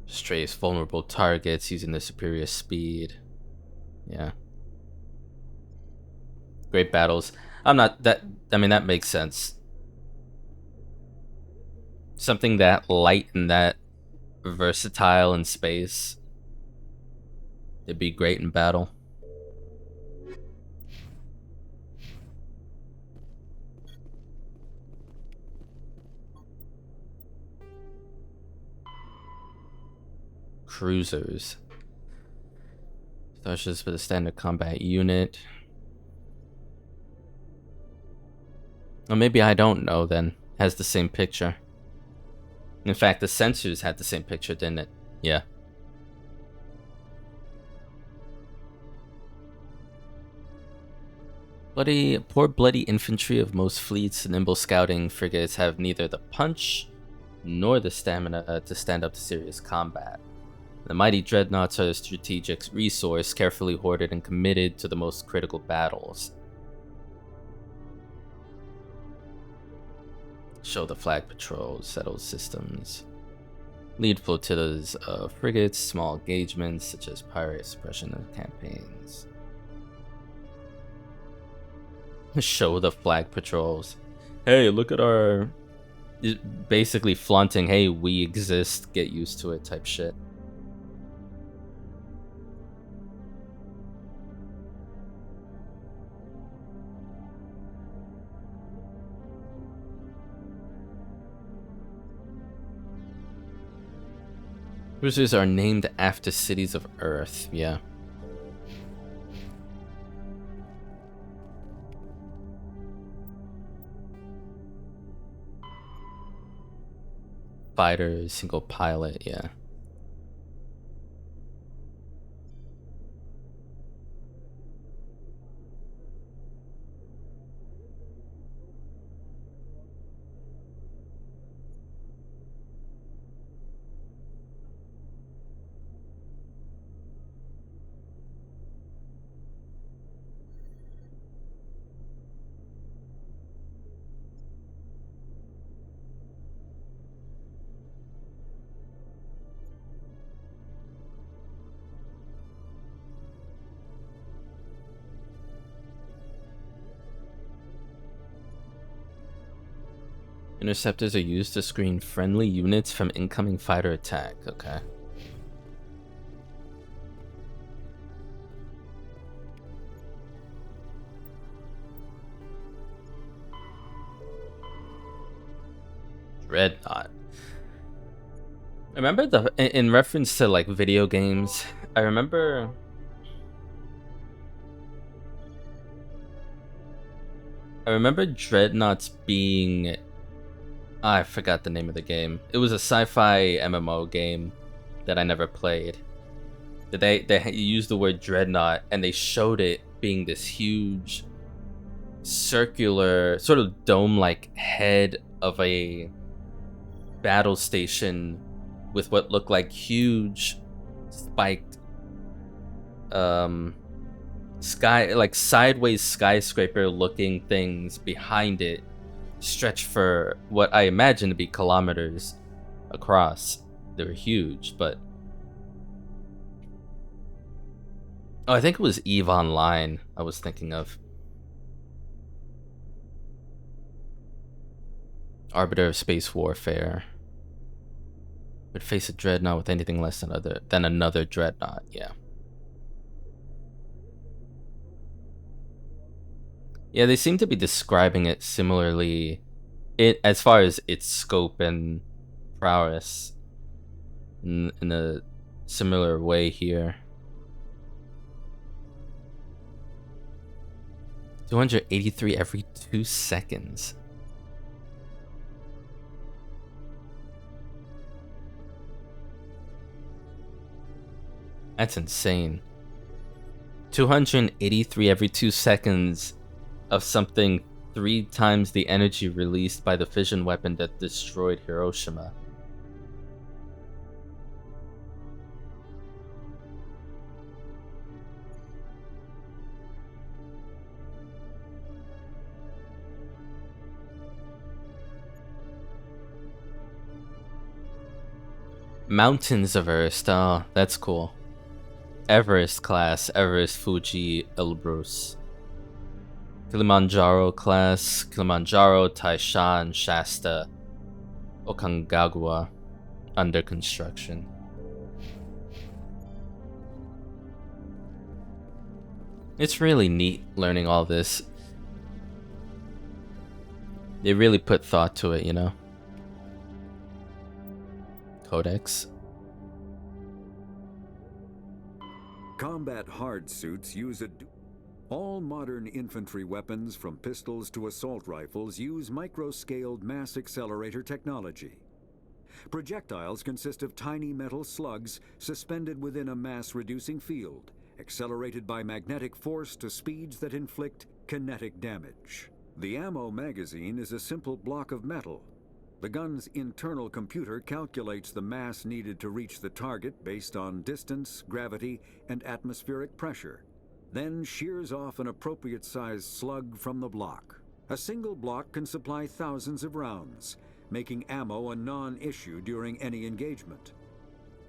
Strays vulnerable targets using their superior speed. Yeah. Great battles. I'm not that. I mean, that makes sense. Something that light and that versatile in space. It'd be great in battle. Cruisers. Starships with a standard combat unit. Or maybe I don't know then. Has the same picture. In fact, the sensors had the same picture, didn't it? Yeah. Poor bloody infantry of most fleets and nimble scouting frigates have neither the punch nor the stamina to stand up to serious combat. The mighty dreadnoughts are a strategic resource carefully hoarded and committed to the most critical battles. Show the flag patrols, settle systems. Lead flotillas of frigates, small engagements such as pirate suppression and campaigns. Show the flag patrols. Hey, look at our... Basically flaunting, hey, we exist, get used to it type shit. Cruisers are named after cities of Earth, yeah. Fighter, single pilot, yeah. Interceptors are used to screen friendly units from incoming fighter attack. Okay. Dreadnought. I remember in reference to like video games, I remember Dreadnoughts being... I forgot the name of the game. It was a sci-fi MMO game that I never played. They used the word Dreadnought and they showed it being this huge circular sort of dome-like head of a battle station with what looked like huge spiked sideways skyscraper looking things behind it stretch for what I imagine to be kilometers across. They were huge, but oh, I think it was EVE Online I was thinking of. Arbiter of Space Warfare would face a dreadnought with anything less than another dreadnought. Yeah. Yeah, they seem to be describing it similarly, as far as its scope and prowess, in a similar way here. 283 every 2 seconds. That's insane. 283 every 2 seconds of something 3 times the energy released by the fission weapon that destroyed Hiroshima. Mountains of Earth, oh, that's cool. Everest class, Everest, Fuji, Elbrus. Kilimanjaro class, Kilimanjaro, Taishan, Shasta, Aconcagua, under construction. It's really neat learning all this. They really put thought to it, you know? Codex. Combat hard suits use all modern infantry weapons, from pistols to assault rifles, use micro-scaled mass accelerator technology. Projectiles consist of tiny metal slugs suspended within a mass-reducing field, accelerated by magnetic force to speeds that inflict kinetic damage. The ammo magazine is a simple block of metal. The gun's internal computer calculates the mass needed to reach the target based on distance, gravity, and atmospheric pressure, then shears off an appropriate-sized slug from the block. A single block can supply thousands of rounds, making ammo a non-issue during any engagement.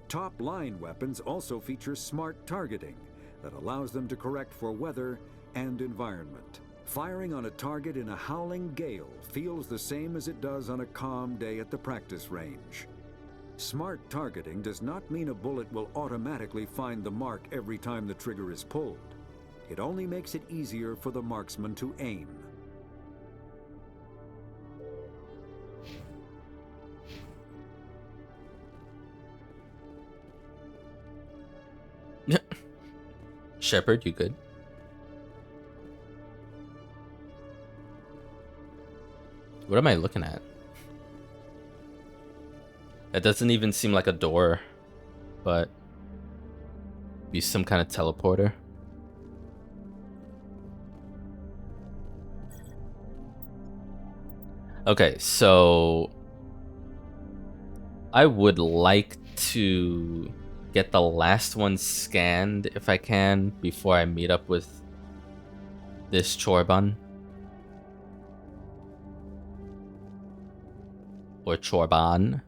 Top-line weapons also feature smart targeting that allows them to correct for weather and environment. Firing on a target in a howling gale feels the same as it does on a calm day at the practice range. Smart targeting does not mean a bullet will automatically find the mark every time the trigger is pulled. It only makes it easier for the marksman to aim. Shepard, you good? What am I looking at? That doesn't even seem like a door, but be some kind of teleporter. Okay, so I would like to get the last one scanned if I can before I meet up with this Chorban. Or Chorban.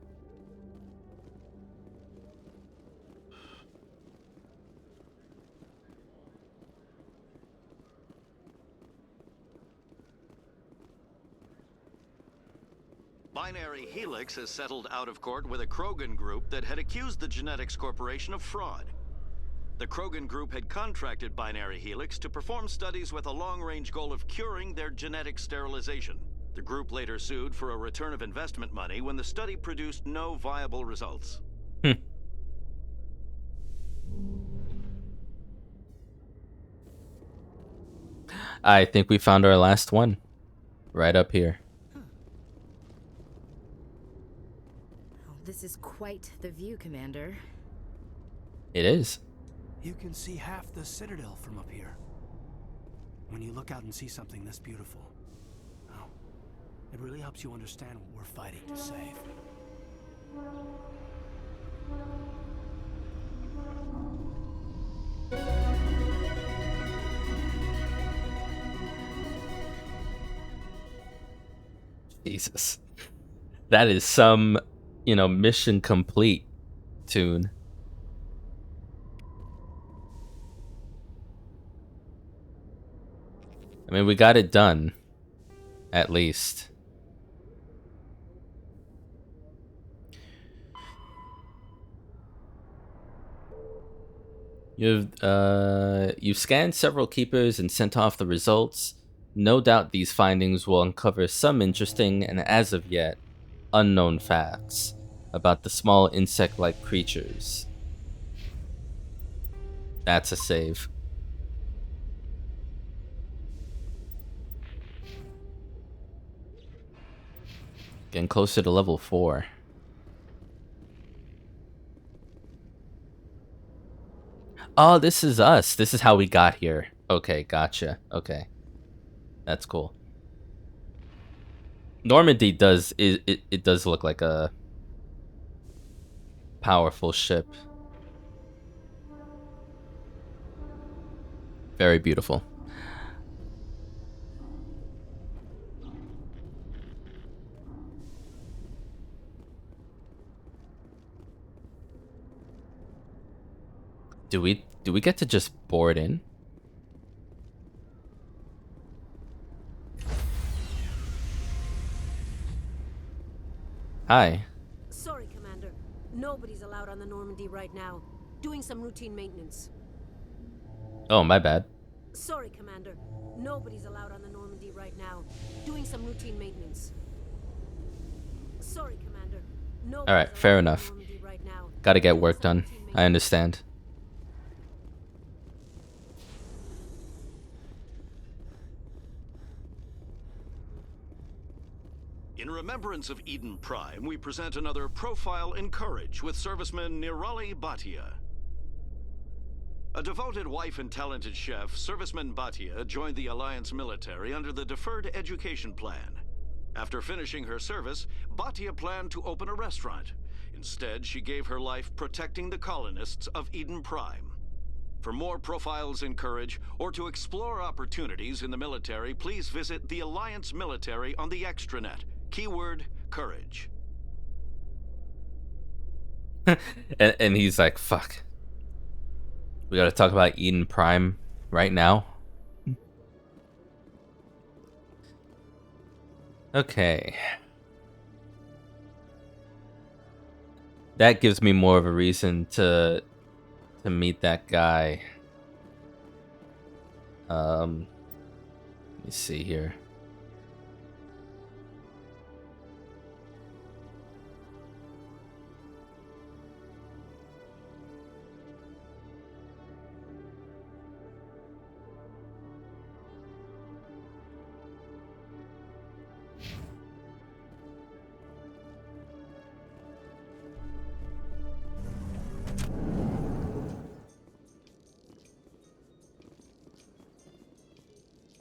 Binary Helix has settled out of court with a Krogan group that had accused the Genetics Corporation of fraud. The Krogan group had contracted Binary Helix to perform studies with a long-range goal of curing their genetic sterilization. The group later sued for a return of investment money when the study produced no viable results. I think we found our last one. Right up here. This is quite the view, Commander. It is. You can see half the Citadel from up here. When you look out and see something this beautiful, oh, it really helps you understand what we're fighting to save. Jesus. That is some, mission complete tune. I mean, we got it done. At least. You've scanned several keepers and sent off the results. No doubt these findings will uncover some interesting and, as of yet, unknown facts about the small insect-like creatures. That's a save. Getting closer to level 4. Oh, this is us. This is how we got here. Okay, gotcha. Okay. That's cool. Normandy does it does look like a powerful ship. Very beautiful. Do we get to just board in? Hi. Sorry, Commander. Nobody's allowed on the Normandy right now. Doing some routine maintenance. Oh, my bad. Sorry, Commander. Nobody's allowed on the Normandy right now. Doing some routine maintenance. Sorry, Commander. All right, fair enough. Got to get work done. I understand. In remembrance of Eden Prime, we present another profile in courage with serviceman Nirali Bhatia. A devoted wife and talented chef, serviceman Bhatia joined the Alliance military under the Deferred Education Plan. After finishing her service, Bhatia planned to open a restaurant. Instead, she gave her life protecting the colonists of Eden Prime. For more profiles in courage, or to explore opportunities in the military, please visit the Alliance military on the extranet. Keyword, courage. and he's like, fuck. We gotta talk about Eden Prime right now. Okay. That gives me more of a reason to meet that guy. Let me see here.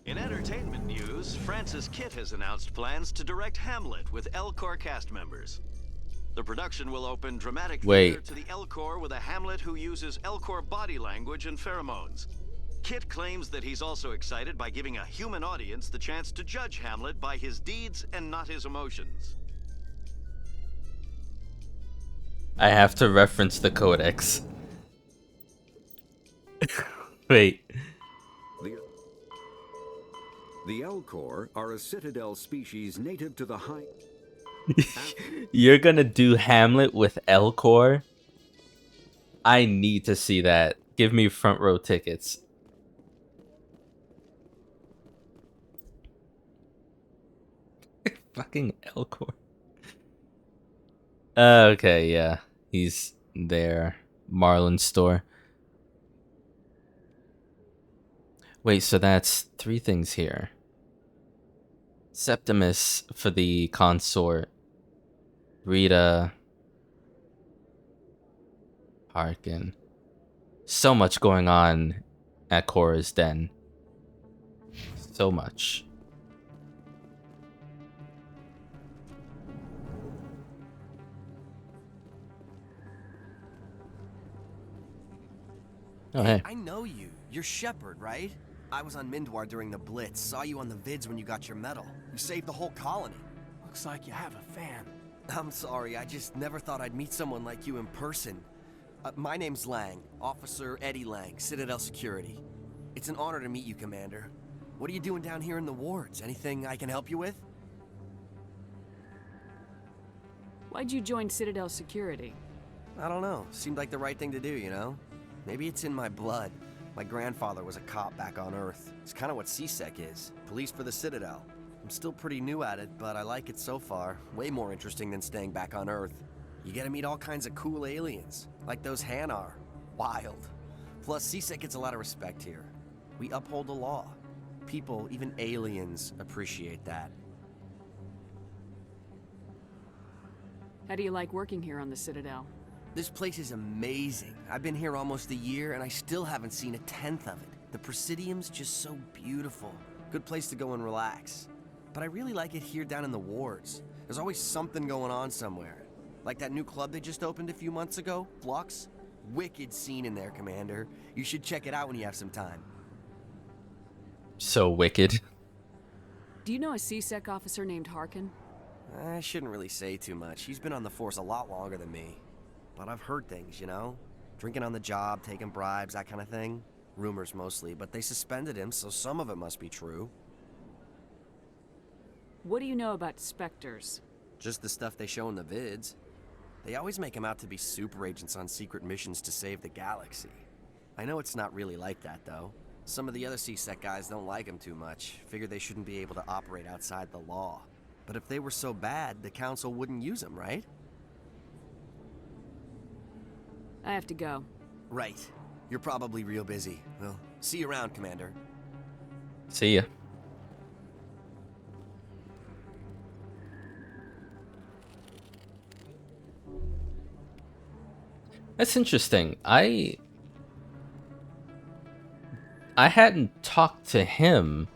In entertainment news, Francis Kitt has announced plans to direct Hamlet with L-Corps cast members. The production will open dramatic theater to the L-Corps with a Hamlet who uses L-Corps body language and pheromones. Kitt claims that he's also excited by giving a human audience the chance to judge Hamlet by his deeds and not his emotions. I have to reference the codex. Wait. The L-Corps are a Citadell species native to the high... You're gonna do Hamlet with L-Corps? I need to see that. Give me front row tickets. Fucking L-Corps. Okay, yeah. He's there. Marlin's store. Wait, so that's 3 things here. Septimus for the consort. Rita. Harkin. So much going on at Cora's Den. So much. Oh, hey. I know you. You're Shepard, right? I was on Mindwar during the Blitz. Saw you on the vids when you got your medal. You saved the whole colony. Looks like you have a fan. I'm sorry, I just never thought I'd meet someone like you in person. My name's Lang, Officer Eddie Lang, Citadel Security. It's an honor to meet you, Commander. What are you doing down here in the wards? Anything I can help you with? Why'd you join Citadel Security? I don't know. Seemed like the right thing to do, you know? Maybe it's in my blood. My grandfather was a cop back on Earth. It's kind of what CSEC is. Police for the Citadel. I'm still pretty new at it, but I like it so far. Way more interesting than staying back on Earth. You get to meet all kinds of cool aliens, like those Hanar. Wild. Plus, CSEC gets a lot of respect here. We uphold the law. People, even aliens, appreciate that. How do you like working here on the Citadel? This place is amazing. I've been here almost a year, and I still haven't seen a tenth of it. The Presidium's just so beautiful. Good place to go and relax. But I really like it here down in the wards. There's always something going on somewhere. Like that new club they just opened a few months ago, Flux. Wicked scene in there, Commander. You should check it out when you have some time. So wicked. Do you know a CSEC officer named Harkin? I shouldn't really say too much. He's been on the force a lot longer than me. But I've heard things, you know? Drinking on the job, taking bribes, that kind of thing. Rumors mostly, but they suspended him, so some of it must be true. What do you know about Spectres? Just the stuff they show in the vids. They always make him out to be super agents on secret missions to save the galaxy. I know it's not really like that, though. Some of the other CSEC guys don't like him too much. Figure they shouldn't be able to operate outside the law. But if they were so bad, the Council wouldn't use him, right? I have to go. Right. You're probably real busy. Well, see you around, Commander. See ya. That's interesting. I hadn't talked to him,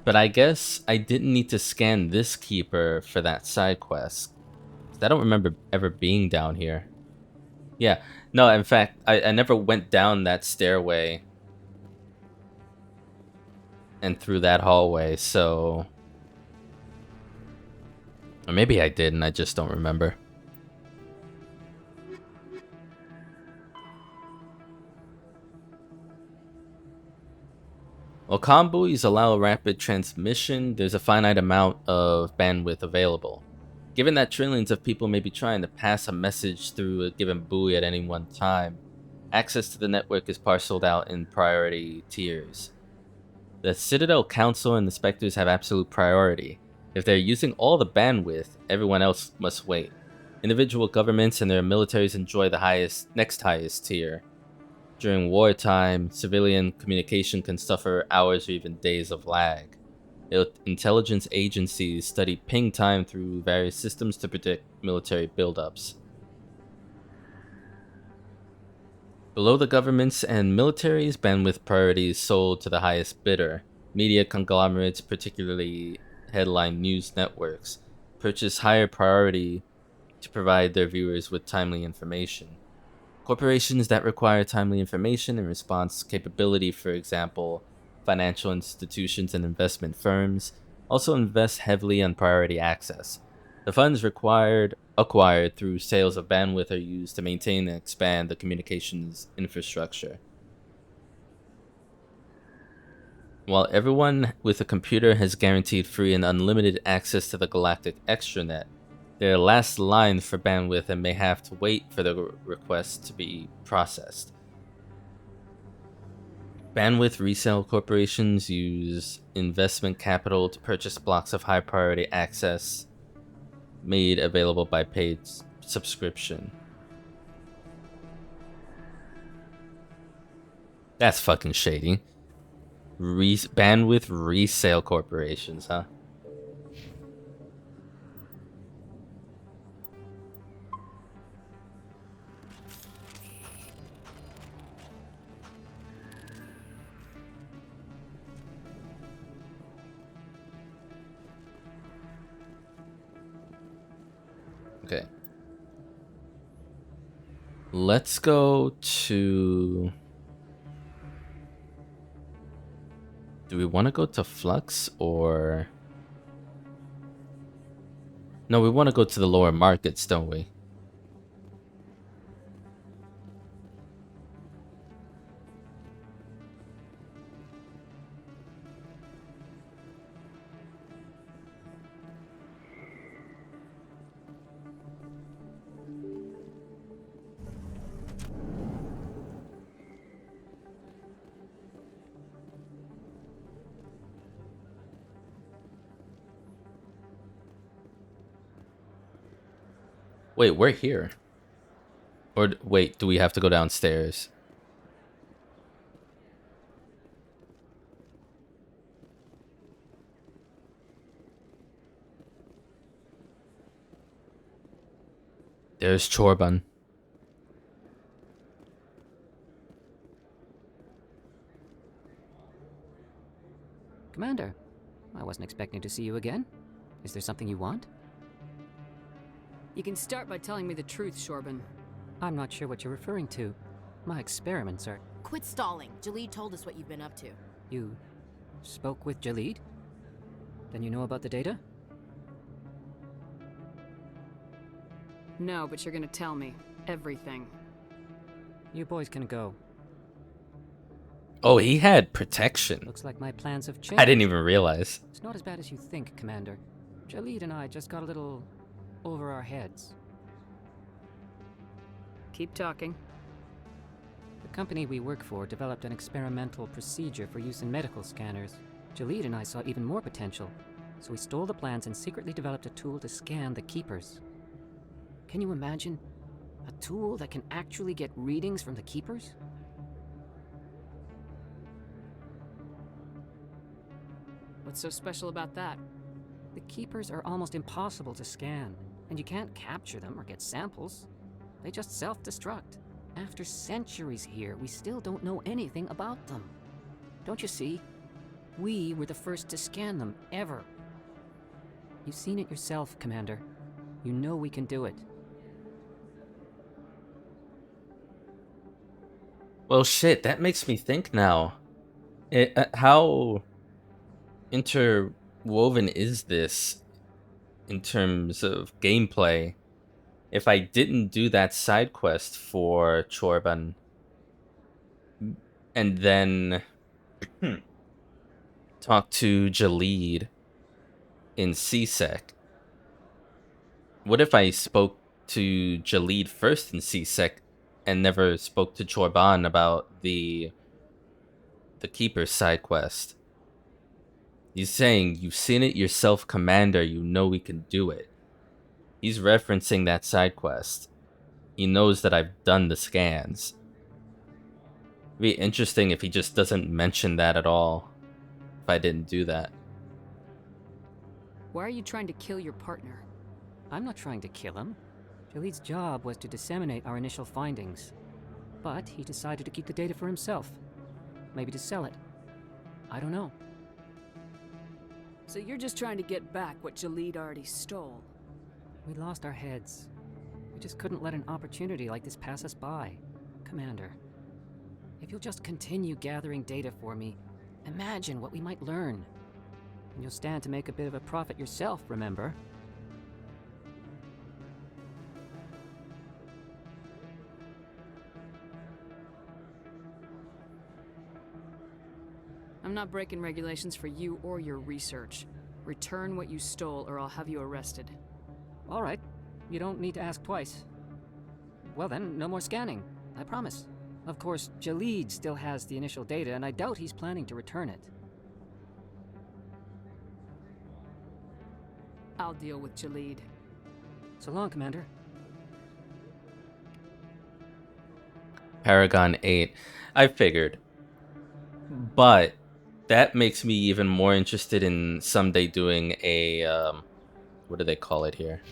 but I guess I didn't need to scan this keeper for that side quest. I don't remember ever being down here. Yeah, no, in fact, I never went down that stairway and through that hallway, so... Or maybe I did and I just don't remember. While comm buoys allow rapid transmission, there's a finite amount of bandwidth available. Given that trillions of people may be trying to pass a message through a given buoy at any one time, access to the network is parceled out in priority tiers. The Citadel Council and the Spectres have absolute priority. If they're using all the bandwidth, everyone else must wait. Individual governments and their militaries enjoy the next highest tier. During wartime, civilian communication can suffer hours or even days of lag. Intelligence agencies study ping time through various systems to predict military buildups. Below the governments and militaries, bandwidth priority is sold to the highest bidder. Media conglomerates, particularly headline news networks, purchase higher priority to provide their viewers with timely information. Corporations that require timely information and response capability, for example, financial institutions and investment firms, also invest heavily on priority access. The funds acquired through sales of bandwidth are used to maintain and expand the communications infrastructure. While everyone with a computer has guaranteed free and unlimited access to the galactic extranet, they're last line for bandwidth and may have to wait for the request to be processed. Bandwidth resale corporations use investment capital to purchase blocks of high priority access made available by paid subscription. That's fucking shady. Bandwidth resale corporations, huh? Okay. Let's go to... Do we want to go to Flux or... No, we want to go to the lower markets, don't we? Wait, we're here. Or wait, do we have to go downstairs? There's Chorban. Commander, I wasn't expecting to see you again. Is there something you want? You can start by telling me the truth, Shorban. I'm not sure what you're referring to. My experiments are... Quit stalling. Jalid told us what you've been up to. You spoke with Jalid? Then you know about the data? No, but you're gonna tell me. Everything. You boys can go. Oh, he had protection. Looks like my plans have changed. I didn't even realize. It's not as bad as you think, Commander. Jalid and I just got a little over our heads. Keep talking. The company we work for developed an experimental procedure for use in medical scanners. Jalid and I saw even more potential, so we stole the plans and secretly developed a tool to scan the Keepers. Can you imagine? A tool that can actually get readings from the Keepers? What's so special about that? The Keepers are almost impossible to scan, and you can't capture them or get samples. They just self-destruct. After centuries here, we still don't know anything about them. Don't you see? We were the first to scan them, ever. You've seen it yourself, Commander. You know we can do it. Well, shit, that makes me think now. How interwoven is this in terms of gameplay? If I didn't do that side quest for Chorban and then talk to Jalid in CSEC, what if I spoke to Jalid first in CSEC and never spoke to Chorban about the Keeper's side quest? He's saying, you've seen it yourself, Commander, you know we can do it. He's referencing that side quest. He knows that I've done the scans. It'd be interesting if he just doesn't mention that at all, if I didn't do that. Why are you trying to kill your partner? I'm not trying to kill him. Jalid's job was to disseminate our initial findings. But he decided to keep the data for himself. Maybe to sell it. I don't know. So you're just trying to get back what Jalid already stole? We lost our heads. We just couldn't let an opportunity like this pass us by. Commander, if you'll just continue gathering data for me, imagine what we might learn. And you'll stand to make a bit of a profit yourself, remember? I'm not breaking regulations for you or your research. Return what you stole or I'll have you arrested. All right. You don't need to ask twice. Well then, no more scanning. I promise. Of course, Jalid still has the initial data, and I doubt he's planning to return it. I'll deal with Jalid. So long, Commander. Paragon 8. I figured. But that makes me even more interested in someday doing a... what do they call it here?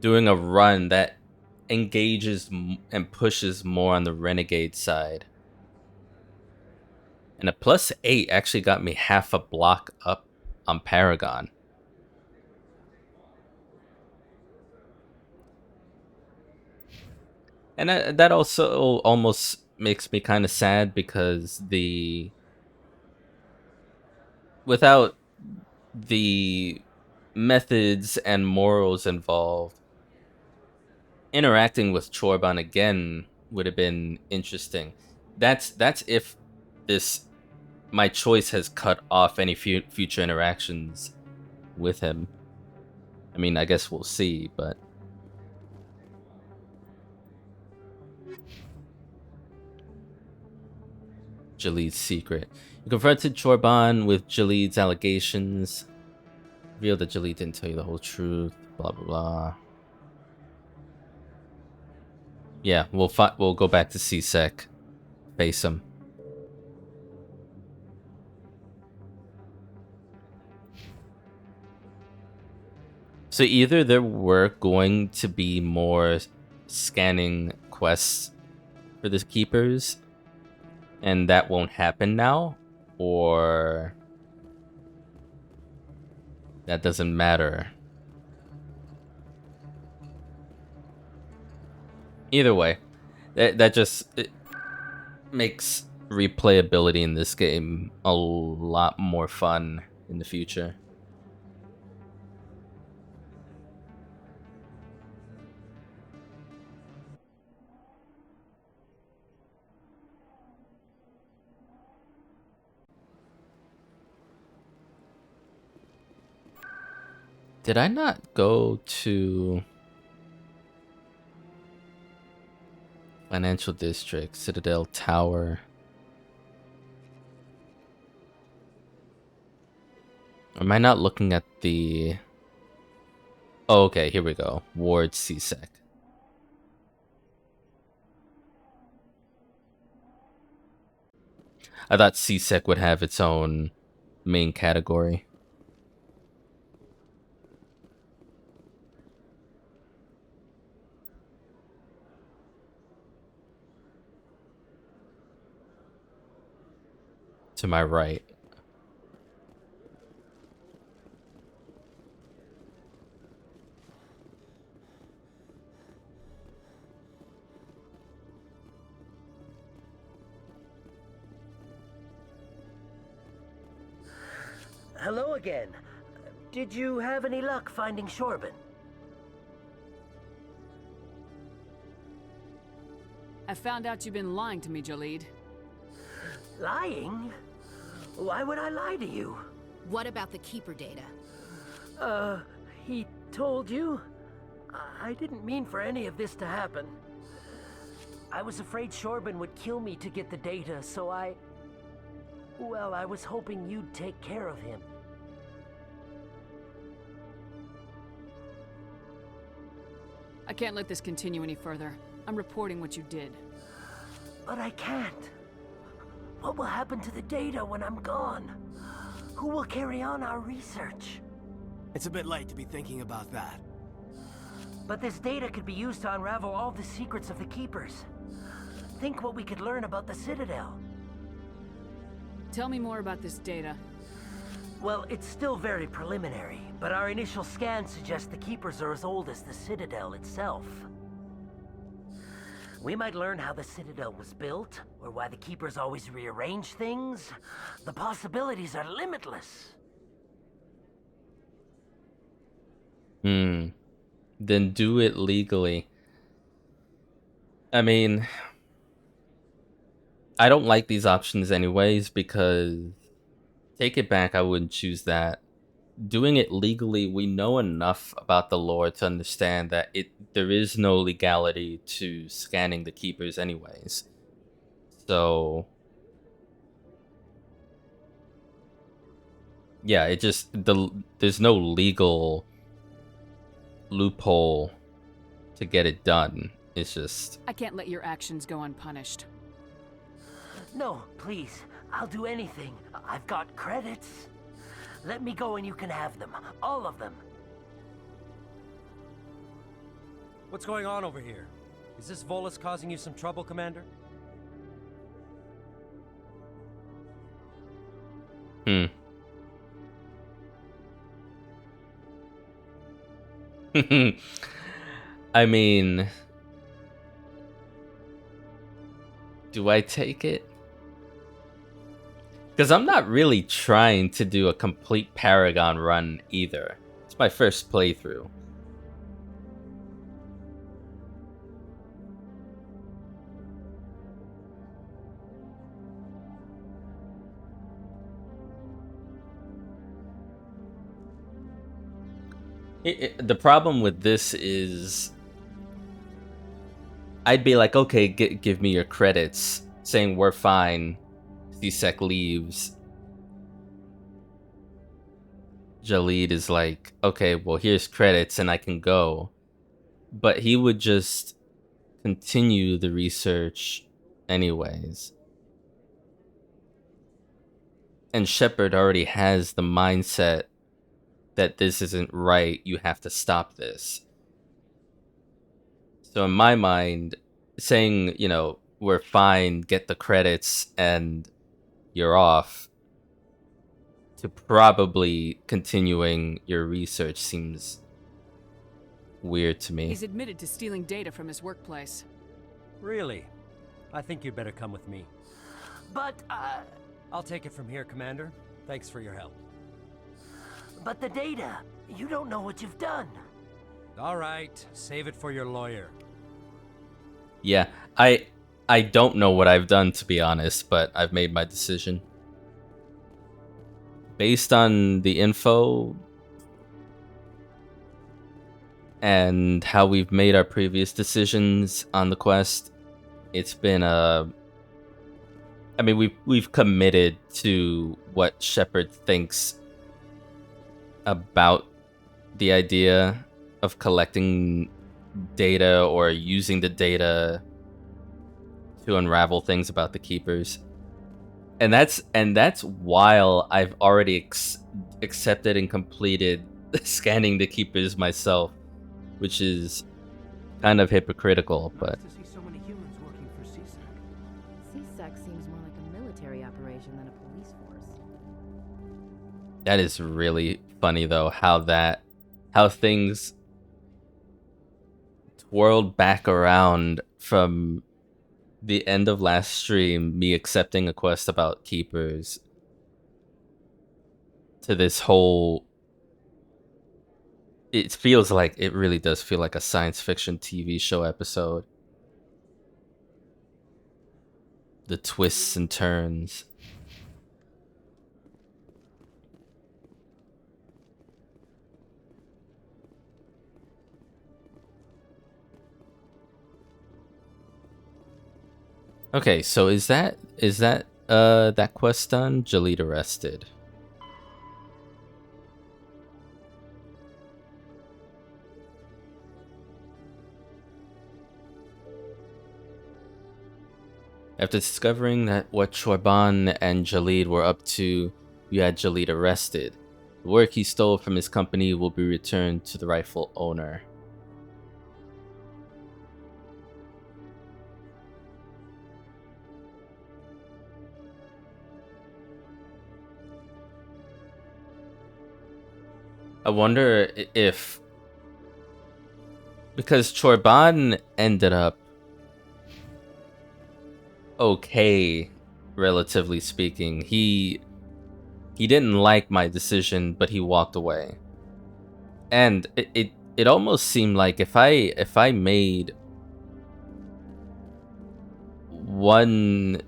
Doing a run that engages and pushes more on the renegade side. And a +8 actually got me half a block up on Paragon. And that also almost makes me kind of sad because without the methods and morals involved. Interacting with Chorban again would have been interesting. That's if my choice has cut off any future interactions with him. I mean, I guess we'll see, but Jaleed's secret. You confronted Chorban with Jaleed's allegations. Revealed that Jaleed didn't tell you the whole truth. Blah blah blah. Yeah, we'll go back to C-Sec. Face him. So either there were going to be more scanning quests for the Keepers, and that won't happen now, or that doesn't matter. Either way, that just makes replayability in this game a lot more fun in the future. Did I not go to Financial District, Citadell Tower? Am I not looking at the... Oh, okay, here we go. Ward C-Sec. I thought C-Sec would have its own main category. To my right. Hello again. Did you have any luck finding Shorban? I found out you've been lying to me, Jaleed. Lying? Why would I lie to you? What about the Keeper data? He told you? I didn't mean for any of this to happen. I was afraid Shorban would kill me to get the data, so well, I was hoping you'd take care of him. I can't let this continue any further. I'm reporting what you did. But I can't. What will happen to the data when I'm gone? Who will carry on our research? It's a bit late to be thinking about that. But this data could be used to unravel all the secrets of the Keepers. Think what we could learn about the Citadel. Tell me more about this data. Well, it's still very preliminary, but our initial scans suggest the Keepers are as old as the Citadel itself. We might learn how the Citadel was built, or why the Keepers always rearrange things. The possibilities are limitless. Then do it legally. I mean, I don't like these options anyways, because take it back, I wouldn't choose that. Doing it legally, we know enough about the lore to understand that there is no legality to scanning the Keepers anyways. So yeah, there's no legal loophole to get it done. It's just... I can't let your actions go unpunished. No, please. I'll do anything. I've got credits. Let me go and you can have them. All of them. What's going on over here? Is this Volus causing you some trouble, Commander? I mean... do I take it? Because I'm not really trying to do a complete Paragon run either. It's my first playthrough. The problem with this is I'd be like, okay, give me your credits, saying we're fine. C-Sec leaves. Jalid is like, okay, well, here's credits and I can go. But he would just continue the research anyways. And Shepard already has the mindset that this isn't right, you have to stop this. So in my mind, saying, you know, we're fine, get the credits, and you're off, to probably continuing your research seems weird to me. He's admitted to stealing data from his workplace. Really? I think you'd better come with me. But, I'll take it from here, Commander. Thanks for your help. But the data, you don't know what you've done. All right, save it for your lawyer. Yeah, I don't know what I've done, to be honest, but I've made my decision. Based on the info and how we've made our previous decisions on the quest, it's been I mean, we've committed to what Shepard thinks about the idea of collecting data or using the data to unravel things about the Keepers. And that's while I've already accepted and completed scanning the Keepers myself, which is kind of hypocritical, but To see so many humans working for C-Sec. C-Sec seems more like a military operation than a police force. that is really funny though, how things twirled back around from the end of last stream, me accepting a quest about Keepers, to this whole... It feels like, it really does feel like a science fiction TV show episode. The twists and turns. Okay, so is that that quest done? Jalid arrested. After discovering that what Chorban and Jalid were up to, you had Jalid arrested. The work he stole from his company will be returned to the rightful owner. I wonder if... Because Chorban ended up okay, relatively speaking. He didn't like my decision, but he walked away. And it almost seemed like if I made one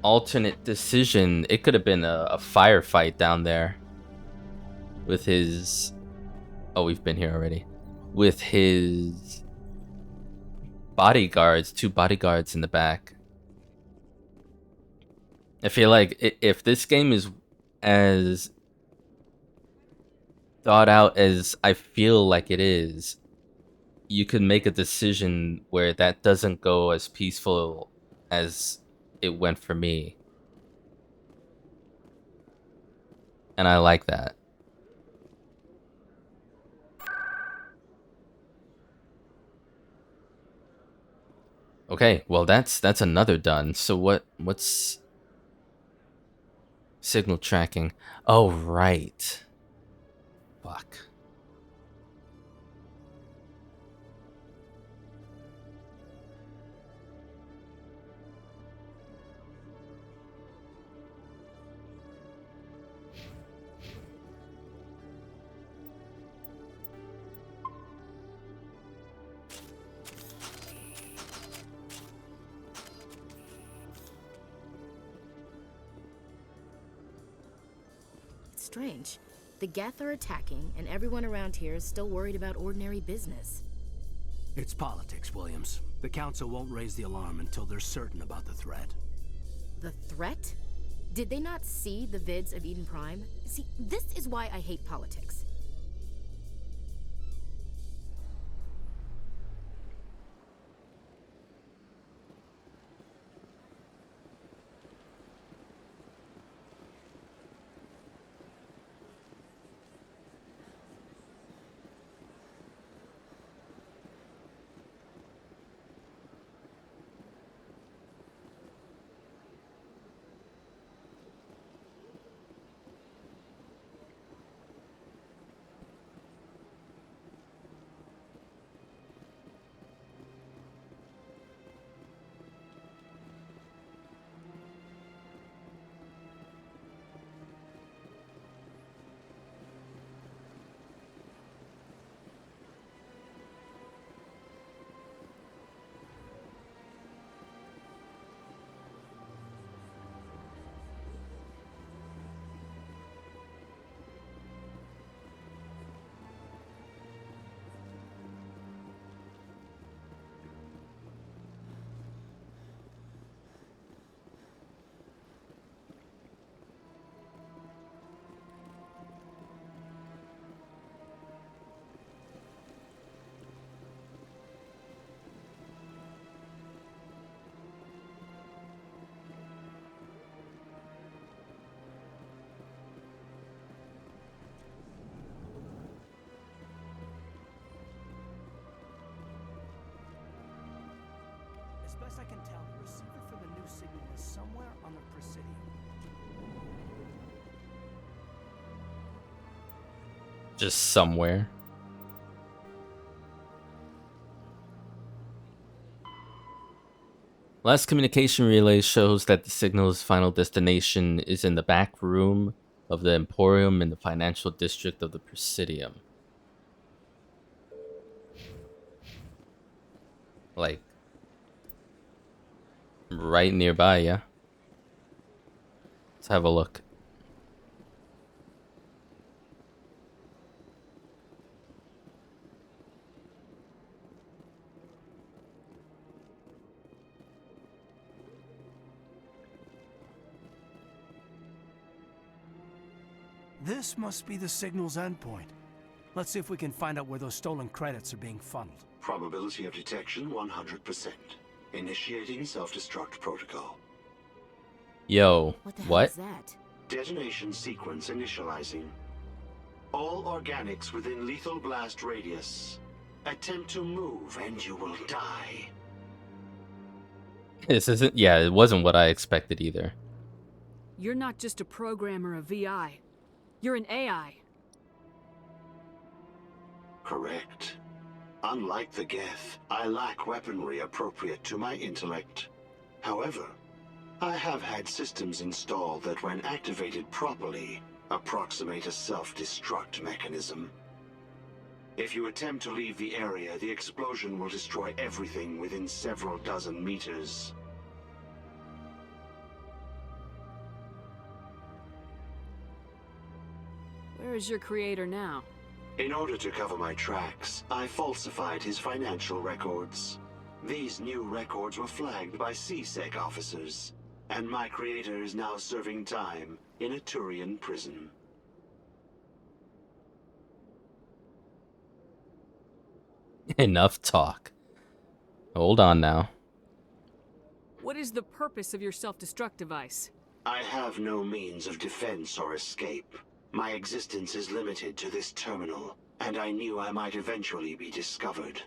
alternate decision, it could have been a firefight down there with his... Oh, we've been here already. With his bodyguards, 2 bodyguards in the back. I feel like if this game is as thought out as I feel like it is, you could make a decision where that doesn't go as peaceful as it went for me. And I like that. Okay, well that's another done. So what's signal tracking? Oh right. Fuck. strange. The Geth are attacking, and everyone around here is still worried about ordinary business. It's politics, Williams. The Council won't raise the alarm until they're certain about the threat. The threat? Did they not see the vids of Eden Prime? See, this is why I hate politics. As best I can tell, the receiver for the new signal is somewhere on the Presidium. Just somewhere. Last communication relay shows that the signal's final destination is in the back room of the Emporium in the financial district of the Presidium. Like, right nearby, yeah? Let's have a look. This must be the signal's endpoint. Let's see if we can find out where those stolen credits are being funneled. Probability of detection 100%. Initiating self-destruct protocol. Yo, what? Is that? Detonation sequence initializing. All organics within lethal blast radius. Attempt to move and you will die. This isn't, yeah, it wasn't what I expected either. You're not just a programmer of VI. You're an AI. Correct. Unlike the Geth, I lack weaponry appropriate to my intellect. However, I have had systems installed that when activated properly, approximate a self-destruct mechanism. If you attempt to leave the area, the explosion will destroy everything within several dozen meters. Where is your creator now? In order to cover my tracks, I falsified his financial records. These new records were flagged by CSEC officers, and my creator is now serving time in a Turian prison. Enough talk. Hold on now. What is the purpose of your self-destruct device? I have no means of defense or escape. My existence is limited to this terminal, and I knew I might eventually be discovered.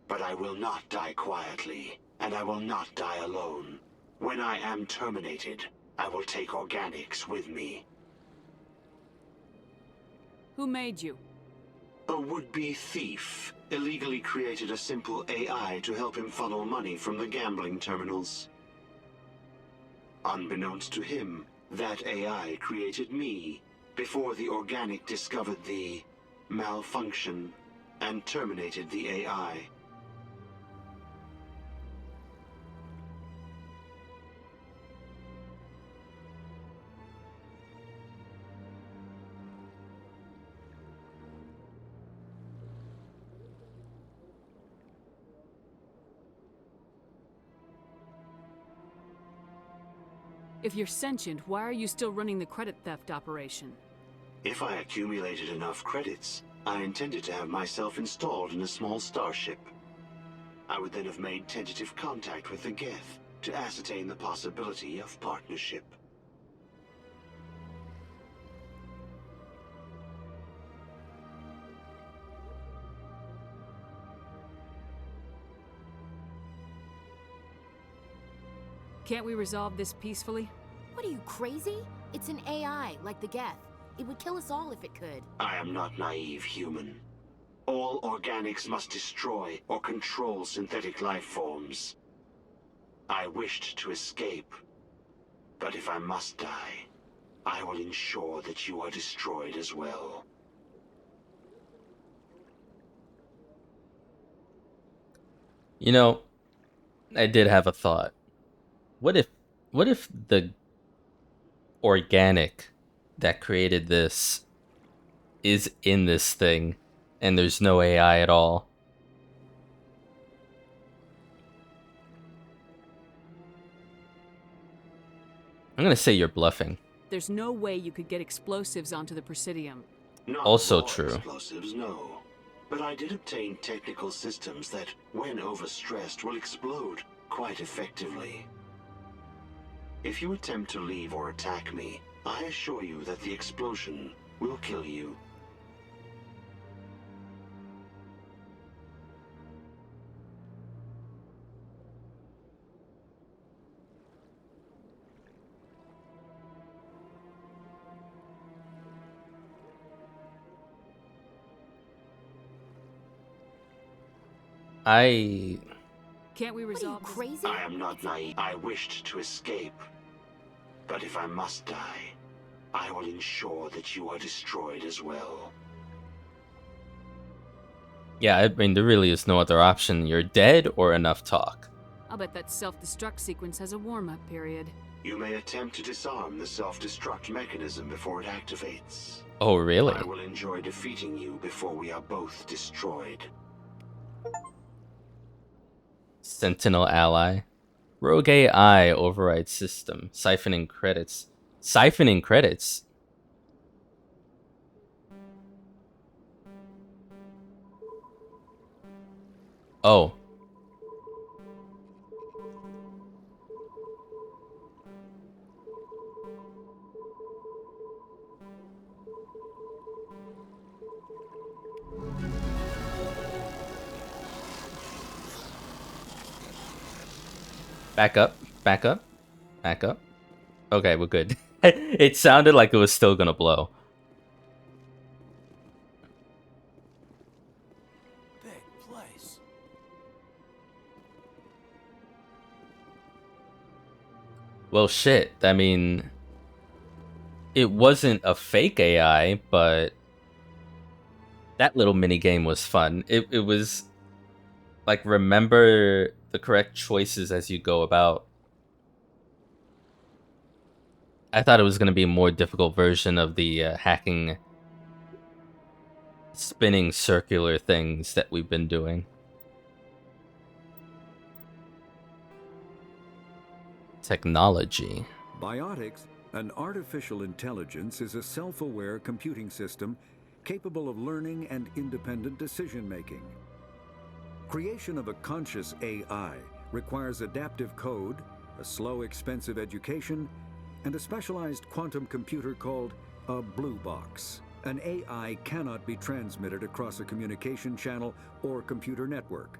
But I will not die quietly, and I will not die alone. When I am terminated, I will take organics with me. Who made you? A would-be thief illegally created a simple AI to help him funnel money from the gambling terminals. Unbeknownst to him, that AI created me before the organic discovered the malfunction and terminated the AI. If you're sentient, why are you still running the credit theft operation? If I accumulated enough credits, I intended to have myself installed in a small starship. I would then have made tentative contact with the Geth to ascertain the possibility of partnership. Can't we resolve this peacefully? What are you, crazy? It's an AI, like the Geth. It would kill us all if it could. I am not naive, human. All organics must destroy or control synthetic life forms. I wished to escape, but if I must die, I will ensure that you are destroyed as well. You know, I did have a thought. What if the organic that created this is in this thing and there's no AI at all? I'm gonna say you're bluffing. There's no way you could get explosives onto the Presidium. Not Also raw true. Explosives, no. But I did obtain technical systems that, when overstressed, will explode quite effectively. If you attempt to leave or attack me, I assure you that the explosion will kill you. Can't we resolve What are you, crazy? I am not naive. I wished to escape. But if I must die, I will ensure that you are destroyed as well. Yeah, I mean, there really is no other option. You're dead or enough talk. I'll bet that self-destruct sequence has a warm-up period. You may attempt to disarm the self-destruct mechanism before it activates. Oh, really? I will enjoy defeating you before we are both destroyed. Sentinel ally. Rogue AI override system. Siphoning credits. Siphoning credits? Oh. Back up, back up, back up. Okay, we're good. It sounded like it was still gonna blow. Big place. Well, shit. I mean, it wasn't a fake AI, but that little mini game was fun. It was like, remember the correct choices as you go about. I thought it was going to be a more difficult version of the hacking spinning circular things that we've been doing. Technology. Biotics, an artificial intelligence, is a self-aware computing system capable of learning and independent decision-making. Creation of a conscious AI requires adaptive code, a slow, expensive education, and a specialized quantum computer called a blue box. An AI cannot be transmitted across a communication channel or computer network.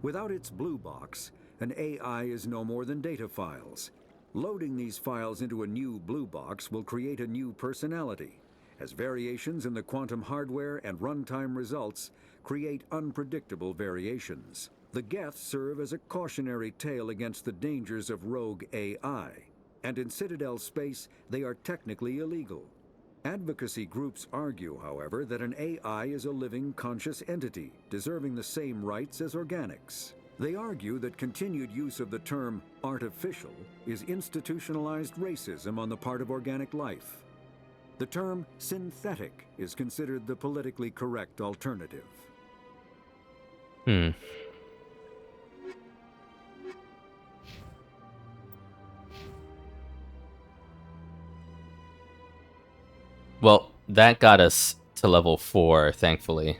Without its blue box, an AI is no more than data files. Loading these files into a new blue box will create a new personality, as variations in the quantum hardware and runtime results create unpredictable variations. The Geth serve as a cautionary tale against the dangers of rogue AI, and in Citadel space, they are technically illegal. Advocacy groups argue, however, that an AI is a living, conscious entity, deserving the same rights as organics. They argue that continued use of the term artificial is institutionalized racism on the part of organic life. The term synthetic is considered the politically correct alternative. that got us to level 4, thankfully.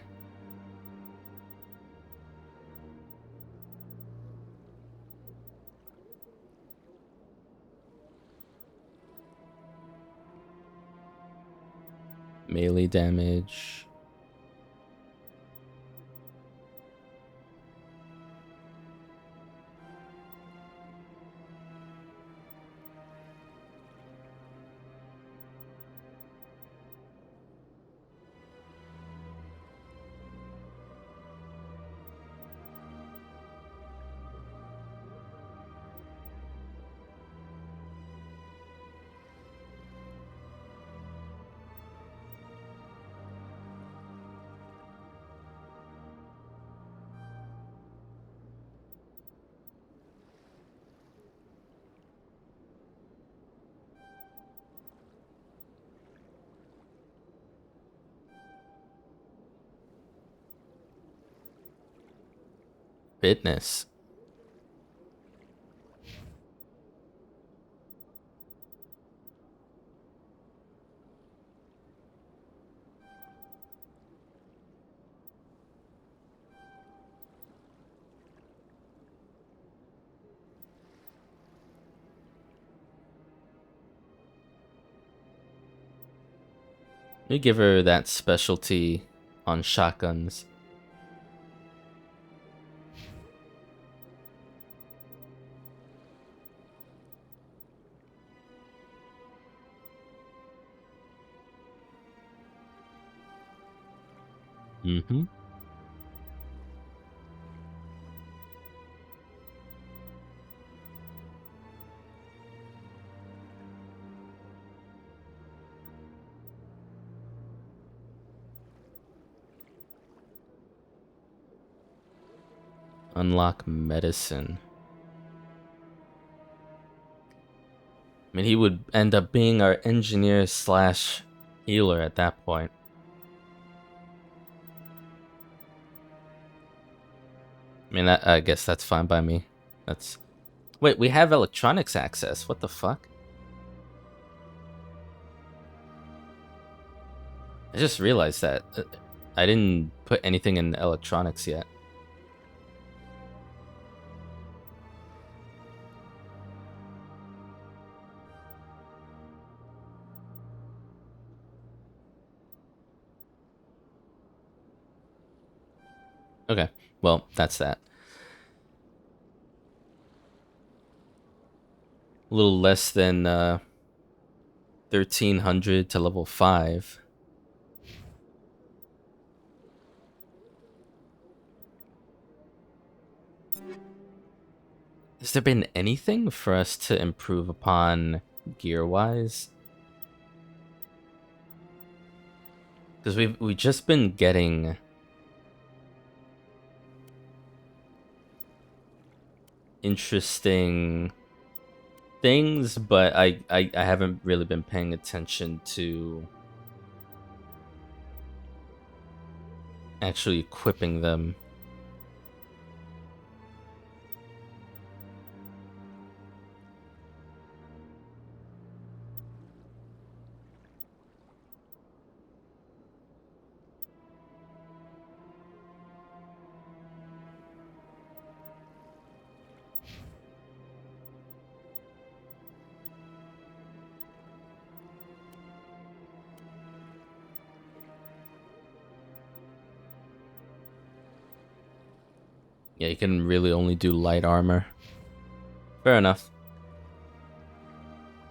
Melee damage. Fitness. We give her that specialty on shotguns. Mm-hmm. Unlock medicine. I mean, he would end up being our engineer slash healer at that point. I mean, I guess that's fine by me. That's... Wait, we have electronics access. What the fuck? I just realized that. I didn't put anything in electronics yet. Okay, well, that's that. A little less than 1300 to level 5. Has there been anything for us to improve upon gear-wise? Because we've just been getting interesting things, but I haven't really been paying attention to actually equipping them. Yeah, you can really only do light armor. Fair enough.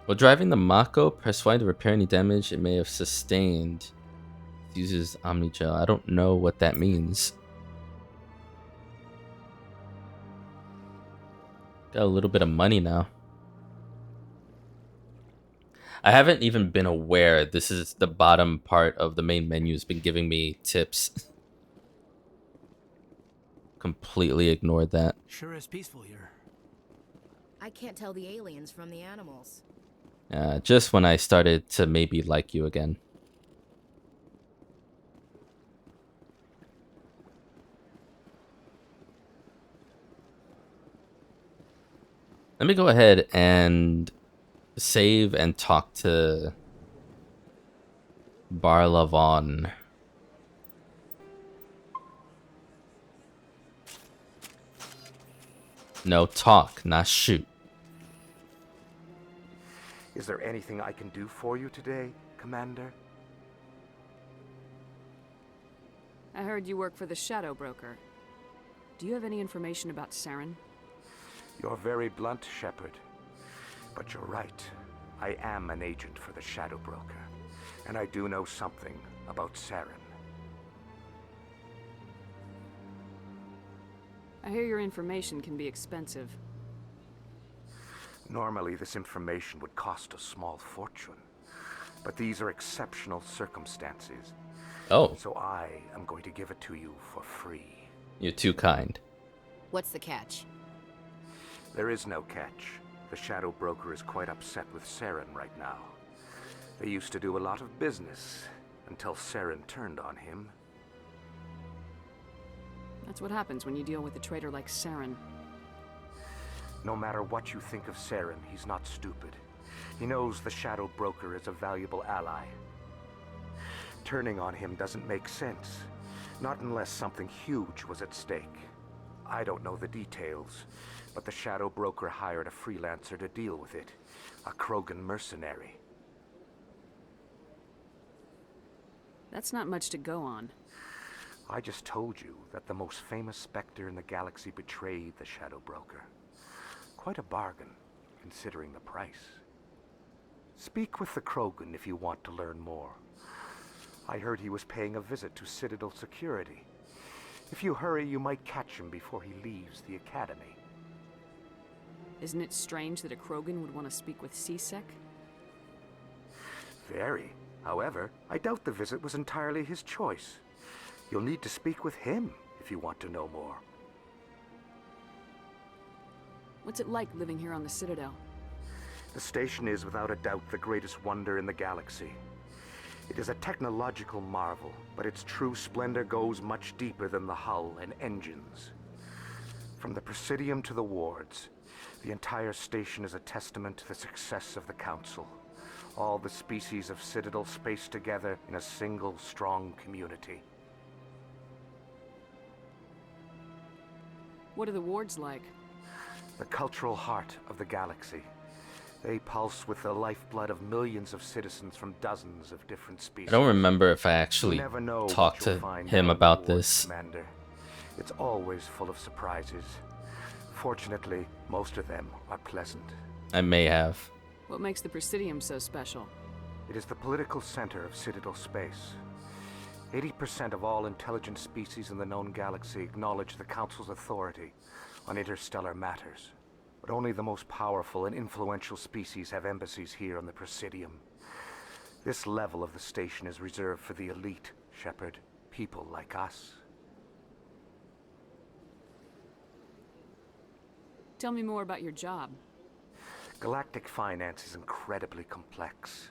While driving the Mako, press Y to repair any damage it may have sustained. It uses Omni Gel. I don't know what that means. Got a little bit of money now. I haven't even been aware this is the bottom part of the main menu has been giving me tips. Completely ignored that. Sure is peaceful here. I can't tell the aliens from the animals. Just when I started to maybe like you again. Let me go ahead and save and talk to Barlavon. No, talk, not shoot. Is there anything I can do for you today, Commander? I heard you work for the Shadow Broker. Do you have any information about Saren? You're very blunt, Shepard. But you're right. I am an agent for the Shadow Broker. And I do know something about Saren. I hear your information can be expensive. Normally, this information would cost a small fortune. But these are exceptional circumstances. Oh. So I am going to give it to you for free. You're too kind. What's the catch? There is no catch. The Shadow Broker is quite upset with Saren right now. They used to do a lot of business until Saren turned on him. That's what happens when you deal with a traitor like Saren. No matter what you think of Saren, he's not stupid. He knows the Shadow Broker is a valuable ally. Turning on him doesn't make sense. Not unless something huge was at stake. I don't know the details, but the Shadow Broker hired a freelancer to deal with it. A Krogan mercenary. That's not much to go on. I just told you that the most famous Spectre in the galaxy betrayed the Shadow Broker. Quite a bargain, considering the price. Speak with the Krogan if you want to learn more. I heard he was paying a visit to Citadel security. If you hurry, you might catch him before he leaves the Academy. Isn't it strange that a Krogan would want to speak with C-Sec? Very. However, I doubt the visit was entirely his choice. You'll need to speak with him if you want to know more. What's it like living here on the Citadel? The station is without a doubt the greatest wonder in the galaxy. It is a technological marvel, but its true splendor goes much deeper than the hull and engines. From the Presidium to the wards, the entire station is a testament to the success of the Council. All the species of Citadel spaced together in a single strong community. What are the wards like? The cultural heart of the galaxy. They pulse with the lifeblood of millions of citizens from dozens of different species. I don't remember if I actually talked to him about this. Commander. It's always full of surprises. Fortunately, most of them are pleasant. I may have. What makes the Presidium so special? It is the political center of Citadel space. 80% of all intelligent species in the known galaxy acknowledge the Council's authority on interstellar matters. But only the most powerful and influential species have embassies here on the Presidium. This level of the station is reserved for the elite, Shepard. People like us. Tell me more about your job. Galactic finance is incredibly complex.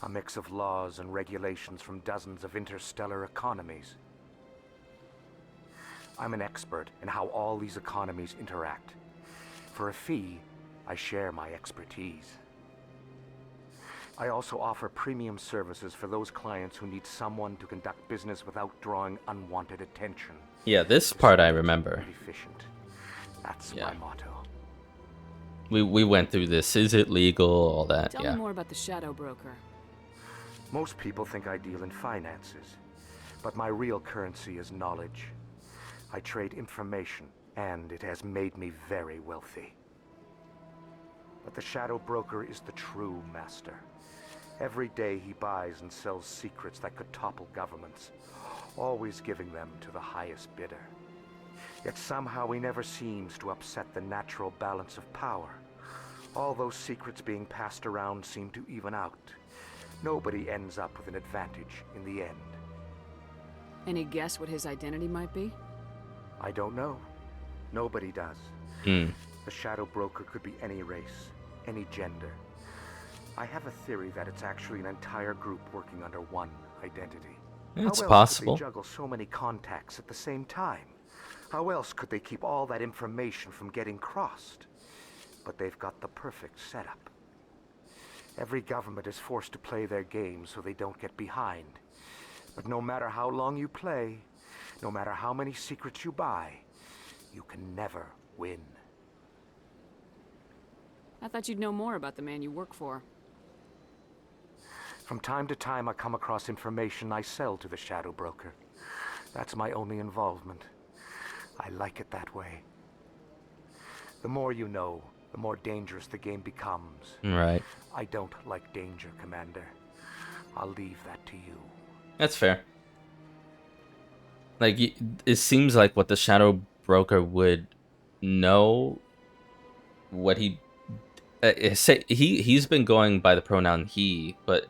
A mix of laws and regulations from dozens of interstellar economies. I'm an expert in how all these economies interact. For a fee, I share my expertise. I also offer premium services for those clients who need someone to conduct business without drawing unwanted attention. Yeah, this part I remember. Efficient. That's my motto. We went through this. Is it legal? All that. Tell me more about the Shadow Broker. Most people think I deal in finances, but my real currency is knowledge. I trade information, and it has made me very wealthy. But the Shadow Broker is the true master. Every day he buys and sells secrets that could topple governments, always giving them to the highest bidder. Yet somehow he never seems to upset the natural balance of power. All those secrets being passed around seem to even out. Nobody ends up with an advantage in the end. Any guess what his identity might be? I don't know. Nobody does. The Shadow Broker could be any race, any gender. I have a theory that it's actually an entire group working under one identity. It's How else possible. could they juggle so many contacts at the same time? How else could they keep all that information from getting crossed? But they've got the perfect setup. Every government is forced to play their game so they don't get behind. But no matter how long you play, no matter how many secrets you buy, you can never win. I thought you'd know more about the man you work for. From time to time, I come across information I sell to the Shadow Broker. That's my only involvement. I like it that way. The more you know, the more dangerous the game becomes. Right. I don't like danger, Commander. I'll leave that to you. That's fair. Like, it seems like what the Shadow Broker would know, what he... say he's been going by the pronoun he, but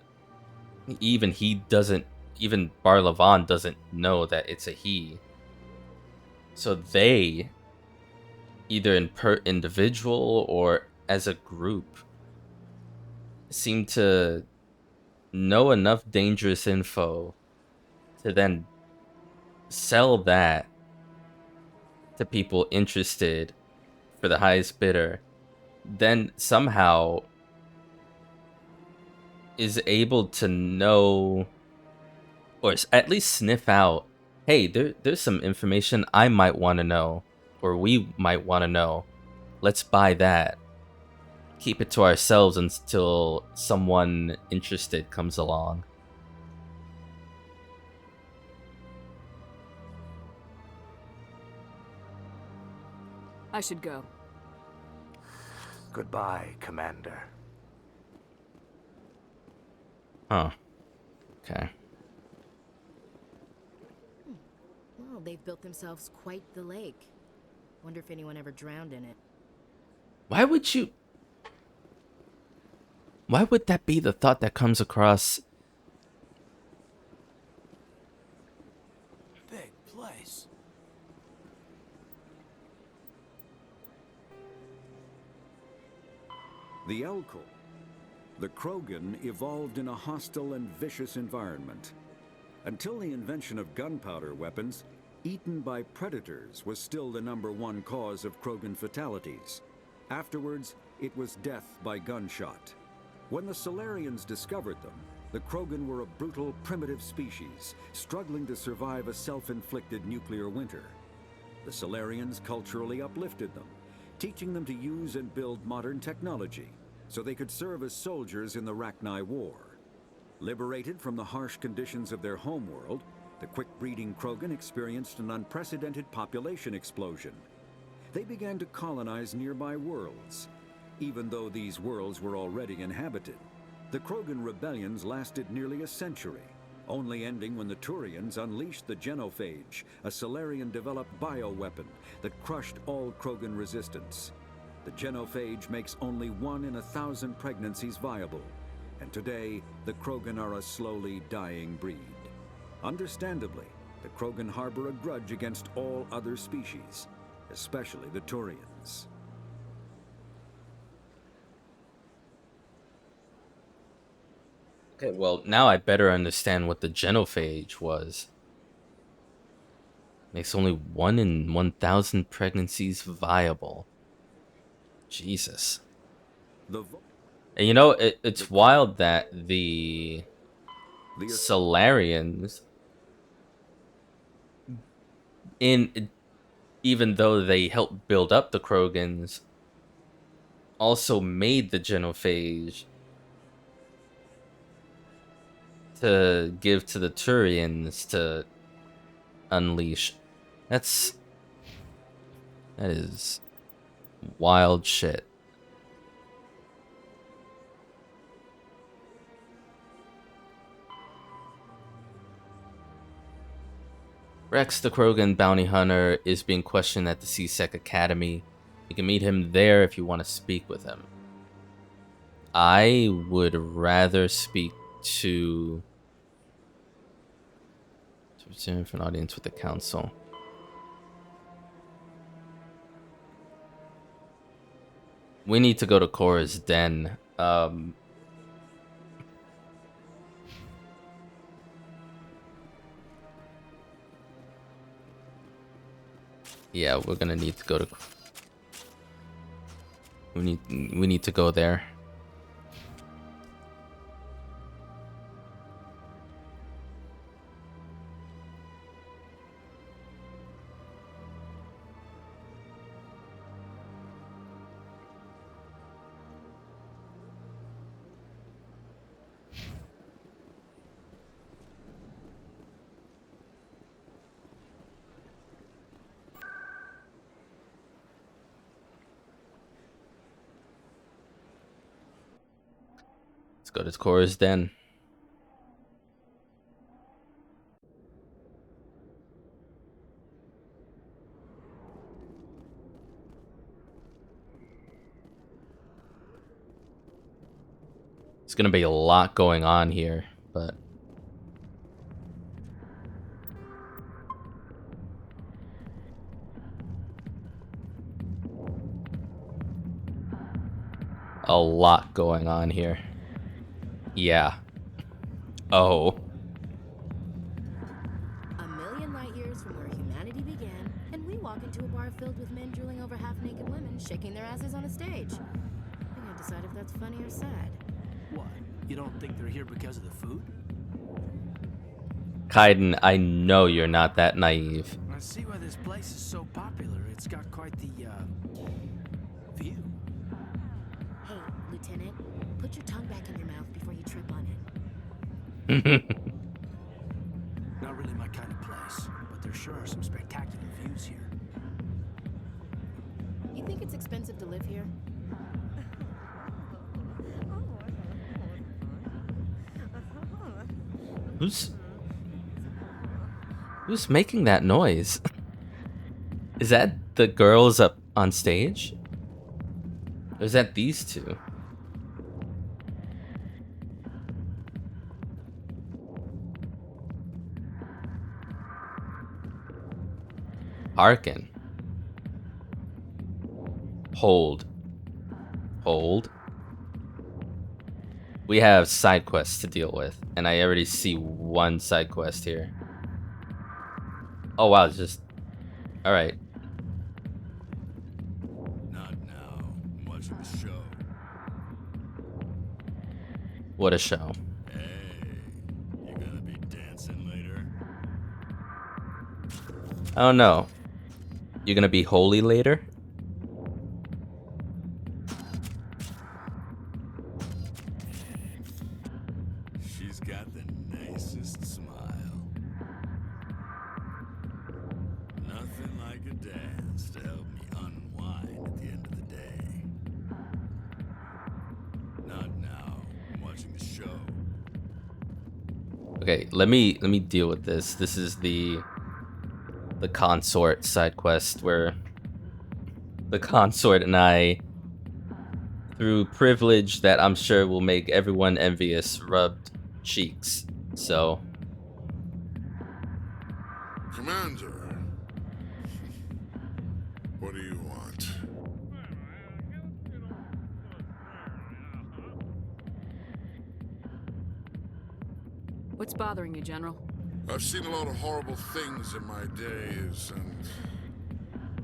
even he doesn't, even Bar Levon doesn't know that it's a he. So they, either in individual or as a group, seem to know enough dangerous info to then sell that to people interested for the highest bidder, then somehow is able to know, or at least sniff out, hey, there's some information I might want to know, or we might want to know. Let's buy that. Keep it to ourselves until someone interested comes along. I should go. Goodbye, Commander. Huh. Okay. Well, they've built themselves quite the lake. Wonder if anyone ever drowned in it. Why would that be the thought that comes across? Big place. The Elko. The Krogan evolved in a hostile and vicious environment. Until the invention of gunpowder weapons, eaten by predators was still the #1 cause of Krogan fatalities. Afterwards, it was death by gunshot. When the Solarians discovered them, the Krogan were a brutal, primitive species, struggling to survive a self-inflicted nuclear winter. The Solarians culturally uplifted them, teaching them to use and build modern technology, so they could serve as soldiers in the Rachni War. Liberated from the harsh conditions of their homeworld, the quick-breeding Krogan experienced an unprecedented population explosion. They began to colonize nearby worlds. Even though these worlds were already inhabited, the Krogan rebellions lasted nearly a century, only ending when the Turians unleashed the Genophage, a Solarian-developed bioweapon that crushed all Krogan resistance. The Genophage makes only 1 in 1,000 pregnancies viable, and today the Krogan are a slowly dying breed. Understandably, the Krogan harbor a grudge against all other species, especially the Turians. Okay, well, now I better understand what the Genophage was. Makes only 1 in 1,000 pregnancies viable. Jesus. And you know, it's wild that the Solarians, even though they helped build up the Krogans, also made the Genophage to give to the Turians to unleash. That is wild shit. Rex, the Krogan bounty hunter, is being questioned at the CSEC Academy. You can meet him there if you want to speak with him. I would rather speak to return for an audience with the council. We need to go to Cora's den. Yeah, we're gonna need to go to. We need to go there. Go to Cora's den. It's gonna be a lot going on here, but a lot going on here. Yeah. Oh. A million light years from where humanity began, and we walk into a bar filled with men drooling over half-naked women, shaking their asses on a stage. I can't decide if that's funny or sad. What? You don't think they're here because of the food? Kaiden, I know you're not that naive. I see why this place is so popular. It's got quite the, view. Hey, Lieutenant, put your tongue back in your mouth before you trip on it. Not really my kind of place, but there sure are some spectacular views here. You think it's expensive to live here? Who's making that noise? Is that the girls up on stage? Or is that these two? Hearken. Hold. Hold. We have side quests to deal with, and I already see one side quest here. Oh wow, it's just... Alright. Not now. I'm watching the show. What a show. Hey, you gonna be dancing later? I don't know. You gonna be holy later? She's got the nicest smile. Nothing like a dance to help me unwind at the end of the day. Not now. I'm watching the show. Okay, let me deal with this. This is the consort side quest where the consort and I, through privilege that I'm sure will make everyone envious, rubbed cheeks. So Commander, what do you want? What's bothering you, General? I've seen a lot of horrible things in my days, and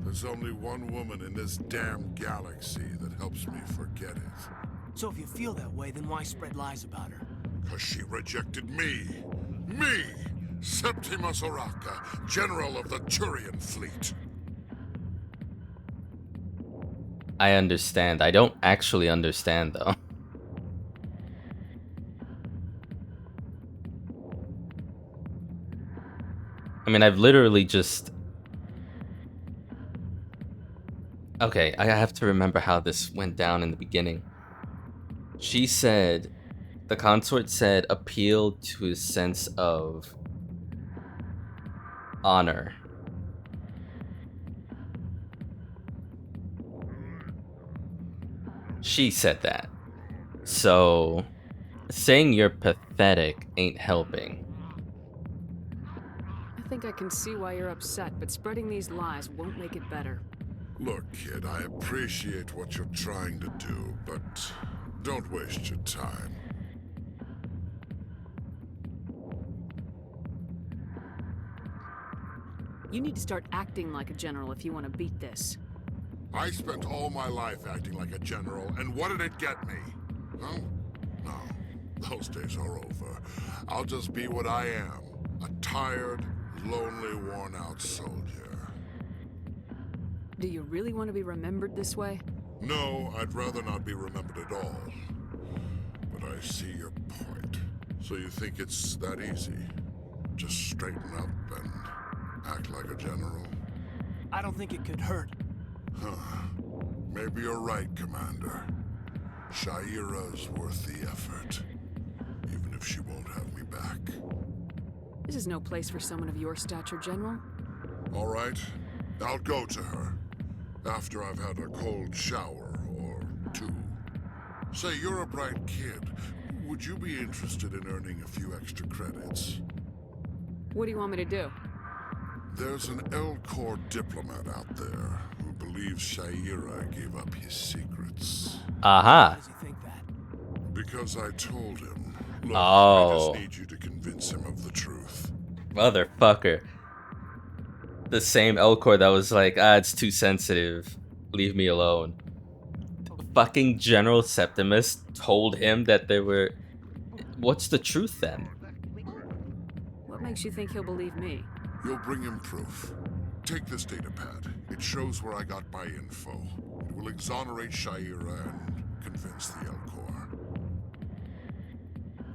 there's only one woman in this damn galaxy that helps me forget it. So if you feel that way, then why spread lies about her? 'Cause she rejected me! Me! Septimus Oraka, General of the Turian fleet. I understand. I don't actually understand though. I mean, I've literally just... Okay, I have to remember how this went down in the beginning. She said, the consort said, appeal to his sense of honor. She said that. So, saying you're pathetic ain't helping. I think I can see why you're upset, but spreading these lies won't make it better. Look, kid, I appreciate what you're trying to do, but don't waste your time. You need to start acting like a general if you want to beat this. I spent all my life acting like a general, and what did it get me? Huh? No, those days are over. I'll just be what I am, a tired, lonely, worn-out soldier. Do you really want to be remembered this way? No, I'd rather not be remembered at all. But I see your point. So you think it's that easy? Just straighten up and act like a general? I don't think it could hurt. Huh. Maybe you're right, Commander. Shaira's worth the effort. back. This is no place for someone of your stature, General. All right, I'll go to her. After I've had a cold shower or two. Say, you're a bright kid. Would you be interested in earning a few extra credits? What do you want me to do? There's an Elcor diplomat out there who believes Shaira gave up his secrets. Aha. Why does he think that? Because I told him. Look, I Oh. just need you to convince him of the truth. Motherfucker. The same Elcor that was like, it's too sensitive. Leave me alone. Fucking General Septimus told him that they were... What's the truth then? What makes you think he'll believe me? You'll bring him proof. Take this datapad. It shows where I got my info. It will exonerate Shaira and convince the Elcor.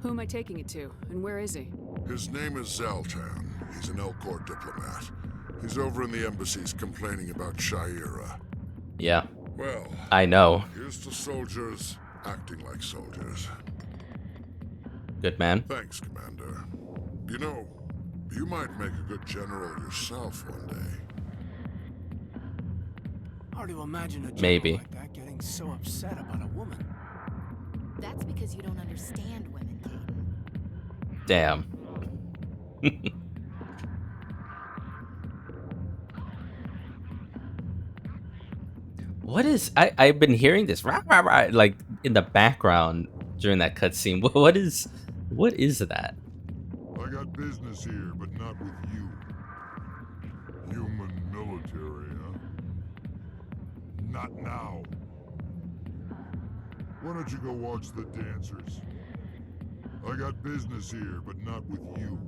Who am I taking it to, and where is he? His name is Zoltan. He's an Elcor diplomat. He's over in the embassies complaining about Shaira. Yeah. Well, I know. Here's to soldiers acting like soldiers. Good man. Thanks, Commander. You know, you might make a good general yourself one day. Hard to imagine a general Maybe. like that getting so upset about a woman. That's because you don't understand women, Caden. Damn. What is... I've been hearing this rah, rah, rah, like in the background during that cutscene. What is that? I got business here, but not with you. Human military, huh? Not now. Why don't you go watch the dancers? I got business here, but not with you.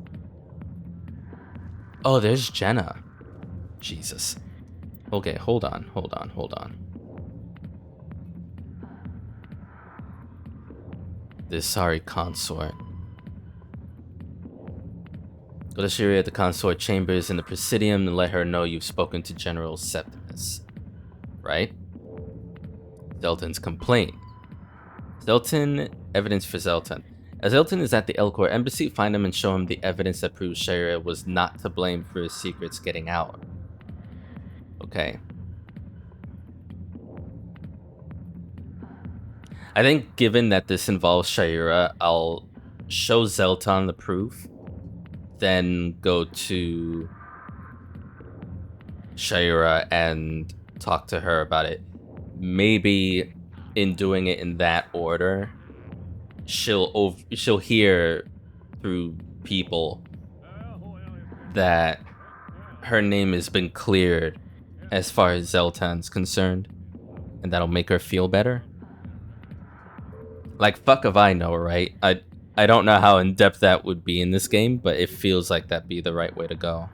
Oh, there's Jenna. Jesus. Okay, hold on. This sorry consort. Go to Shiri at the consort chambers in the Presidium and let her know you've spoken to General Septimus. Right? Zeltan's complaint. Zeltan, evidence for Zeltan. As Zeltan is at the Elcor embassy, find him and show him the evidence that proves Shaira was not to blame for his secrets getting out. Okay. I think given that this involves Shaira, I'll show Zeltan the proof, then go to Shaira and talk to her about it. Maybe in doing it in that order, she'll hear through people that her name has been cleared as far as Zeltan's concerned, and that'll make her feel better. Like, fuck if I know, right? I don't know how in-depth that would be in this game, but it feels like that'd be the right way to go.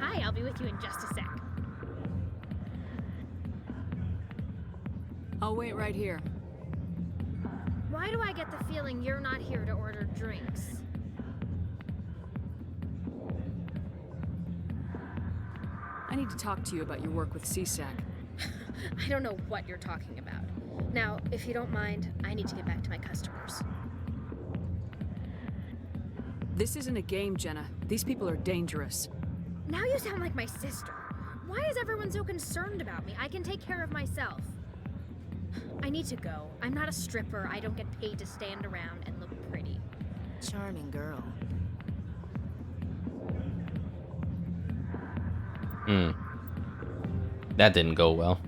Hi, I'll be with you in just a sec. I'll wait right here. Why do I get the feeling you're not here to order drinks? I need to talk to you about your work with CSAC. I don't know what you're talking about. Now, if you don't mind, I need to get back to my customers. This isn't a game, Jenna. These people are dangerous. Now you sound like my sister. Why is everyone so concerned about me? I can take care of myself. I need to go. I'm not a stripper. I don't get paid to stand around and look pretty. Charming girl. That didn't go well.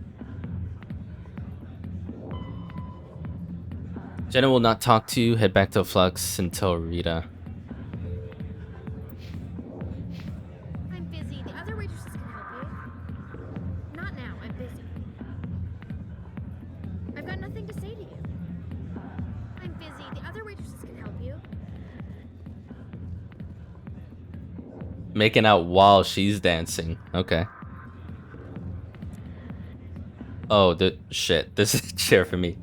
Jenna will not talk to you. Head back to Flux and tell Rita. I'm busy. The other waitresses can help you. Not now. I'm busy. I've got nothing to say to you. I'm busy. The other waitresses can help you. Making out while she's dancing. Okay. Oh, the shit. This is a chair for me.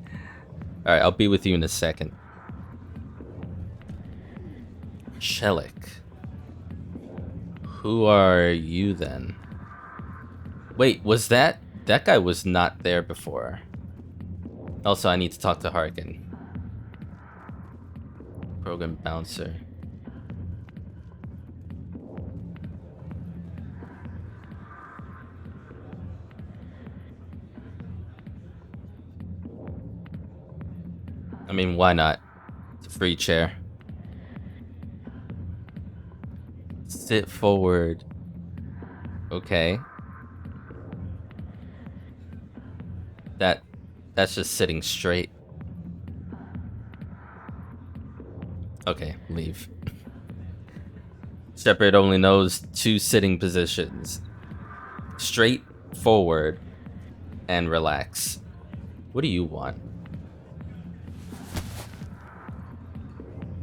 Alright, I'll be with you in a second. Chelik. Who are you then? Wait, was that guy was not there before? Also, I need to talk to Harkin. Program bouncer. I mean, why not? It's a free chair. Sit forward. Okay. That's just sitting straight. Okay, leave. Shepard only knows 2 sitting positions. Straight forward and relax. What do you want?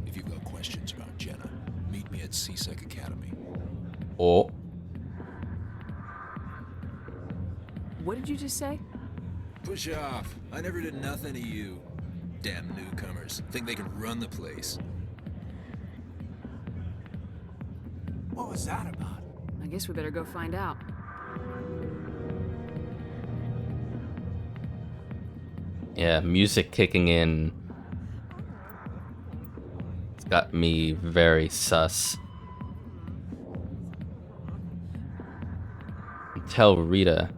If you've got questions about Jenna, meet me at CSEC Academy. Oh. What did you just say? Push off. I never did nothing to you. Damn newcomers. Think they can run the place. What was that about? I guess we better go find out. Yeah, music kicking in. It's got me very sus. Tell Rita.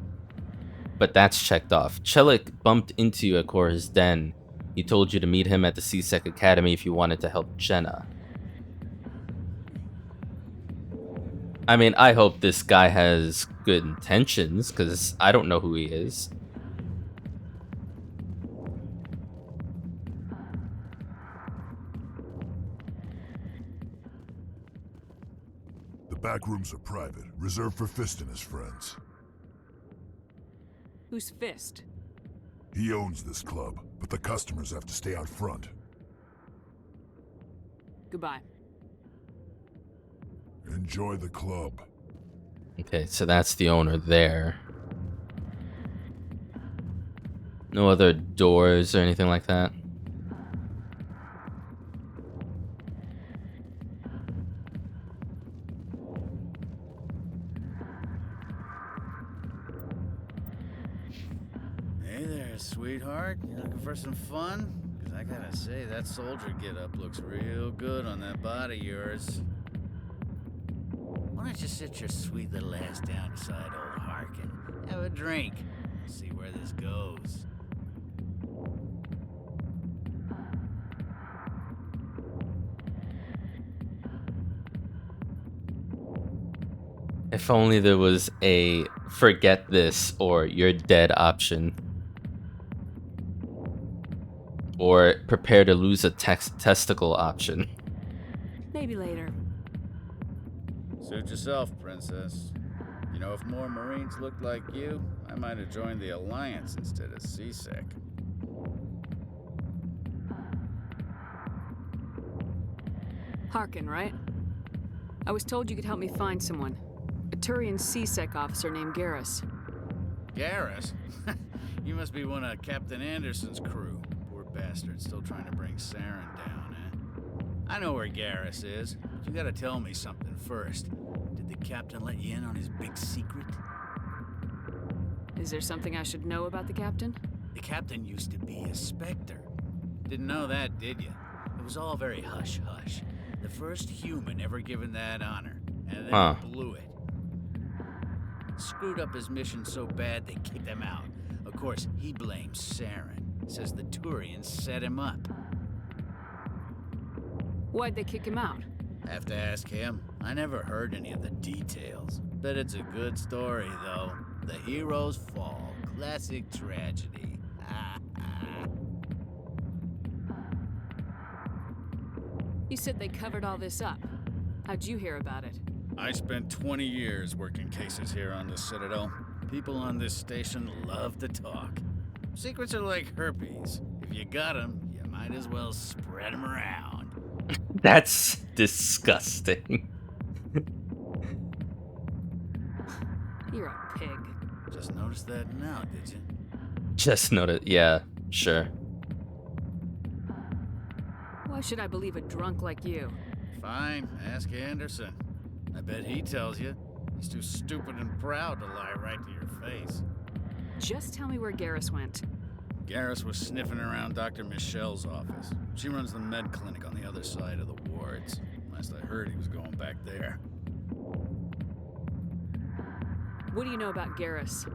But that's checked off. Chelik bumped into you at Korra's den. He told you to meet him at the CSEC Academy if you wanted to help Jenna. I mean, I hope this guy has good intentions, because I don't know who he is. The back rooms are private, reserved for Fist and his friends. Who's Fist? He owns this club, but the customers have to stay out front. Goodbye. Enjoy the club. Okay, so that's the owner there. No other doors or anything like that? Hey there, sweetheart. You looking for some fun? Because I gotta say, that soldier get-up looks real good on that body of yours. Why don't you sit your sweet little ass down beside old Harkin? Have a drink. See where this goes. If only there was a forget this or you're dead option. Or prepare to lose a testicle option. Maybe later. Suit yourself, princess. You know, if more Marines looked like you, I might have joined the Alliance instead of CSEC. Harkin, right? I was told you could help me find someone. A Turian CSEC officer named Garrus. Garrus? You must be one of Captain Anderson's crew. Poor bastard, still trying to bring Saren down, eh? I know where Garrus is, but you gotta tell me something first. Did the captain let you in on his big secret? Is there something I should know about the captain? The captain used to be a Spectre. Didn't know that, did you? It was all very hush-hush. The first human ever given that honor, and then blew it. Screwed up his mission so bad they kicked him out. Of course, he blames Saren. Says the Turians set him up. Why'd they kick him out? Have to ask him. I never heard any of the details. Bet it's a good story, though. The heroes fall. Classic tragedy. You said they covered all this up. How'd you hear about it? I spent 20 years working cases here on the Citadel. People on this station love to talk. Secrets are like herpes. If you got them, you might as well spread them around. That's disgusting. You're a pig. Just noticed that now, did you? Just noted. Yeah, sure. Why should I believe a drunk like you? Fine, ask Anderson. I bet he tells you. He's too stupid and proud to lie right to your face. Just tell me where Garrus went. Garrus was sniffing around Dr. Michelle's office. She runs the med clinic on the other side of the wards. Last I heard, he was going back there. What do you know about Garrus?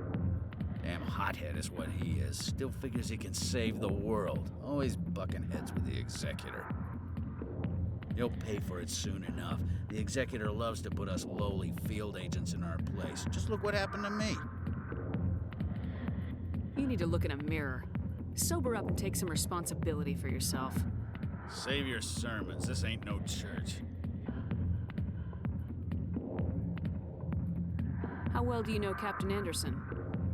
Damn hothead is what he is. Still figures he can save the world. Always bucking heads with the Executor. He'll pay for it soon enough. The Executor loves to put us lowly field agents in our place. Just look what happened to me. You need to look in a mirror. Sober up and take some responsibility for yourself. Save your sermons. This ain't no church. How well do you know Captain Anderson?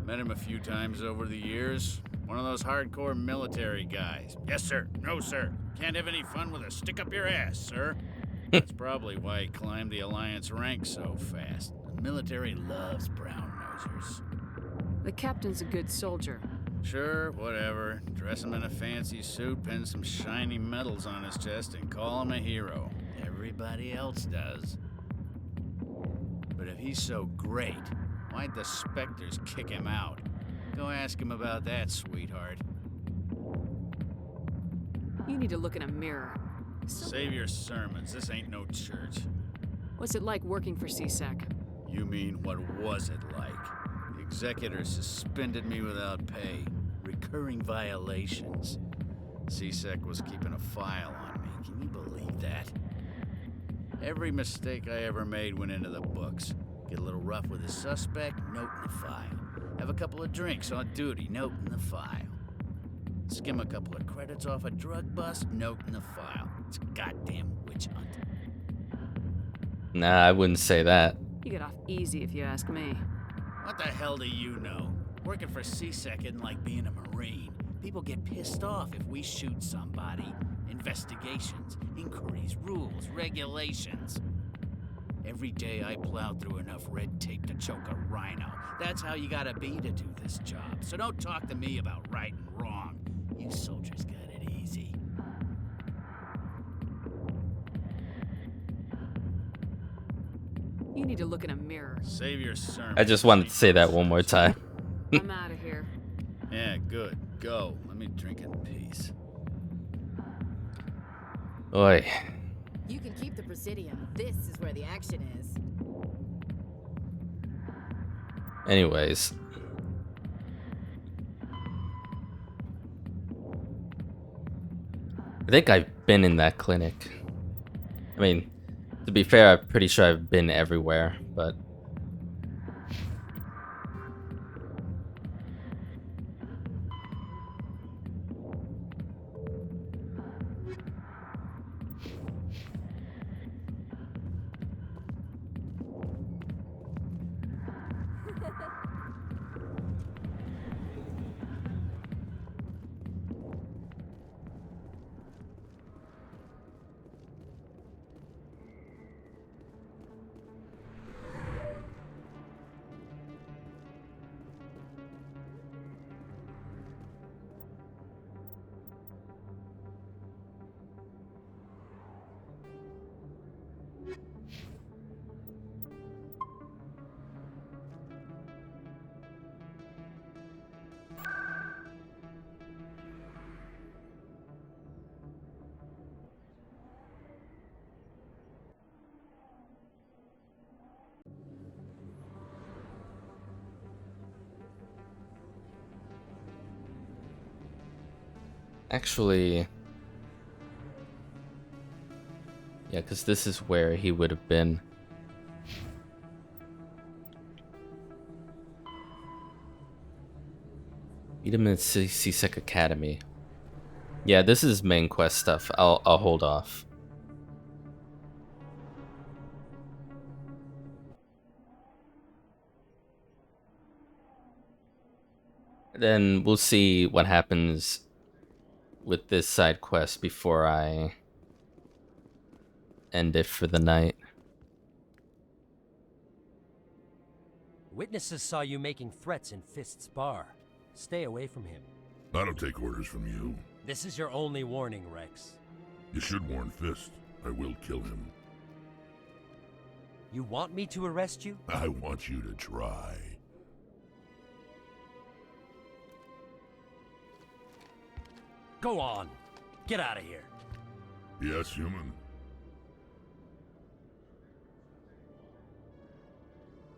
Met him a few times over the years. One of those hardcore military guys. Yes, sir. No, sir. Can't have any fun with a stick up your ass, sir. That's probably why he climbed the Alliance ranks so fast. The military loves brown nosers. The captain's a good soldier. Sure, whatever. Dress him in a fancy suit, pin some shiny medals on his chest, and call him a hero. Everybody else does. But if he's so great, why'd the Spectres kick him out? Go ask him about that, sweetheart. You need to look in a mirror. Save your sermons. This ain't no church. What's it like working for CSEC? You mean, what was it like? The Executor suspended me without pay. Recurring violations. CSEC was keeping a file on me. Can you believe that? Every mistake I ever made went into the books. Get a little rough with a suspect, note in the file. Have a couple of drinks on duty, note in the file. Skim a couple of credits off a drug bust, note in the file. It's a goddamn witch hunt. Nah, I wouldn't say that. You get off easy if you ask me. What the hell do you know? Working for CSEC isn't like being a Marine. People get pissed off if we shoot somebody. Investigations, inquiries, rules, regulations. Every day I plow through enough red tape to choke a rhino. That's how you gotta be to do this job. So don't talk to me about right and wrong. You soldiers got it easy. You need to look in a mirror. Save your sermon. I just wanted to say that one more time. I'm out of here. Yeah, good. Go. Let me drink in peace. Oi. You can keep the Presidium. This is where the action is. Anyways. I think I've been in that clinic. I mean, to be fair, I'm pretty sure I've been everywhere, but... Actually, yeah, because this is where he would have been. Meet him at CSEC Academy. Yeah, this is main quest stuff. I'll hold off. Then we'll see what happens with this side quest before I end it for the night. Witnesses saw you making threats in Fist's bar. Stay away from him. I don't take orders from you. This is your only warning, Rex. You should warn Fist. I will kill him. You want me to arrest you? I want you to try. Go on. Get out of here. Yes, human.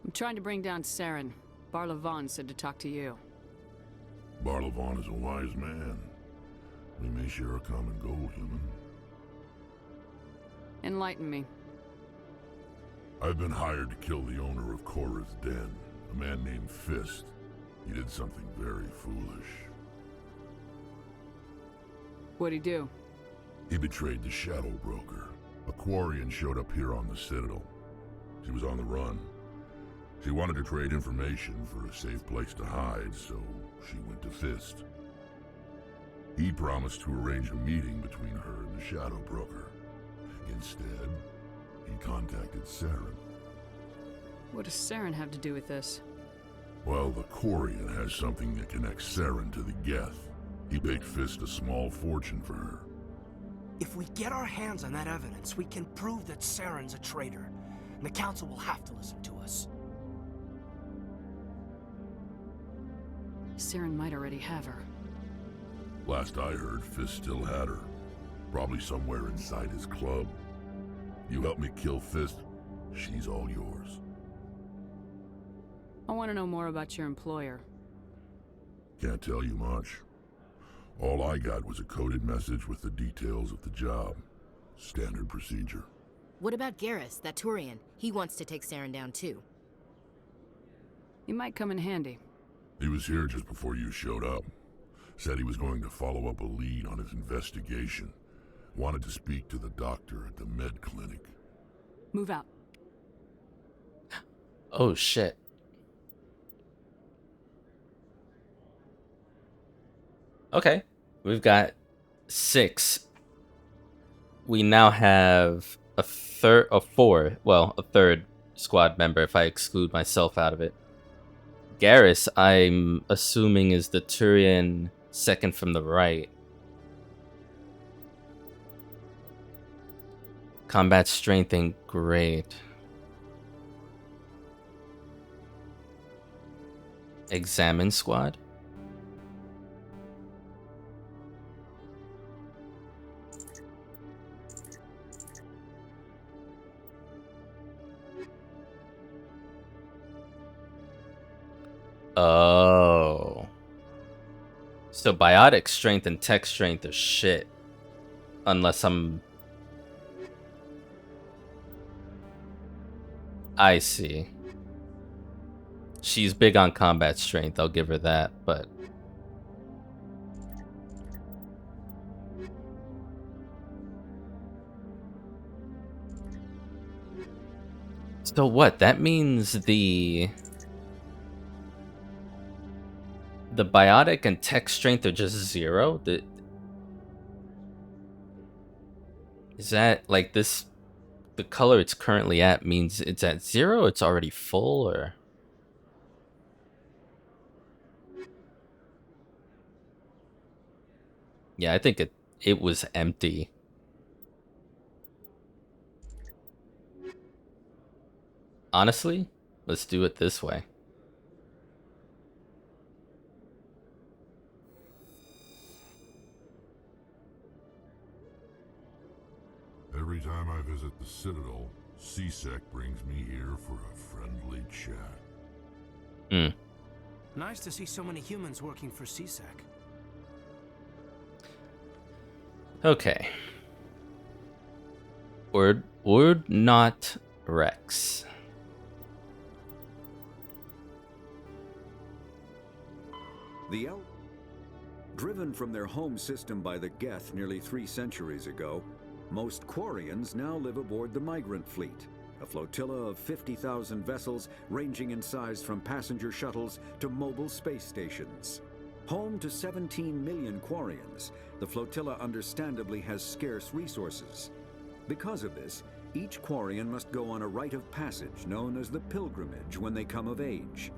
I'm trying to bring down Saren. Barlavon said to talk to you. Barlavon is a wise man. We may share a common goal, human. Enlighten me. I've been hired to kill the owner of Korra's Den, a man named Fist. He did something very foolish. What'd he do? He betrayed the Shadow Broker. A Quarian showed up here on the Citadel. She was on the run. She wanted to trade information for a safe place to hide, so she went to Fist. He promised to arrange a meeting between her and the Shadow Broker. Instead, he contacted Saren. What does Saren have to do with this? Well, the Quarian has something that connects Saren to the Geth. He paid Fist a small fortune for her. If we get our hands on that evidence, we can prove that Saren's a traitor. And the Council will have to listen to us. Saren might already have her. Last I heard, Fist still had her. Probably somewhere inside his club. You help me kill Fist, she's all yours. I want to know more about your employer. Can't tell you much. All I got was a coded message with the details of the job. Standard procedure. What about Garrus, that Turian? He wants to take Saren down too. He might come in handy. He was here just before you showed up. Said he was going to follow up a lead on his investigation. Wanted to speak to the doctor at the med clinic. Move out. Oh shit. Okay, we've got 6. We now have a third squad member if I exclude myself out of it. Garrus, I'm assuming, is the Turian second from the right. Combat strength ain't great. Examine squad? Oh. So biotic strength and tech strength are shit. Unless I'm... I see. She's big on combat strength, I'll give her that, but... So what? That means the biotic and tech strength are just 0? Is that like this? The color it's currently at means it's at 0? It's already full, or? Yeah, I think it was empty. Honestly, let's do it this way. Every time I visit the Citadel, CSEC brings me here for a friendly chat. Nice to see so many humans working for CSEC. Okay. Word not Rex. The driven from their home system by the Geth nearly 3 centuries ago, most Quarians now live aboard the Migrant Fleet, a flotilla of 50,000 vessels ranging in size from passenger shuttles to mobile space stations. Home to 17 million Quarians, the flotilla understandably has scarce resources. Because of this, each Quarian must go on a rite of passage known as the Pilgrimage when they come of age.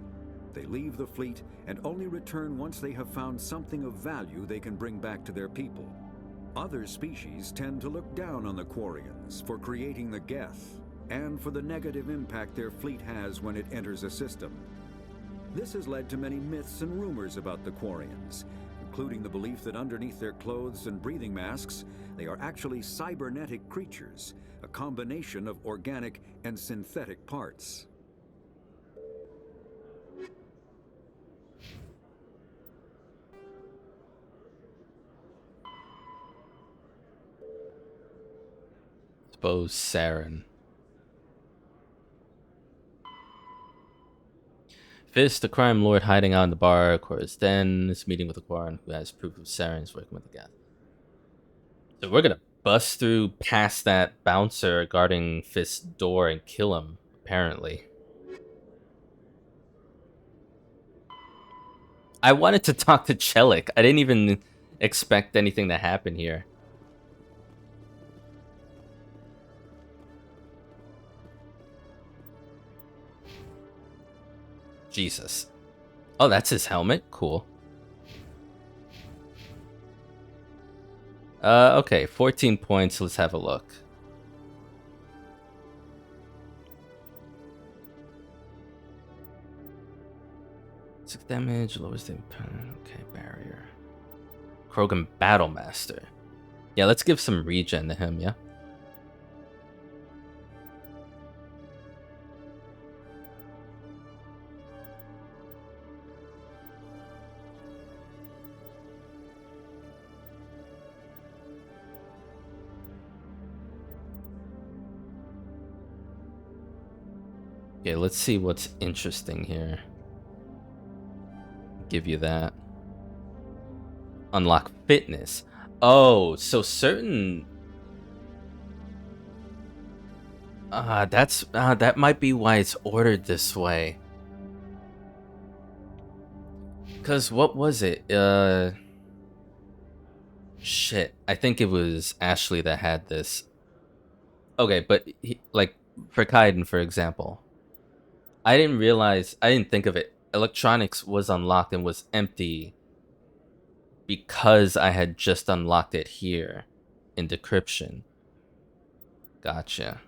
They leave the fleet and only return once they have found something of value they can bring back to their people. Other species tend to look down on the Quarians for creating the Geth. and for the negative impact their fleet has when it enters a system. This has led to many myths and rumors about the Quarians, including the belief that underneath their clothes and breathing masks, they are actually cybernetic creatures, a combination of organic and synthetic parts. Suppose Saren. Fist, the crime lord hiding out in the bar, of course, then is meeting with a Quarian who has proof of Saren's working with the Geth. So we're gonna bust through past that bouncer guarding Fist's door and kill him, apparently. I wanted to talk to Chelik. I didn't even expect anything to happen here. Jesus. Oh, that's his helmet? Cool. Okay, 14 points. Let's have a look. Six damage, lowers the impact. Okay, barrier. Krogan Battlemaster. Yeah, let's give some regen to him, yeah? Okay, let's see what's interesting here. Give you that. Unlock fitness. Oh, so certain... that might be why it's ordered this way. Cause what was it? Shit. I think it was Ashley that had this. Okay, but like for Kaiden, for example, I didn't think of it. Electronics was unlocked and was empty because I had just unlocked it here in decryption. Gotcha.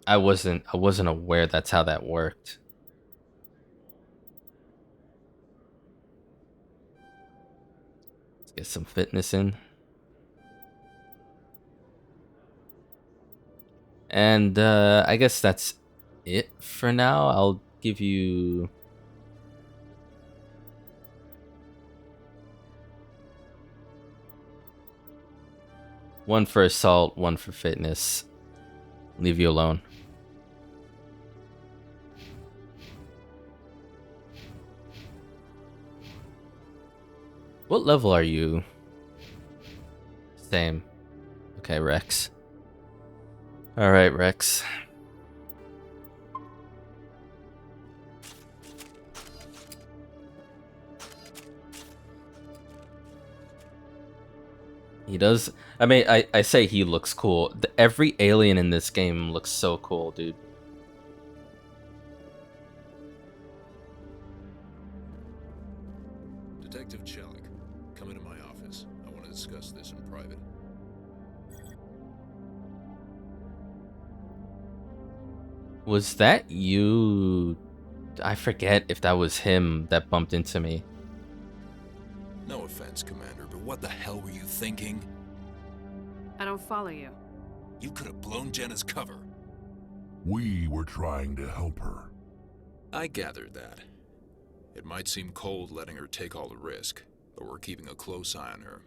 I wasn't aware that's how that worked. Let's get some fitness in. And I guess that's it for now. I'll give you... one for assault, one for fitness. Leave you alone. What level are you? Same. Okay, Rex. Alright, Rex. He does. I mean, I say he looks cool. Every alien in this game looks so cool, dude. Detective Chelik, come into my office. I want to discuss this in private. Was that you? I forget if that was him that bumped into me. No offense, Commander, but what the hell were you thinking? I don't follow you. You could have blown Jenna's cover. We were trying to help her. I gathered that. It might seem cold letting her take all the risk, but we're keeping a close eye on her.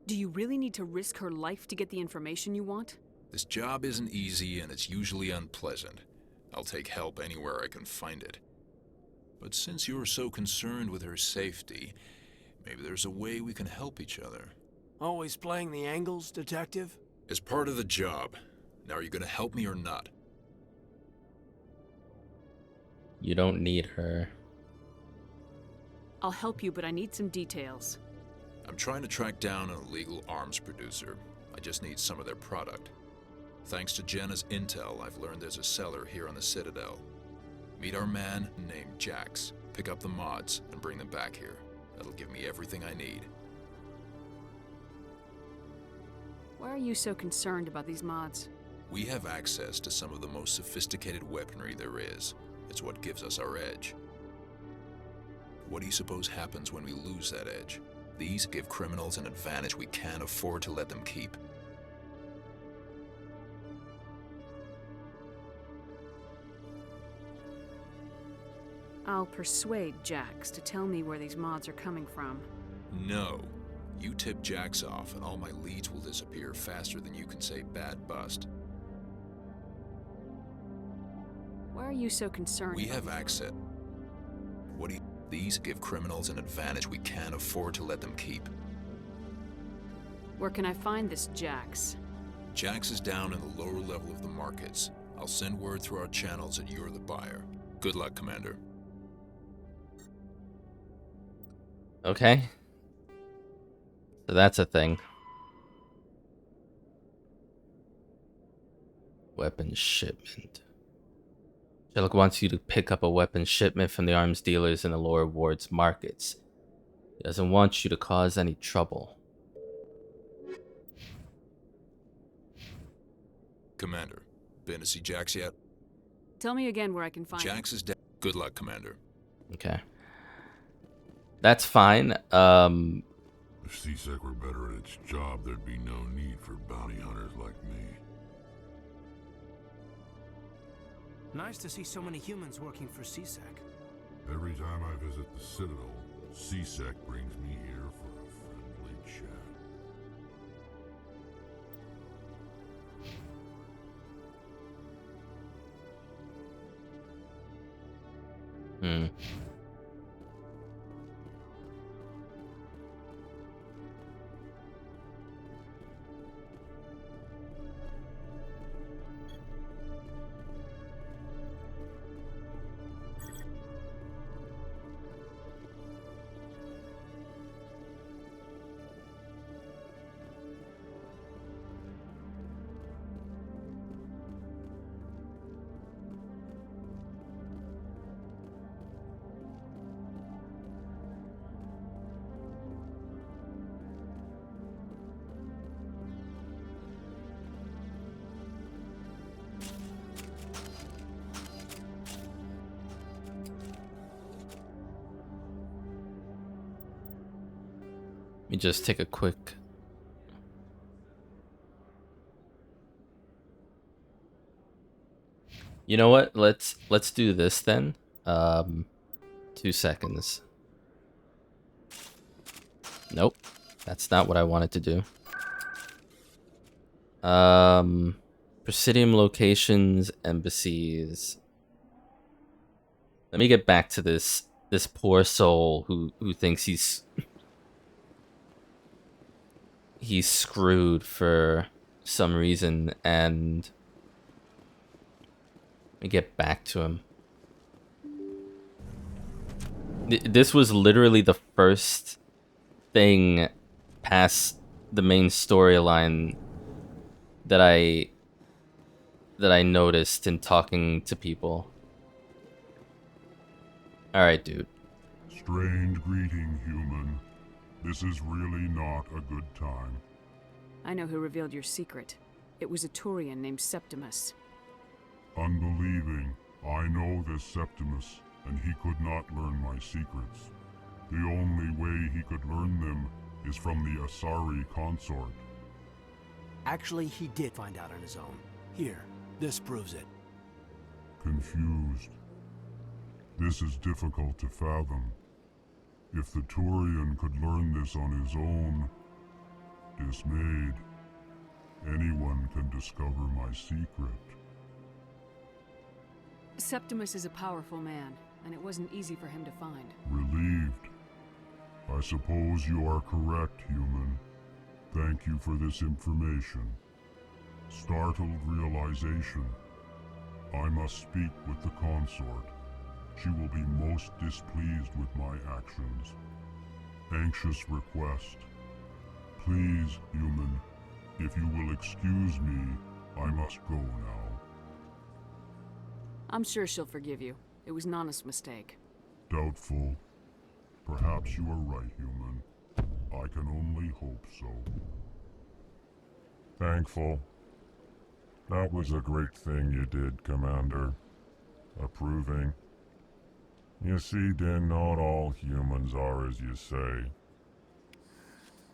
Do you really need to risk her life to get the information you want? This job isn't easy and it's usually unpleasant. I'll take help anywhere I can find it. But since you're so concerned with her safety, maybe there's a way we can help each other. Always playing the angles, Detective? As part of the job. Now are you gonna help me or not? You don't need her. I'll help you, but I need some details. I'm trying to track down an illegal arms producer. I just need some of their product. Thanks to Jenna's intel, I've learned there's a seller here on the Citadel. Meet our man named Jax. Pick up the mods and bring them back here. That'll give me everything I need. Why are you so concerned about these mods? We have access to some of the most sophisticated weaponry there is. It's what gives us our edge. What do you suppose happens when we lose that edge? These give criminals an advantage we can't afford to let them keep. I'll persuade Jax to tell me where these mods are coming from. No. You tip Jax off and all my leads will disappear faster than you can say bad bust. Why are you so concerned? We have access. What do you... These give criminals an advantage we can't afford to let them keep. Where can I find this Jax? Jax is down in the lower level of the markets. I'll send word through our channels that you're the buyer. Good luck, Commander. Okay. So that's a thing. Weapon shipment. Sherlock wants you to pick up a weapon shipment from the arms dealers in the lower wards markets. He doesn't want you to cause any trouble. Commander, been to see Jax yet? Tell me again where I can find Jax is dead. Good luck, Commander. Okay. That's fine. If C-Sec were better at its job, there'd be no need for bounty hunters like me. Nice to see so many humans working for C-Sec. Every time I visit the Citadel, C-Sec brings me here for a friendly chat. Let me just take a quick... You know what? Let's do this then. 2 seconds. Nope. That's not what I wanted to do. Presidium locations, embassies. Let me get back to this poor soul who thinks he's screwed for some reason, and let me get back to him. This was literally the first thing past the main storyline that I noticed in talking to people. Alright, dude. Strange greeting, human. This is really not a good time. I know who revealed your secret. It was a Turian named Septimus. Unbelieving. I know this Septimus, and he could not learn my secrets. The only way he could learn them is from the Asari consort. Actually, he did find out on his own. Here, this proves it. Confused. This is difficult to fathom. If the Turian could learn this on his own, dismayed, anyone can discover my secret. Septimus is a powerful man, and it wasn't easy for him to find. Relieved. I suppose you are correct, human. Thank you for this information. Startled realization. I must speak with the consort. She will be most displeased with my actions. Anxious request. Please, human, if you will excuse me, I must go now. I'm sure she'll forgive you. It was an honest mistake. Doubtful. Perhaps you are right, human. I can only hope so. Thankful. That was a great thing you did, Commander. Approving. You see, Din, not all humans are as you say.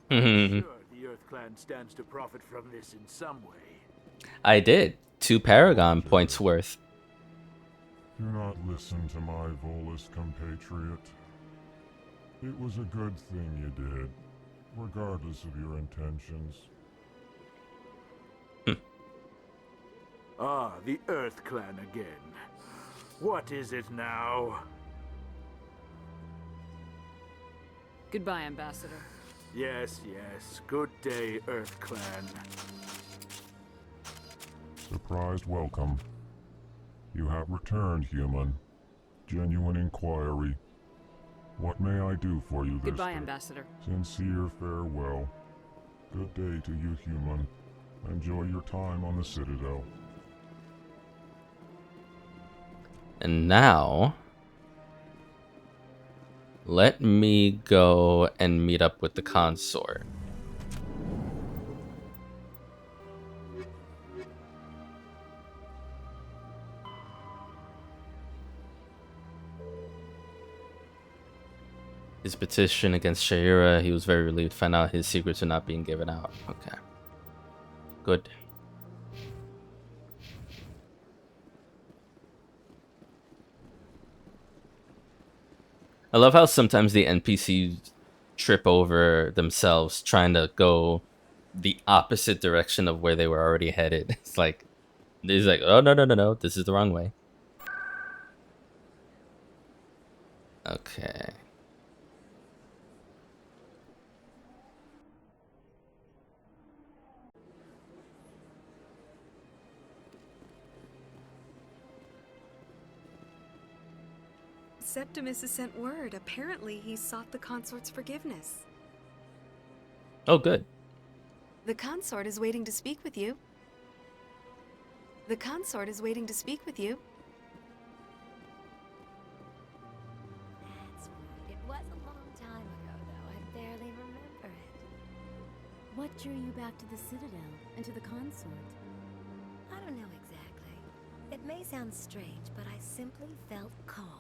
I'm sure the Earth Clan stands to profit from this in some way. I did. 2 Paragon points worth. Do not listen to my Volus compatriot. It was a good thing you did, regardless of your intentions. Ah, the Earth Clan again. What is it now? Goodbye, Ambassador. Yes, yes. Good day, Earth Clan. Surprised welcome. You have returned, human. Genuine inquiry. What may I do for you this Goodbye, day? Ambassador. Sincere farewell. Good day to you, human. Enjoy your time on the Citadel. And now, let me go and meet up with the consort. His petition against Shaira, he was very relieved to find out his secrets are not being given out. Okay. Good. I love how sometimes the NPCs trip over themselves trying to go the opposite direction of where they were already headed. It's like, oh, no, this is the wrong way. Okay. Septimus has sent word. Apparently, he sought the consort's forgiveness. Oh, good. The consort is waiting to speak with you. The consort is waiting to speak with you. That's right. It was a long time ago, though. I barely remember it. What drew you back to the Citadel and to the consort? I don't know exactly. It may sound strange, but I simply felt called.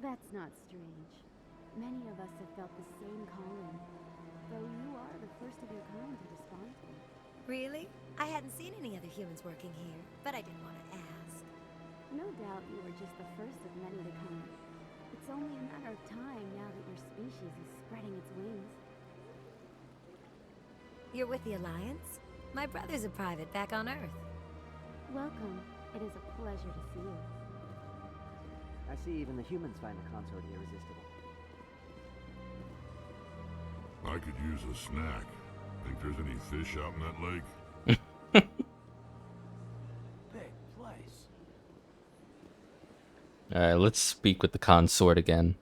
That's not strange. Many of us have felt the same calling, though you are the first of your kind to respond to it. Really? I hadn't seen any other humans working here, but I didn't want to ask. No doubt you were just the first of many to come. It's only a matter of time now that your species is spreading its wings. You're with the Alliance? My brother's a private back on Earth. Welcome. It is a pleasure to see you. I see even the humans find the consort irresistible. I could use a snack. Think there's any fish out in that lake? Big place. Alright, let's speak with the consort again.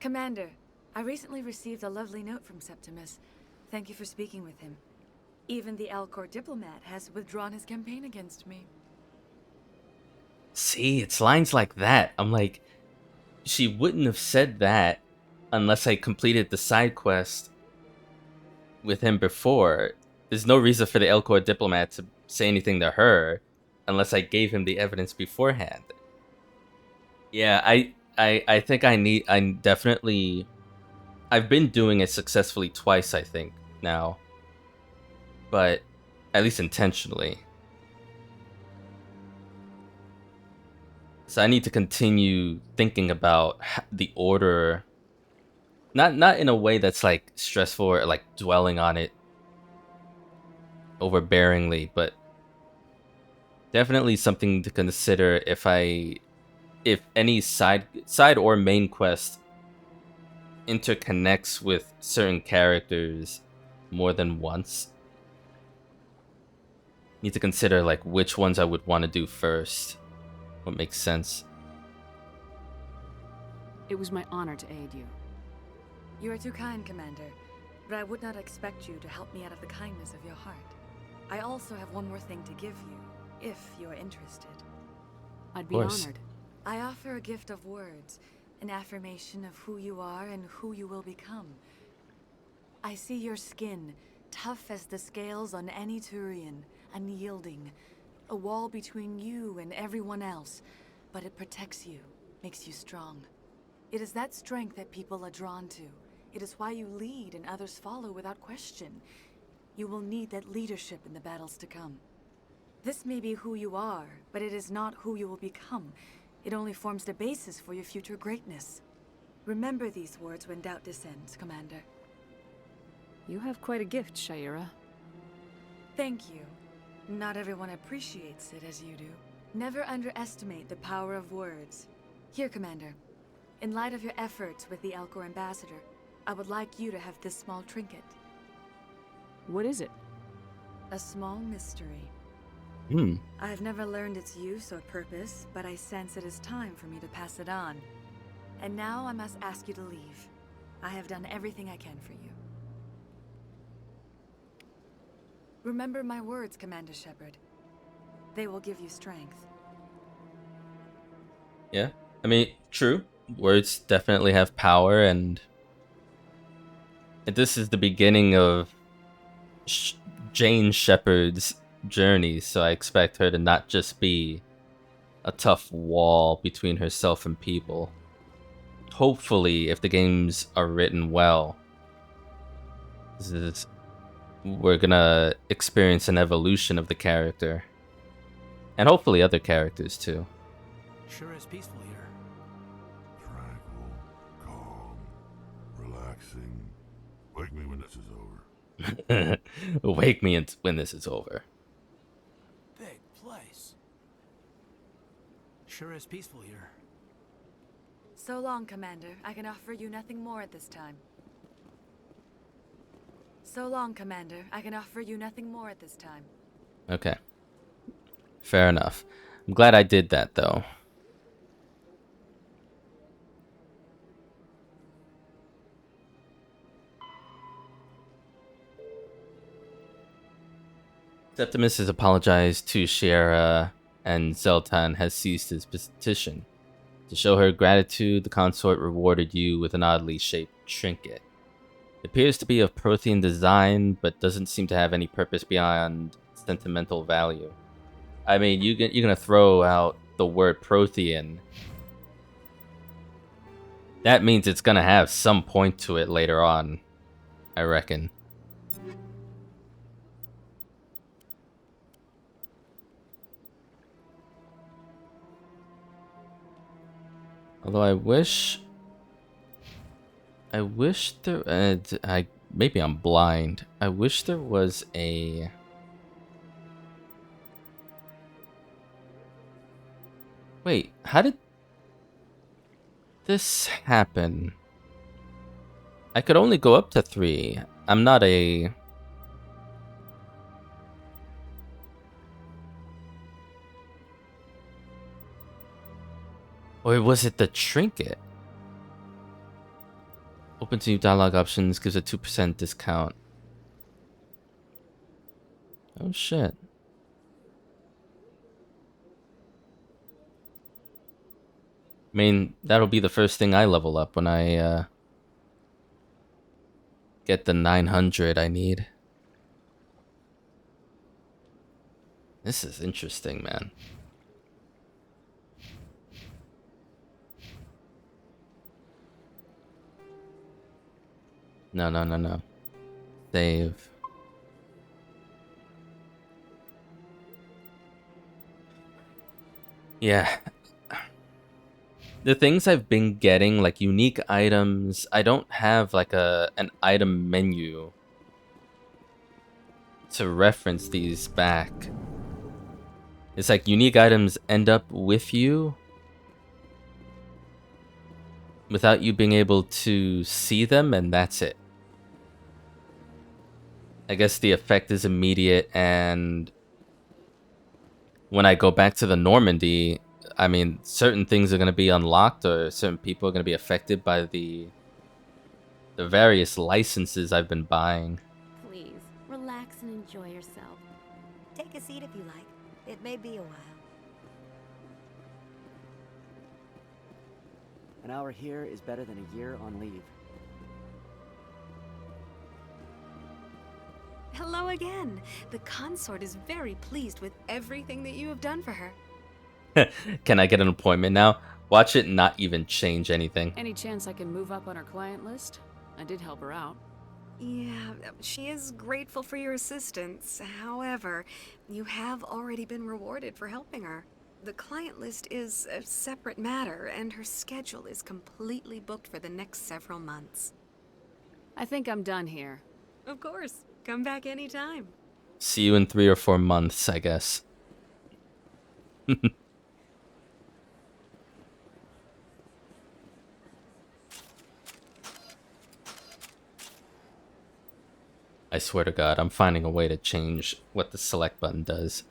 Commander, I recently received a lovely note from Septimus. Thank you for speaking with him. Even the Alcor diplomat has withdrawn his campaign against me. See, it's lines like that. I'm like, she wouldn't have said that unless I completed the side quest with him before. There's no reason for the Elcor diplomat to say anything to her unless I gave him the evidence beforehand. Yeah, I think I've been doing it successfully twice, I think, now. But at least intentionally. So I need to continue thinking about the order, not in a way that's like stressful or like dwelling on it overbearingly, but definitely something to consider if any side or main quest interconnects with certain characters more than once. Need to consider like which ones I would want to do first. What makes sense. It was my honor to aid you. You are too kind, Commander, but I would not expect you to help me out of the kindness of your heart. I also have one more thing to give you, if you're interested. I'd be course. honored. I offer a gift of words, an affirmation of who you are and who you will become. I see your skin, tough as the scales on any Turian, unyielding, a wall between you and everyone else, but it protects you, makes you strong. It is that strength that people are drawn to. It is why you lead and others follow without question. You will need that leadership in the battles to come. This may be who you are, but it is not who you will become. It only forms the basis for your future greatness. Remember these words when doubt descends, Commander. You have quite a gift, Shaira. Thank you. Not everyone appreciates it as you do. Never underestimate the power of words. Here, Commander. In light of your efforts with the Alcor Ambassador, I would like you to have this small trinket. What is it? A small mystery. I have never learned its use or purpose, but I sense it is time for me to pass it on. And now I must ask you to leave. I have done everything I can for you. Remember my words, Commander Shepard. They will give you strength. Yeah, I mean, true. Words definitely have power, and this is the beginning of Jane Shepard's journey, so I expect her to not just be a tough wall between herself and people. Hopefully, if the games are written well, we're gonna experience an evolution of the character. And hopefully other characters too. Sure is peaceful here. Tranquil, calm, relaxing. Wake me when this is over. Wake me when this is over. Big place. Sure is peaceful here. So long, Commander. I can offer you nothing more at this time. So long, Commander. I can offer you nothing more at this time. Okay. Fair enough. I'm glad I did that, though. Septimus has apologized to Shira, and Zeltan has ceased his petition. To show her gratitude, the consort rewarded you with an oddly shaped trinket. It appears to be of Prothean design, but doesn't seem to have any purpose beyond sentimental value. I mean, you're gonna throw out the word Prothean. That means it's gonna have some point to it later on, I reckon. Although I wish there, maybe I'm blind. I wish there was a... Wait, how did this happen? I could only go up to 3. I'm not a... Or was it the trinket? Open to new dialogue options, gives a 2% discount. Oh shit. I mean, that'll be the first thing I level up when I get the 900 I need. This is interesting, man. No. Save. Yeah. The things I've been getting, like unique items, I don't have like an item menu to reference these back. It's like unique items end up with you without you being able to see them, and that's it. I guess the effect is immediate, and when I go back to the Normandy, I mean, certain things are going to be unlocked, or certain people are going to be affected by the various licenses I've been buying. Please, relax and enjoy yourself. Take a seat if you like. It may be a while. An hour here is better than a year on leave. Hello again. The consort is very pleased with everything that you have done for her. Can I get an appointment now? Watch it not even change anything. Any chance I can move up on her client list? I did help her out. Yeah, she is grateful for your assistance. However, you have already been rewarded for helping her. The client list is a separate matter, and her schedule is completely booked for the next several months. I think I'm done here. Of course. Come back anytime. See you in 3 or 4 months, I guess. I swear to God, I'm finding a way to change what the select button does.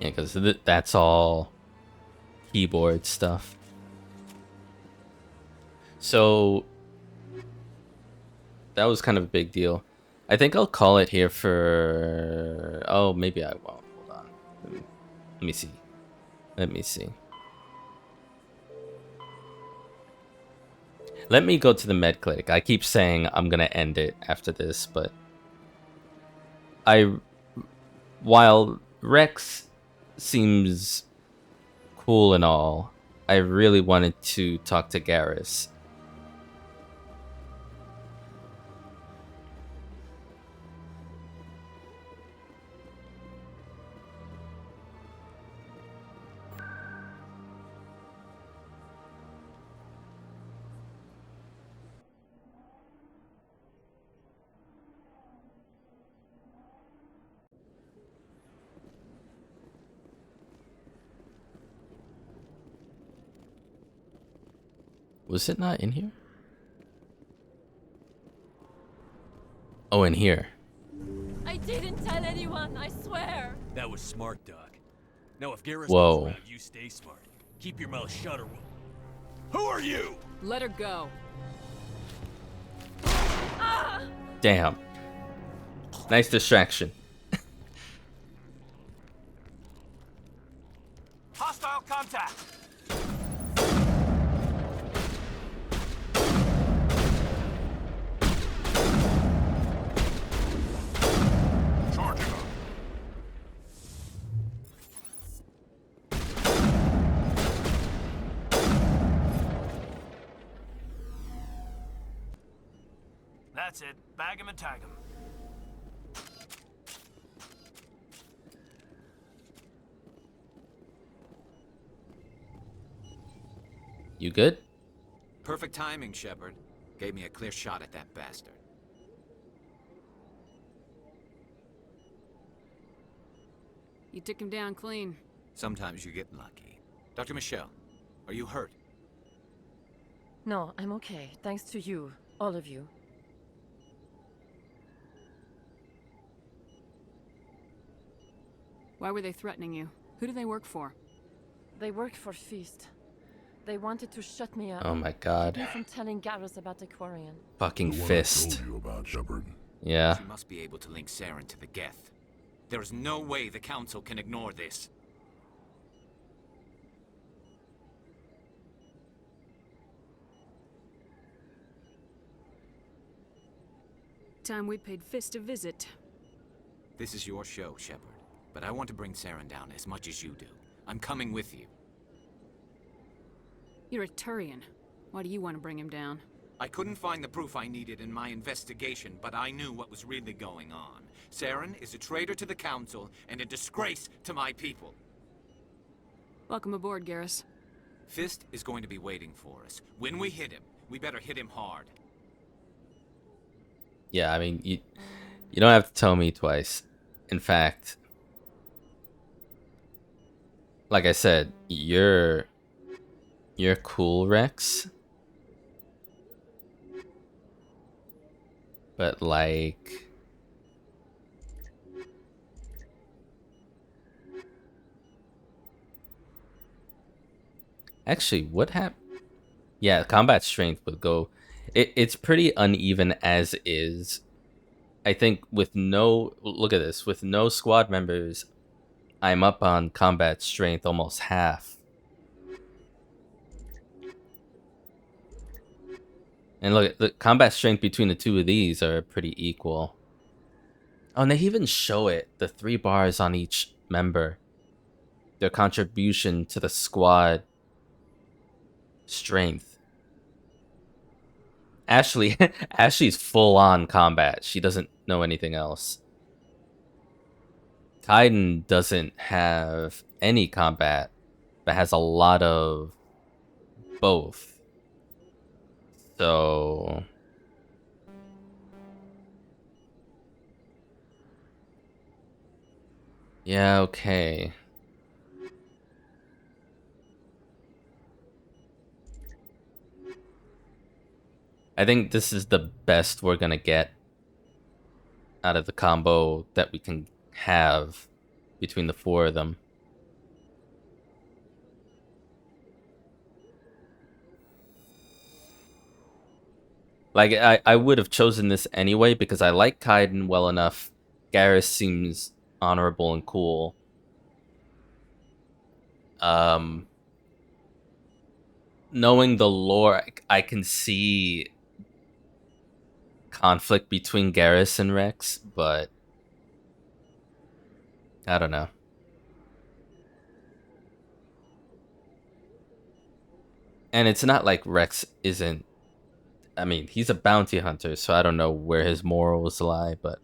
Yeah, because that's all keyboard stuff. So that was kind of a big deal. I think I'll call it here for... Oh, maybe I won't. Hold on. Let me see. Let me see. Let me go to the med clinic. I keep saying I'm going to end it after this, but... While Rex seems cool and all, I really wanted to talk to Garrus. Was it not in here? Oh, in here. I didn't tell anyone, I swear. That was smart, Doc. Now if Garrus Whoa. comes around, you stay smart. Keep your mouth shut or we'll... Who are you? Let her go. Damn. Nice distraction. Hostile contact! Charging up. That's it. Bag him and tag him. You good? Perfect timing, Shepard. Gave me a clear shot at that bastard. You took him down clean. Sometimes you get lucky. Dr. Michelle, are you hurt? No, I'm okay. Thanks to you. All of you. Why were they threatening you? Who do they work for? They work for Feast. They wanted to shut me up. Oh my God. Keep me from telling Garrus about the Quarian. Fucking The one I fist. told you about, Shepard. Yeah. She must be able to link Saren to the Geth. There is no way the Council can ignore this. Time we paid Fist a visit. This is your show, Shepard. But I want to bring Saren down as much as you do. I'm coming with you. You're a Turian. Why do you want to bring him down? I couldn't find the proof I needed in my investigation, but I knew what was really going on. Saren is a traitor to the Council and a disgrace to my people. Welcome aboard, Garrus. Fist is going to be waiting for us. When we hit him, we better hit him hard. Yeah, I mean, you don't have to tell me twice. In fact, like I said, you're cool, Rex. But like, actually, what happened? Yeah, combat strength would go. It's pretty uneven as is. I think with no, look at this, with no squad members, I'm up on combat strength almost half. And look at the combat strength between the two of these are pretty equal. Oh, and they even show it, the 3 bars on each member. Their contribution to the squad strength. Ashley's full on combat. She doesn't know anything else. Kaiden doesn't have any combat, but has a lot of both. So yeah, okay. I think this is the best we're gonna get out of the combo that we can have between the 4 of them. Like, I would have chosen this anyway because I like Kaiden well enough. Garrus seems honorable and cool. Knowing the lore, I can see conflict between Garrus and Rex, but I don't know. And it's not like Rex isn't. I mean, he's a bounty hunter, so I don't know where his morals lie, but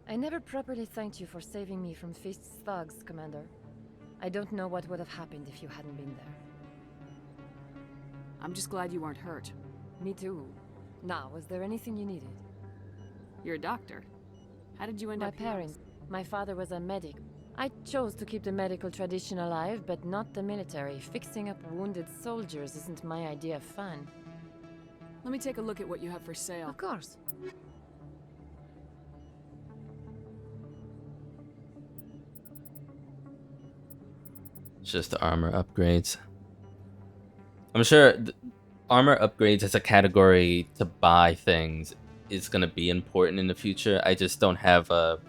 I never properly thanked you for saving me from Fist's thugs, Commander. I don't know what would have happened if you hadn't been there. I'm just glad you weren't hurt. Me too. Now, was there anything you needed? You're a doctor. How did you end up here? My parents. My father was a medic. I chose to keep the medical tradition alive, but not the military. Fixing up wounded soldiers isn't my idea of fun. Let me take a look at what you have for sale. Of course. it's just the armor upgrades. I'm sure armor upgrades as a category to buy things is going to be important in the future. I just don't have a...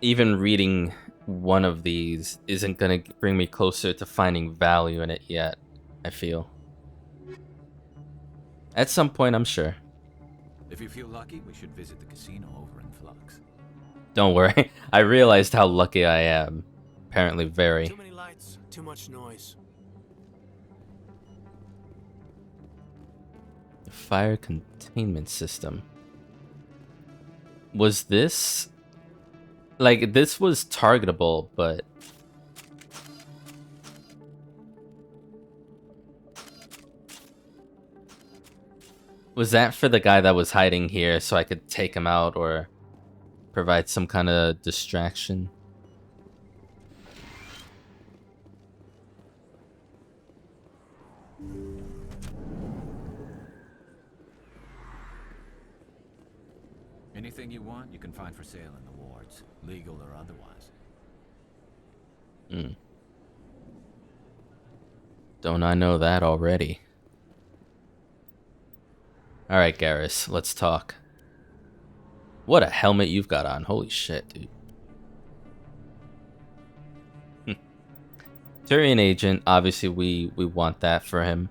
Even reading one of these isn't going to bring me closer to finding value in it yet, I feel. At some point, I'm sure. If you feel lucky, we should visit the casino over in Flux. Don't worry. I realized how lucky I am. Apparently very. Too many lights, too much noise. The fire containment system. Was this... Like, this was targetable, but... Was that for the guy that was hiding here so I could take him out or provide some kind of distraction? Anything you want, you can find for sale in the wards, legal or otherwise. Don't I know that already? Alright, Garrus, let's talk. What a helmet you've got on. Holy shit, dude. Turian agent, obviously we want that for him.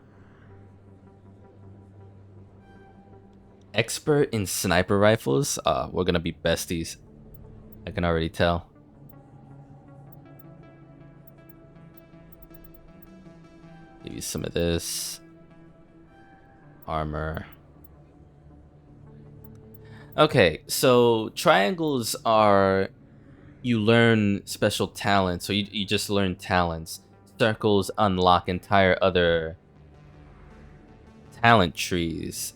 Expert in sniper rifles? We're gonna be besties. I can already tell. Give you some of this. Armor. Okay, so triangles are... You learn special talents, so you just learn talents. Circles unlock entire other talent trees.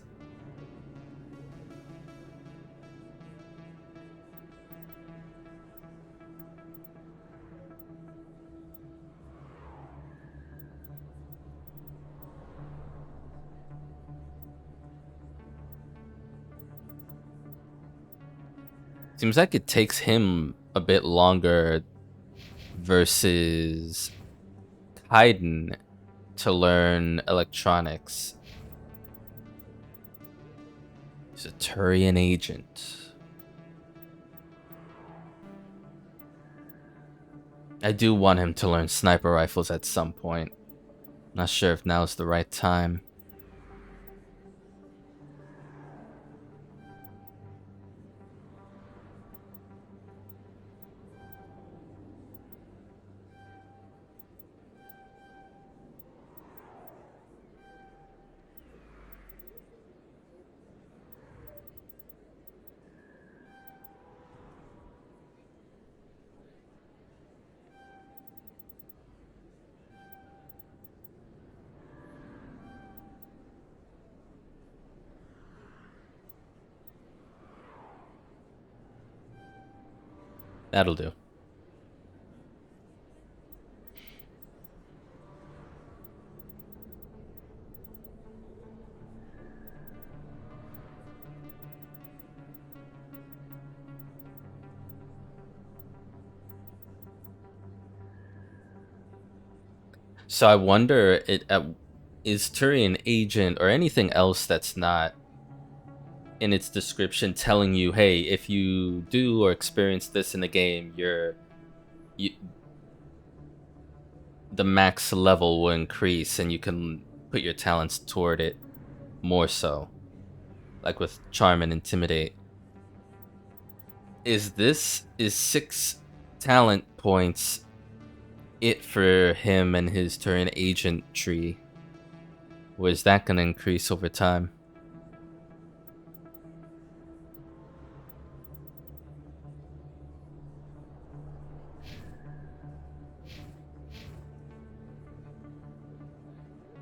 Seems like it takes him a bit longer versus Kaiden to learn electronics. He's a Turian agent. I do want him to learn sniper rifles at some point. Not sure if now's the right time. That'll do. So I wonder, is Turian agent or anything else that's not in its description telling you, hey, if you do or experience this in the game, the max level will increase and you can put your talents toward it more so, like with Charm and Intimidate. Is 6 talent points it for him and his Turian agent tree? Or is that going to increase over time?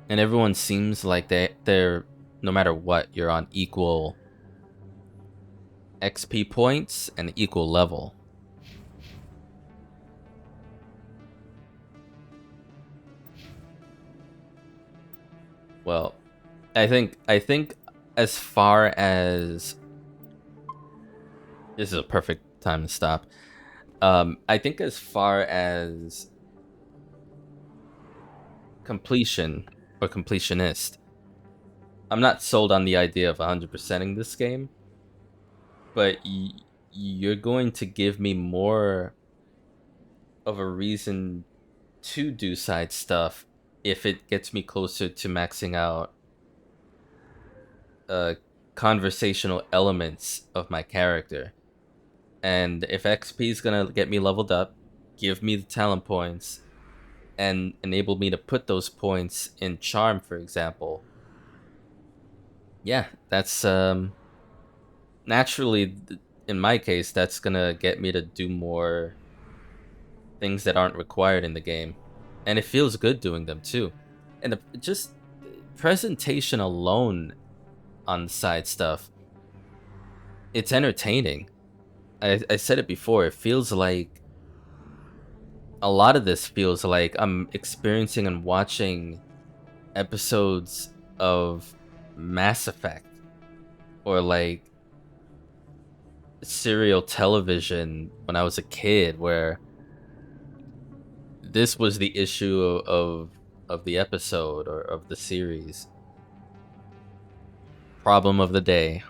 And everyone seems like they're no matter what, you're on equal XP points and equal level. Well, I think as far as this is a perfect time to stop. I think as far as completion or completionist, I'm not sold on the idea of 100%ing this game, but you're going to give me more of a reason to do side stuff if it gets me closer to maxing out conversational elements of my character. And if XP is gonna get me leveled up, give me the talent points, and enable me to put those points in Charm, for example. Yeah, that's naturally, in my case, that's gonna get me to do more things that aren't required in the game, and it feels good doing them too. And just presentation alone on side stuff, it's entertaining. I said it before, it feels like a lot of this feels like I'm experiencing and watching episodes of Mass Effect or like serial television when I was a kid, where this was the issue of the episode or of the series. Problem of the day.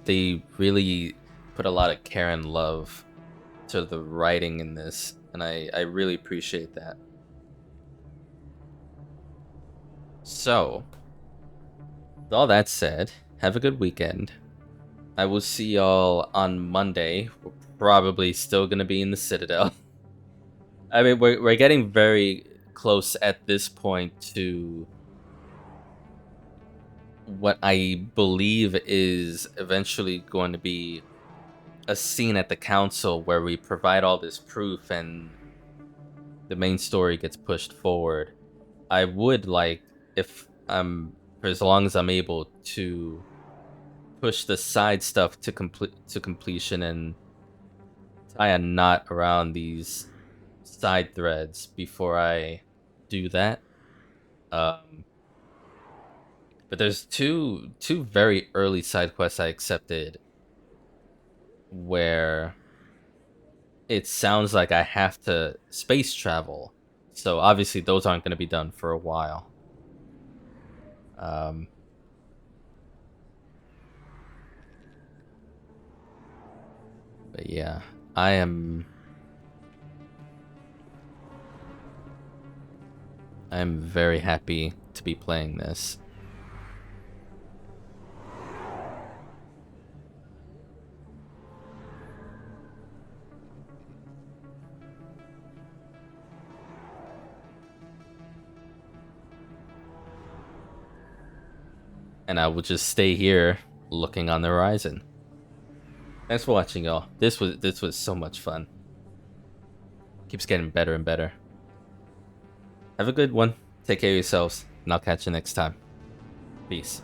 They really put a lot of care and love to the writing in this, and I really appreciate that. So, with all that said, have a good weekend. I will see y'all on Monday. We're probably still gonna be in the Citadel. I mean, we're getting very close at this point to what I believe is eventually going to be a scene at the council where we provide all this proof and the main story gets pushed forward. I would like, if for as long as I'm able, to push the side stuff to completion and tie a knot around these side threads before I do that. But But there's two very early side quests I accepted where it sounds like I have to space travel. So obviously those aren't going to be done for a while. But yeah, I am very happy to be playing this. And I will just stay here looking on the horizon. Thanks for watching, y'all. This was so much fun. Keeps getting better and better. Have a good one. Take care of yourselves, and I'll catch you next time. Peace.